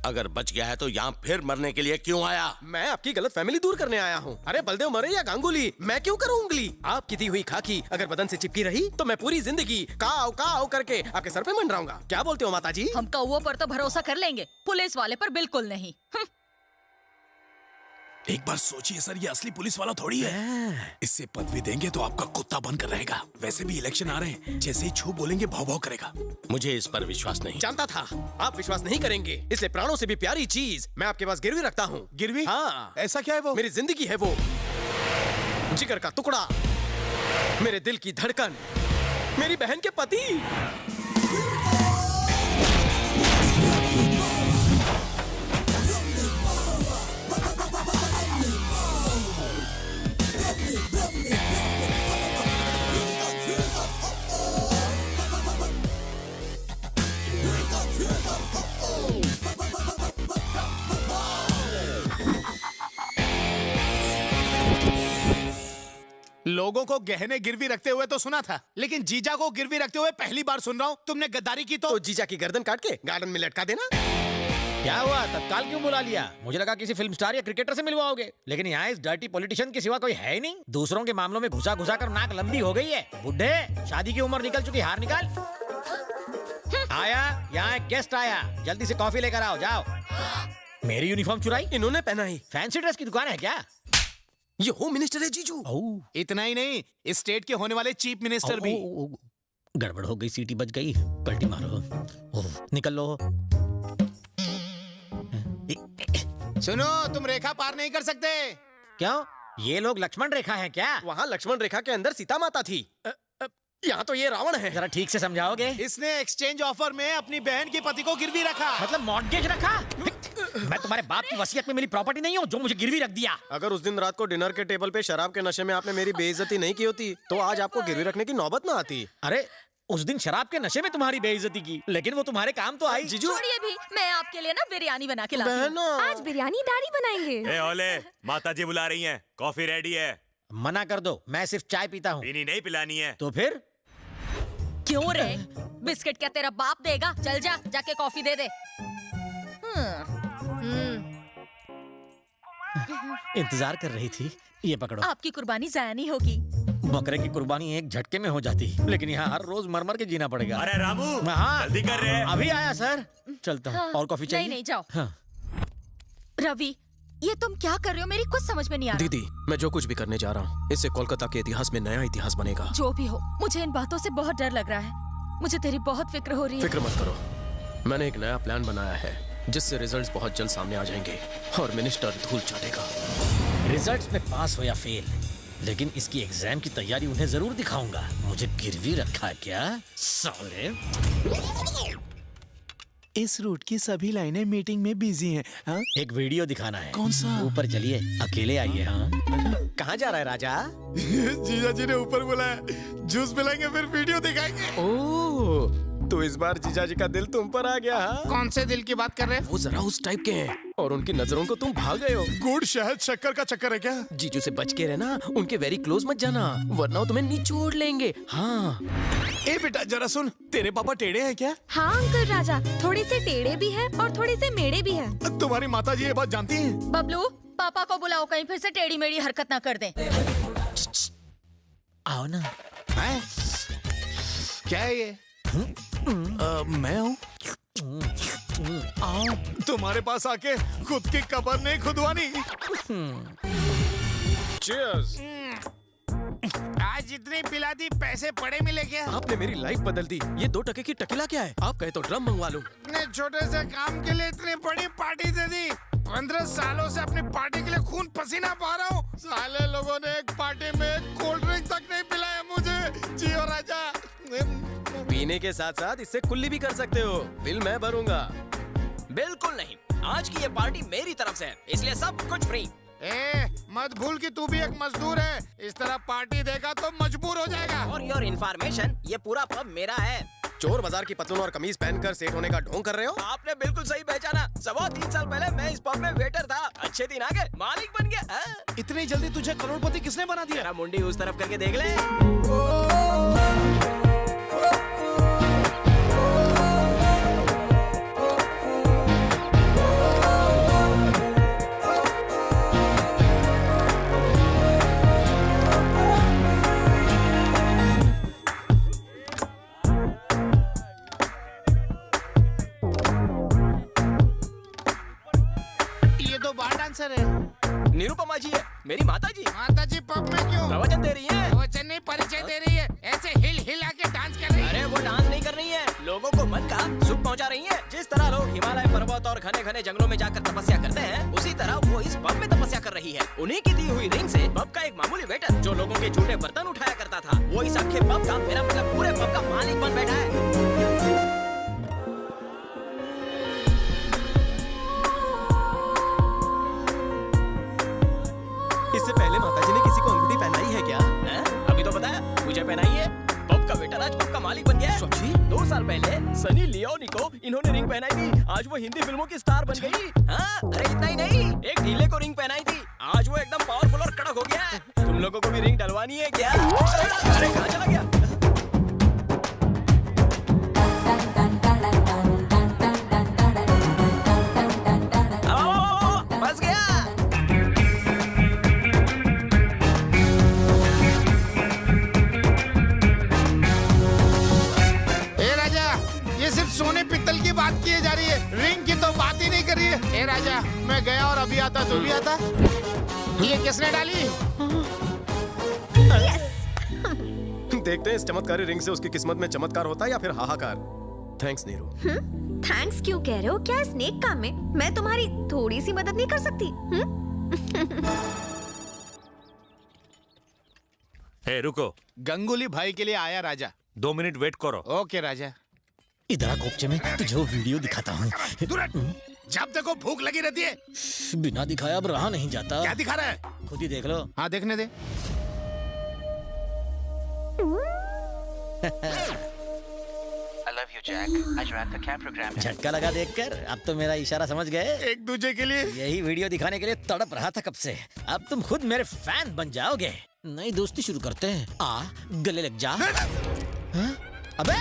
अगर बच गया है तो यहाँ फिर मरने के लिए क्यों आया? मैं आपकी गलत फैमिली दूर करने आया हूँ। अरे बलदेव मरे या गांगुली, मैं क्यों करूँ उंगली? आपकी दी हुई खाकी अगर बदन से चिपकी रही तो मैं पूरी जिंदगी काव काव करके आपके सर पे मंडराऊंगा। क्या बोलते हो माता जी? हम कौवों पर तो भरोसा कर लेंगे, पुलिस वाले पर बिल्कुल नहीं। एक बार सोचिए सर, ये असली पुलिस वाला थोड़ी है। इससे पदवी देंगे तो आपका कुत्ता बनकर रहेगा। वैसे भी इलेक्शन आ रहे हैं, जैसे ही छू बोलेंगे भाव भाव करेगा। मुझे इस पर विश्वास नहीं। जानता था आप विश्वास नहीं करेंगे, इसलिए प्राणों से भी प्यारी चीज मैं आपके पास गिरवी रखता हूँ। गिरवी? हाँ। ऐसा क्या है वो? मेरी जिंदगी है वो, जिगर का टुकड़ा, मेरे दिल की धड़कन, मेरी बहन के पति। लोगों को गहने गिरवी रखते हुए तो सुना था, लेकिन जीजा को गिरवी रखते हुए पहली बार सुन रहा हूँ। तुमने गद्दारी की तो जीजा की गर्दन काट के गार्डन में लटका देना। क्या हुआ, तत्काल क्यों बुला लिया? मुझे लगा किसी फिल्म स्टार या क्रिकेटर से मिलवाओगे, लेकिन यहाँ इस डर्टी पॉलिटिशियन के सिवा कोई है ही नहीं। दूसरों के मामलों में घुसा घुसा कर नाक लंबी हो गई है। बुढ़े, शादी की उम्र निकल चुकी, हार निकाल। आया, यहाँ एक गेस्ट आया, जल्दी से कॉफी लेकर आओ। जाओ। मेरी यूनिफॉर्म चुराई? इन्होंने पहनाई। फैंसी ड्रेस की दुकान है क्या? ये होम मिनिस्टर है जीजू। इतना ही नहीं, इस स्टेट के होने वाले चीफ मिनिस्टर भी। गड़बड़ हो गई, सीटी बज गई। पलटी मारो। निकल लो। सुनो, तुम रेखा पार नहीं कर सकते। क्यों? ये लोग लक्ष्मण रेखा है क्या? वहाँ लक्ष्मण रेखा के अंदर सीता माता थी, यहाँ तो ये रावण है। जरा ठीक से समझाओगे? इसने एक्सचेंज ऑफर में अपनी बहन के पति को गिरवी रखा। मतलब मॉर्गेज रखा? मैं तुम्हारे बाप की वसीयत में मेरी प्रॉपर्टी नहीं हूँ जो मुझे गिरवी रख दिया। अगर उस दिन रात को डिनर के टेबल पे शराब के नशे में आपने मेरी बेइज्जती नहीं की होती तो आज आपको गिरवी रखने की नौबत ना आती। अरे उस दिन शराब के नशे में तुम्हारी बेइज्जती की, लेकिन वो तुम्हारे काम तो आई। जीजू छोड़िए भी, मैं आपके लिए ना बिरयानी बना के लाती हूँ। आज बिरयानी डैडी बनाएंगे। ए ओले, माता जी बुला रही हैं, कॉफी रेडी है। मना कर दो, मैं सिर्फ चाय पीता हूँ। पीनी नहीं, पिलानी है। तो फिर? क्यों रे, बिस्किट क्या तेरा बाप देगा? चल जा, जाके कॉफी दे दे। इंतजार कर रही थी, ये पकड़ो। आपकी कुर्बानी जाया नहीं होगी। बकरे की कुर्बानी एक झटके में हो जाती, लेकिन यहाँ हर रोज मर के जीना पड़ेगा। अरे रामू, हाँ, जल्दी कर रहे हैं। अभी आया सर, चलता हूँ। और कॉफी चाहिए? नहीं जाओ। हाँ। रवि, ये तुम क्या कर रहे हो? मेरी कुछ समझ में नहीं आ रहा। दीदी, मैं जो कुछ भी करने जा रहा हूँ, इससे कोलकाता के इतिहास में नया इतिहास बनेगा। जो भी हो, मुझे इन बातों से बहुत डर लग रहा है। मुझे तेरी बहुत फिक्र हो रही है। फिक्र मत करो, मैंने एक नया प्लान बनाया है जिससे रिजल्ट्स बहुत जल्द सामने आ जाएंगे और मिनिस्टर धूल चाटेगा। रिजल्ट्स में पास हो या फेल, लेकिन इसकी एग्जाम की तैयारी उन्हें जरूर दिखाऊंगा। मुझे गिरवी रखा क्या साले? इस रूट की सभी लाइनें मीटिंग में बिजी हैं। हाँ? एक वीडियो दिखाना है। कौन सा? ऊपर चलिए, अकेले आइए। हाँ। कहाँ जा रहा है राजा? जीजा जी ने ऊपर बुलाया, जूस पिलाएंगे फिर वीडियो दिखाएंगे। ओह, तो इस बार जीजा जी का दिल तुम पर आ गया। हाँ? कौन से दिल की बात कर रहे हैं? वो जरा उस टाइप के हैं और उनकी नजरों को तुम भाग गए हो। गुड़ शहद शक्कर का चक्कर है क्या? जीजू से बच के रहना, उनके वेरी क्लोज मत जाना, वरना वो तुम्हें निचोड़ लेंगे। हाँ। ए बेटा जरा सुन, तेरे पापा टेढ़े हैं क्या? हाँ अंकल राजा, थोड़े से टेढ़े भी है और थोड़े से मेढ़े भी है। तुम्हारी माता जी ये बात जानती हैं? बबलू, पापा को बुलाओ, कहीं फिर से टेढ़ी मेढ़ी हरकत ना कर दें। आओ ना। क्या है ये? मैं हूँ। आओ, तुम्हारे पास आके खुद की कब्र नहीं खुदवानी। Cheers। आज जितनी पिला दी पैसे पड़े मिले क्या? आपने मेरी लाइफ बदल दी। ये 2 टके की टकीला क्या है? आप कहे तो ड्रम मंगवा लूं। इतने छोटे से काम के लिए इतनी बड़ी पार्टी दे दी। 15 सालों से अपनी पार्टी के लिए खून पसीना बहा रहा हूँ। साले लोगों ने एक पार्टी में कोल्ड ड्रिंक तक नहीं पिलाया मुझे। जियो राजा। पीने के साथ साथ इससे कुल्ली भी कर सकते हो। बिल मैं भरूंगा। बिल्कुल नहीं, आज की ये पार्टी मेरी तरफ से है, इसलिए सब कुछ फ्री। मत भूल कि तू भी एक मजदूर है। इस तरह पार्टी देगा तो मजबूर हो जाएगा। और योर इन्फॉर्मेशन, ये पूरा पब मेरा है। चोर बाजार की पतलून और कमीज पहनकर सेठ होने का ढोंग कर रहे हो? आपने बिल्कुल सही पहचाना। 3.25 साल पहले मैं इस पब में वेटर था। अच्छे दिन आ गए, मालिक बन गया। इतनी जल्दी तुझे करोड़पति किसने बना दिया? मेरा मुंडी उस तरफ करके देख ले। ये तो बार डांसर है। निरुपमा जी है, मेरी माता जी। माता जी पब में क्यों? प्रवचन दे रही है। प्रवचन नहीं, परिचय दे रही है। ऐसे हिल हिला के डांस कर रही है। अरे वो डांस नहीं कर रही है, लोगों को मन का सुख पहुंचा रही है। जिस तरह लोग हिमालय पर्वत और घने घने जंगलों में जाकर तपस्या करते हैं, उसी तरह वो इस पब में तपस्या कर रही है। उन्हीं की दी हुई रिंग से पब का एक मामूली वेटर जो लोगों के झूठे बर्तन उठाया करता था, वो इस अखे पब का, मेरा मतलब पूरे पब का मालिक बन बैठा है। इससे पहले माताजी ने किसी को अंगूठी पहनाई है क्या? अभी तो बताया, मुझे पहनाई है। पब का वेटर आज पब का मालिक बन गया है। सच्ची? 2 साल पहले सनी लियोनी को इन्होंने रिंग पहनाई थी। आज वो हिंदी फिल्मों की स्टार बन गई। हाँ, अरे इतना ही नहीं, एक ढीले को रिंग पहनाई थी। आज वो एकदम पावरफुल और कड़क हो गया है। तुम लोगों को भी रिंग डलवानी है क्या? अरे कहाँ चला गया? फंस गया। ये सिर्फ सोने पित्तल की बात की जा रही है, रिंग की तो बात ही नहीं कर रही है। ए राजा, मैं गया और अभी आता तो भी आता। ये किसने डाली? देखते हैं इस चमत्कारी रिंग से उसकी किस्मत में चमत्कार होता है या फिर हाहाकार। थैंक्स नीरू। थैंक्स क्यों कह रहे हो? क्या स्नेक काम में मैं तुम्हारी थोड़ी सी मदद नहीं कर सकती? ए रुको, गंगुली भाई के लिए आया राजा। 2 मिनट वेट करो। ओके राजा। इधर कोपचे में तुझे वीडियो दिखाता हूँ। जब देखो भूख लगी रहती है। बिना दिखाया अब रहा नहीं जाता। क्या दिखा रहा है? खुद ही देख लो। हाँ देखने दे। झटका लगा देखकर। अब तो मेरा इशारा समझ गए। एक दूसरे के लिए यही वीडियो दिखाने के लिए तड़प रहा था कब से। अब तुम खुद मेरे फैन बन जाओगे। नई दोस्ती शुरू करते हैं। आ गले लग जा। अबे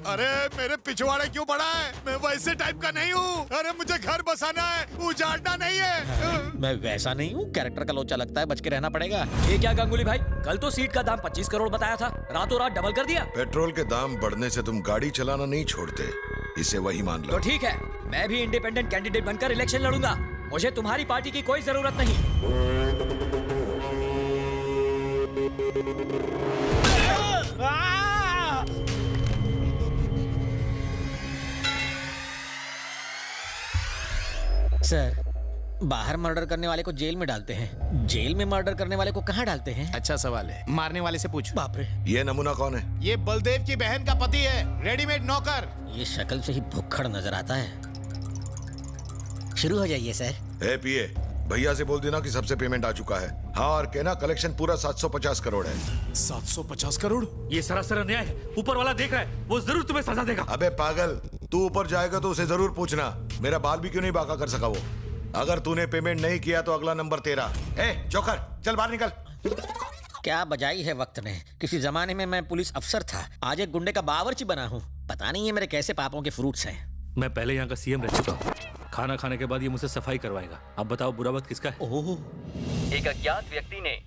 अरे मेरे पिछवाड़े क्यों पड़ा है? मैं वैसे टाइप का नहीं हूँ। अरे मुझे घर बसाना है, उजाड़ना नहीं है। मैं वैसा नहीं हूँ, कैरेक्टर का लोचा लगता है, बच के रहना पड़ेगा। ये क्या गंगुली भाई, कल तो सीट का दाम 25 करोड़ बताया था, रातों रात डबल कर दिया। पेट्रोल के दाम बढ़ने से तुम गाड़ी चलाना नहीं छोड़ते, इसे वही मान लो। तो ठीक है, मैं भी इंडिपेंडेंट कैंडिडेट बनकर इलेक्शन लड़ूंगा। मुझे तुम्हारी पार्टी की कोई जरूरत नहीं। सर, बाहर मर्डर करने वाले को जेल में डालते हैं, जेल में मर्डर करने वाले को कहाँ डालते हैं? अच्छा सवाल है, मारने वाले से पूछ। बाप रे। ये नमूना कौन है? ये बलदेव की बहन का पति है, रेडीमेड नौकर। ये शक्ल से ही भुक्खड़ नजर आता है। शुरू हो जाइए सर। ए पीए, भैया से बोल देना कि सबसे पेमेंट आ चुका है। हाँ, और कहना कलेक्शन पूरा 750 करोड़ है। 750 करोड़? ये सरासर अन्याय है। ऊपर वाला देख रहा है, वो जरूर तुम्हें सजा देगा। अबे पागल, तू ऊपर जाएगा तो उसे जरूर पूछना मेरा बाल भी क्यों नहीं बाका कर सका वो? अगर तूने पेमेंट नहीं किया तो अगला नंबर तेरा। ए जोकर, चल बाहर निकल। क्या बजाई है वक्त ने। किसी जमाने में मैं पुलिस अफसर था, आज एक गुंडे का बावर्ची बना हूँ। पता नहीं ये मेरे कैसे पापों के फ्रूट्स हैं। मैं पहले यहाँ का सीएम रह चुका हूँ। खाना खाने के बाद ये मुझसे सफाई करवाएगा। अब बताओ बुरा वक्त किसका है? एक अज्ञात व्यक्ति ने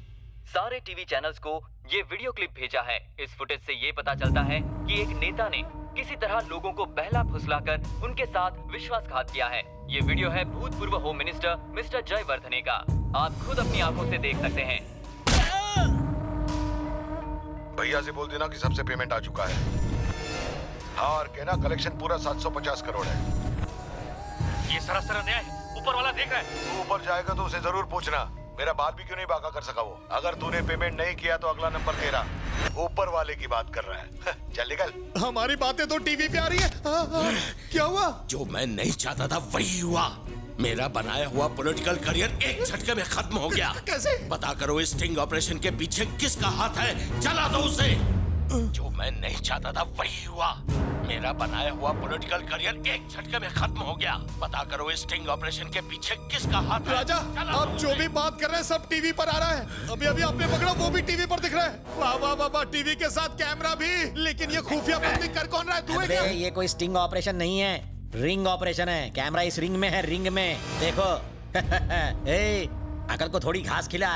सारे टीवी चैनल्स को ये वीडियो क्लिप भेजा है। इस फुटेज से ये पता चलता है कि एक नेता ने किसी तरह लोगों को बहला फुसलाकर उनके साथ विश्वासघात किया है। ये वीडियो है भूतपूर्व होम मिनिस्टर मिस्टर जयवर्धने का। आप खुद अपनी आंखों से देख सकते हैं। भैया से बोल देना कि सबसे पेमेंट आ चुका है। हाँ, और कहना कलेक्शन पूरा 750 करोड़ है। ये सरासर अन्याय है। ऊपर वाला देख रहा है। तू ऊपर जाएगा तो उसे जरूर पूछना मेरा बाल भी क्यों नहीं बाका कर सका वो। अगर तूने पेमेंट नहीं किया तो अगला नंबर तेरा। ऊपर वाले की बात कर रहा है। चल निकल। हमारी बातें तो टीवी पे आ रही है। क्या हुआ? जो मैं नहीं चाहता था वही हुआ। मेरा बनाया हुआ पॉलिटिकल करियर एक झटके में खत्म हो गया। कैसे? पता करो इस स्टिंग ऑपरेशन के पीछे किसका हाथ है, जला दो उसे। जो मैं नहीं चाहता था वही हुआ। मेरा बनाया हुआ पॉलिटिकल करियर एक झटके में खत्म हो गया। पता करो इस स्टिंग ऑपरेशन के पीछे किसका हाथ है। राजा, आप जो भी बात कर रहे हैं सब टीवी पर आ रहा है। अभी अभी आपने पकड़ा वो भी टीवी पर दिख रहा है। वाह वाह वाह वाह, टीवी के साथ कैमरा भी। लेकिन ये खुफिया बंदी कर कौन रहा है? तू है क्या? ये कोई स्टिंग ऑपरेशन नहीं है, रिंग ऑपरेशन है। कैमरा इस रिंग में है, रिंग में देखो। ए, अकल को थोड़ी घास खिला।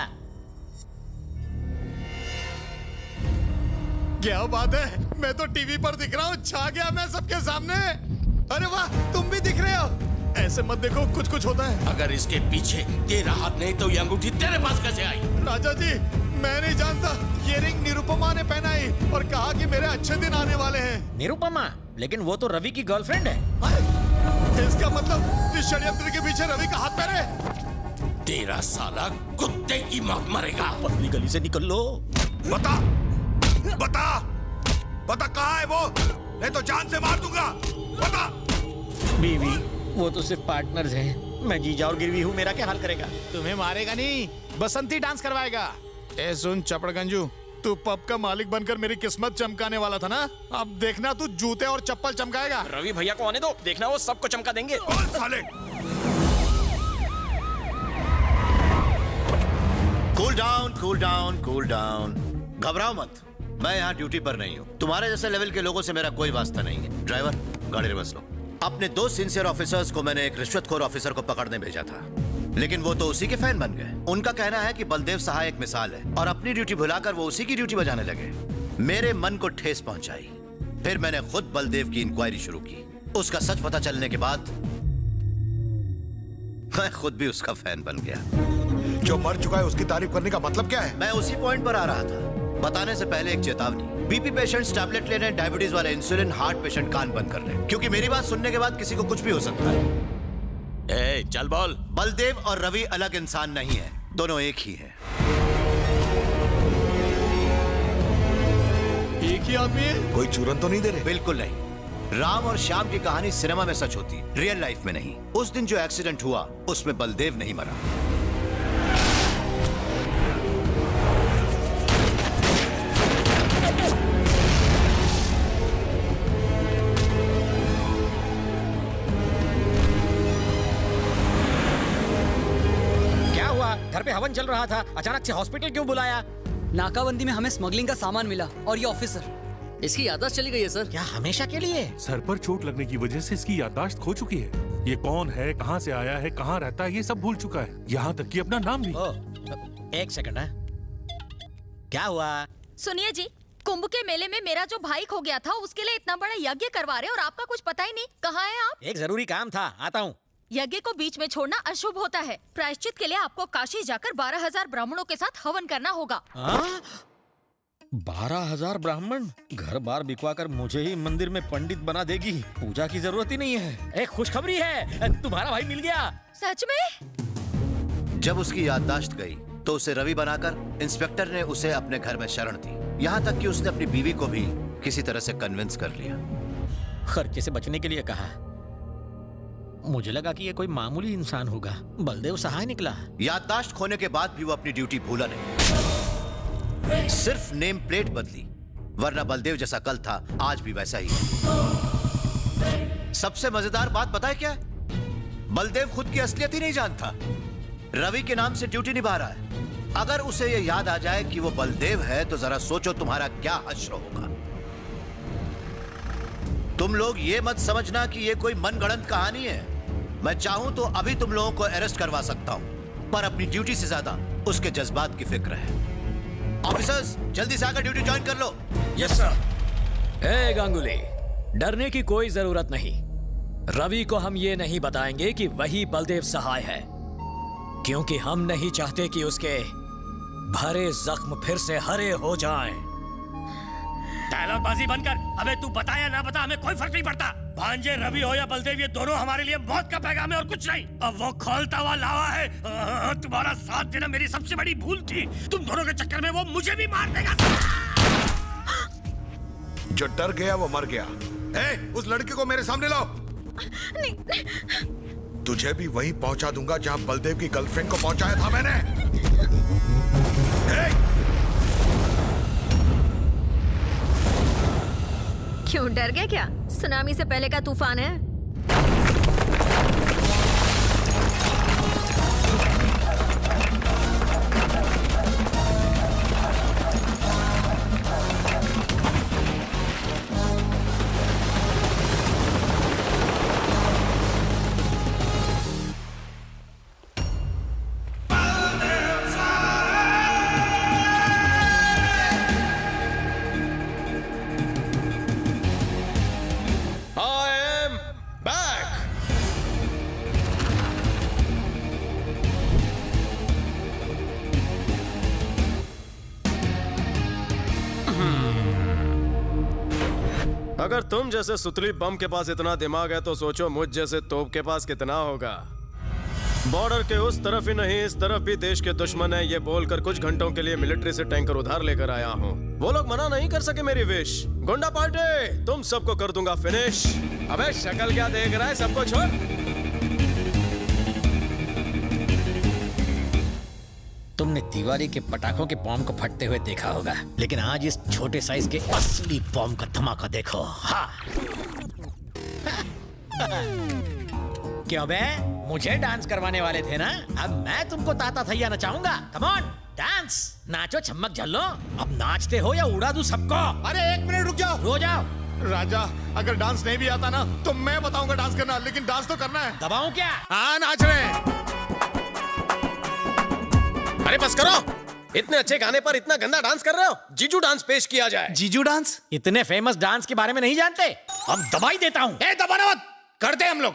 क्या बात है, मैं तो टीवी पर दिख रहा हूँ। छा गया मैं सबके सामने। अरे वाह, तुम भी दिख रहे हो। ऐसे मत देखो, कुछ कुछ होता है। अगर इसके पीछे तेरा हाथ नहीं तो ये अंगूठी तेरे पास कैसे आई? राजा जी, मैं नहीं जानता। ये रिंग निरुपमा ने पहनाई और कहा कि मेरे अच्छे दिन आने वाले हैं। निरुपमा? लेकिन वो तो रवि की गर्लफ्रेंड है। इसका मतलब इस षड्यंत्र के पीछे रवि का हाथ पैर है। तेरा साला कुत्ते की मौत मरेगा। पतली गली से निकल लो। बता बता बता, कहाँ है वो? नहीं तो जान से मार दूंगा। बता। बीवी, वो तो सिर्फ पार्टनर्स हैं। मैं जीजा और गिरवी हूँ, मेरा क्या हाल करेगा? तुम्हें मारेगा नहीं, बसंती डांस करवाएगा। ए सुन चपड़गंजू, तू पब का मालिक बनकर मेरी किस्मत चमकाने वाला था ना। अब देखना तू जूते और चप्पल चमकाएगा। रवि भैया को आने दो, देखना वो सबको चमका देंगे। साले। Cool down, cool down, cool down. घबराओ मत, मैं यहाँ ड्यूटी पर नहीं हूँ। तुम्हारे जैसे लेवल के लोगों से मेरा कोई वास्ता नहीं है। ड्राइवर, गाड़ी रिवर्स लो। अपने 2 सिंसियर ऑफिसर्स को मैंने एक रिश्वतखोर ऑफिसर को पकड़ने भेजा था, लेकिन वो तो उसी के फैन बन गए। उनका कहना है कि बलदेव सहाय एक मिसाल है और अपनी ड्यूटी भुलाकर वो उसी की ड्यूटी बजाने लगे। मेरे मन को ठेस पहुंचाई। फिर मैंने खुद बलदेव की इंक्वायरी शुरू की। उसका सच पता चलने के बाद मैं खुद भी उसका फैन बन गया। जो मर चुका है उसकी तारीफ करने का मतलब क्या है? मैं उसी पॉइंट पर आ रहा था। बताने से पहले एक चेतावनी। बीपी पेशेंट्स टैबलेट ले रहे हैं, डायबिटीज वाले इंसुलिन, हार्ट पेशेंट कान बंद कर रहे हैं, क्योंकि मेरी बात सुनने के बाद किसी को कुछ भी हो सकता है। ए, चल बोल। बलदेव और रवि अलग इंसान नहीं है, दोनों एक ही हैं। एक ही आदमी है? कोई चूरन तो नहीं दे रहे? बिल्कुल नहीं। राम और श्याम की कहानी सिनेमा में सच होती है, रियल लाइफ में नहीं। उस दिन जो एक्सीडेंट हुआ उसमें बलदेव नहीं मरा। घर पे हवन चल रहा था, अचानक से हॉस्पिटल क्यों बुलाया? नाकाबंदी में हमें स्मगलिंग का सामान मिला और ये ऑफिसर, इसकी याददाश्त चली गई है सर। क्या हमेशा के लिए? सर पर चोट लगने की वजह से इसकी याददाश्त खो चुकी है। ये कौन है, कहाँ से आया है, कहाँ रहता है, ये सब भूल चुका है, यहाँ तक कि अपना नाम भी। एक सेकंड है, क्या हुआ? सुनिए जी, कुंभ के मेले में मेरा जो भाई खो गया था, उसके लिए इतना बड़ा यज्ञ करवा रहे और आपका कुछ पता ही नहीं। कहाँ हैं आप? एक जरूरी काम था, आता हूँ। यज्ञ को बीच में छोड़ना अशुभ होता है। प्रायश्चित के लिए आपको काशी जाकर 12,000 ब्राह्मणों के साथ हवन करना होगा। 12,000 ब्राह्मण? घर बार बिकवा कर मुझे ही मंदिर में पंडित बना देगी, पूजा की जरूरत ही नहीं है। एक खुशखबरी है, तुम्हारा भाई मिल गया। सच में? जब उसकी याददाश्त गई तो उसे रवि बनाकर इंस्पेक्टर ने उसे अपने घर में शरण दी। यहाँ तक कि उसने अपनी बीवी को भी किसी तरह से कन्विंस कर लिया। खर्चे से बचने के लिए कहा। मुझे लगा कि ये कोई मामूली इंसान होगा, बलदेव सहाय निकला। याददाश्त खोने के बाद भी वो अपनी ड्यूटी भूला नहीं, सिर्फ नेम प्लेट बदली, वरना बलदेव जैसा कल था आज भी वैसा ही है। सबसे मजेदार बात पता है क्या? बलदेव खुद की असलियत ही नहीं जानता। रवि के नाम से ड्यूटी निभा रहा है। अगर उसे ये याद आ जाए कि वो बलदेव है तो जरा सोचो तुम्हारा क्या हश्र होगा। तुम लोग ये मत समझना कि ये कोई मनगढ़ंत कहानी है। मैं चाहूं तो अभी तुम लोगों को अरेस्ट करवा सकता हूं, पर अपनी ड्यूटी से ज्यादा उसके जज्बात की फिक्र है। ऑफिसर्स जल्दी से आकर ड्यूटी ज्वाइन कर लो। Yes sir. ए गांगुली, डरने की कोई जरूरत नहीं। रवि को हम ये नहीं बताएंगे कि वही बलदेव सहाय है, क्योंकि हम नहीं चाहते कि उसके भरे जख्म फिर से हरे हो जाएं। डायलॉगबाजी बंद कर। अबे तू बता या ना बता, हमें कोई फर्क नहीं पड़ता। भांजे रवि हो या बलदेव, ये दोनों हमारे लिए मौत का पैगाम है और कुछ नहीं। अब वो खोलता हुआ लावा है। तुम्हारा साथ देना मेरी सबसे बड़ी भूल थी। तुम दोनों के चक्कर में वो मुझे भी मार देगा। जो डर गया वो मर गया। उस लड़के को मेरे सामने लाओ। नहीं। तुझे भी वहीं पहुंचा दूंगा जहां बलदेव की गर्लफ्रेंड को पहुंचाया था मैंने। क्यों डर गया क्या? सुनामी से पहले का तूफान है। अगर तुम जैसे सुतली बम के पास इतना दिमाग है तो सोचो मुझ जैसे तोप के पास कितना होगा। बॉर्डर के उस तरफ ही नहीं इस तरफ भी देश के दुश्मन है, ये बोलकर कुछ घंटों के लिए मिलिट्री से टैंकर उधार लेकर आया हूँ। वो लोग मना नहीं कर सके मेरी विश। गुंडा पार्टी, तुम सबको कर दूंगा फिनिश। अबे शक्ल क्या देख रहा है, सबको छोड़। तुमने दिवाली के पटाखों के बॉम्ब को फटते हुए देखा होगा, लेकिन आज इस छोटे साइज के असली बॉम्ब का धमाका देखो। हाँ। क्यों बे, मुझे डांस करवाने वाले थे ना? अब मैं तुमको ताता थैया नचाऊंगा। कम ऑन डांस, नाचो, चमक झल्लो। अब नाचते हो या उड़ा दूं सबको? अरे एक मिनट रुक जाओ। रो जाओ। राजा, अगर डांस नहीं भी आता ना तो मैं बताऊंगा डांस करना, लेकिन डांस तो करना है। दबाऊं क्या? हाँ, नाच रहे हैं। अरे बस करो, इतने अच्छे गाने पर इतना गंदा डांस कर रहे हो। जीजू डांस पेश किया जाए। जीजू डांस? इतने फेमस डांस के बारे में नहीं जानते? अब दबाई देता हूँ। दबाना मत, करते हम लोग।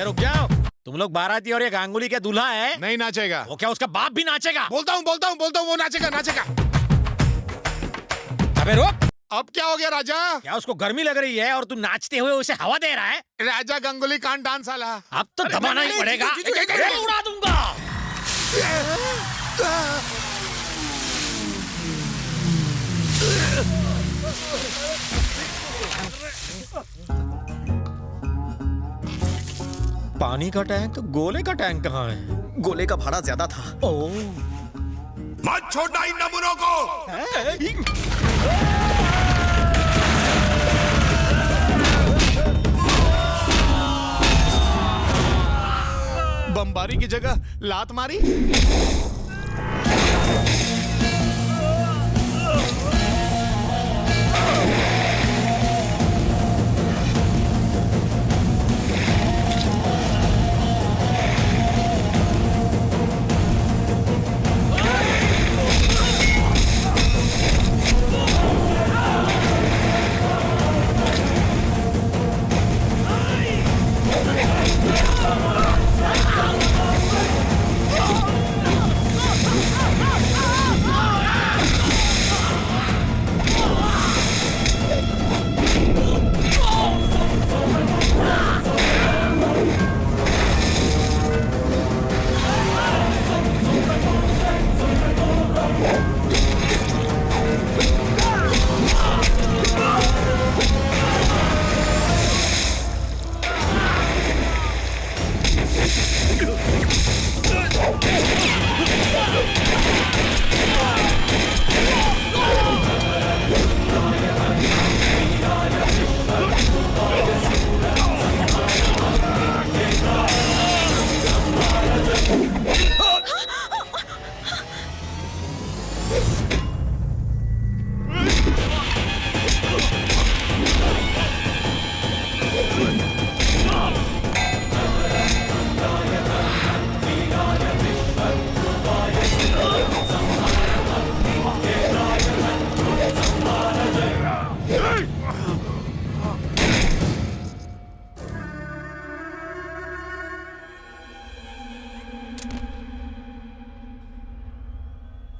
रुक जाओ। तुम लोग बाराती और ये गांगुली के दूल्हा है। नहीं नाचेगा। वो क्या उसका बाप भी नाचेगा? बोलता हूँ वो नाचेगा। अबे रुक। अब क्या हो गया राजा? क्या उसको गर्मी लग रही है और तू नाचते हुए उसे हवा दे रहा है? राजा गांगुली कांट डांस वाला। अब तो दबाना ही पड़ेगा। उड़ा दूंगा। पानी का टैंक, गोले का टैंक कहाँ है? गोले का भाड़ा ज्यादा था। ओ, मत छोड़ना इन नमूनों को। बमबारी की जगह लात मारी।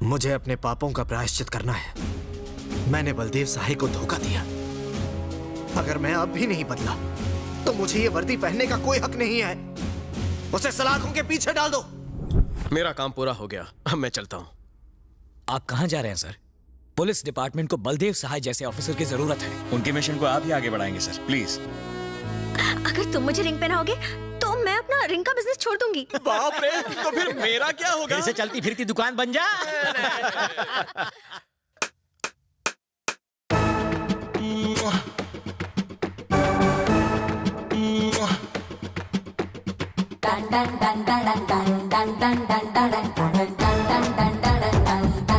मुझे अपने पापों का प्रायश्चित करना है। मैंने बलदेव साहे को धोखा दिया। अगर मैं अब भी नहीं बदला तो मुझे ये वर्दी पहनने का कोई हक नहीं है। उसे सलाखों के पीछे डाल दो। मेरा काम पूरा हो गया, अब मैं चलता हूँ। आप कहाँ जा रहे हैं सर? पुलिस डिपार्टमेंट को बलदेव सहाय जैसे ऑफिसर की जरूरत है। उनके मिशन को आप ही आगे बढ़ाएंगे सर, प्लीज। अगर तुम मुझे रिंग पहनाओगे तो मैं अपना रिंग का बिजनेस छोड़ दूंगी। बाप रे, तो फिर मेरा क्या होगा? फिर से चलती फिरती दुकान बन जा। dun dun dun dun dun dun dun dun dun dun dun dun dun dun dun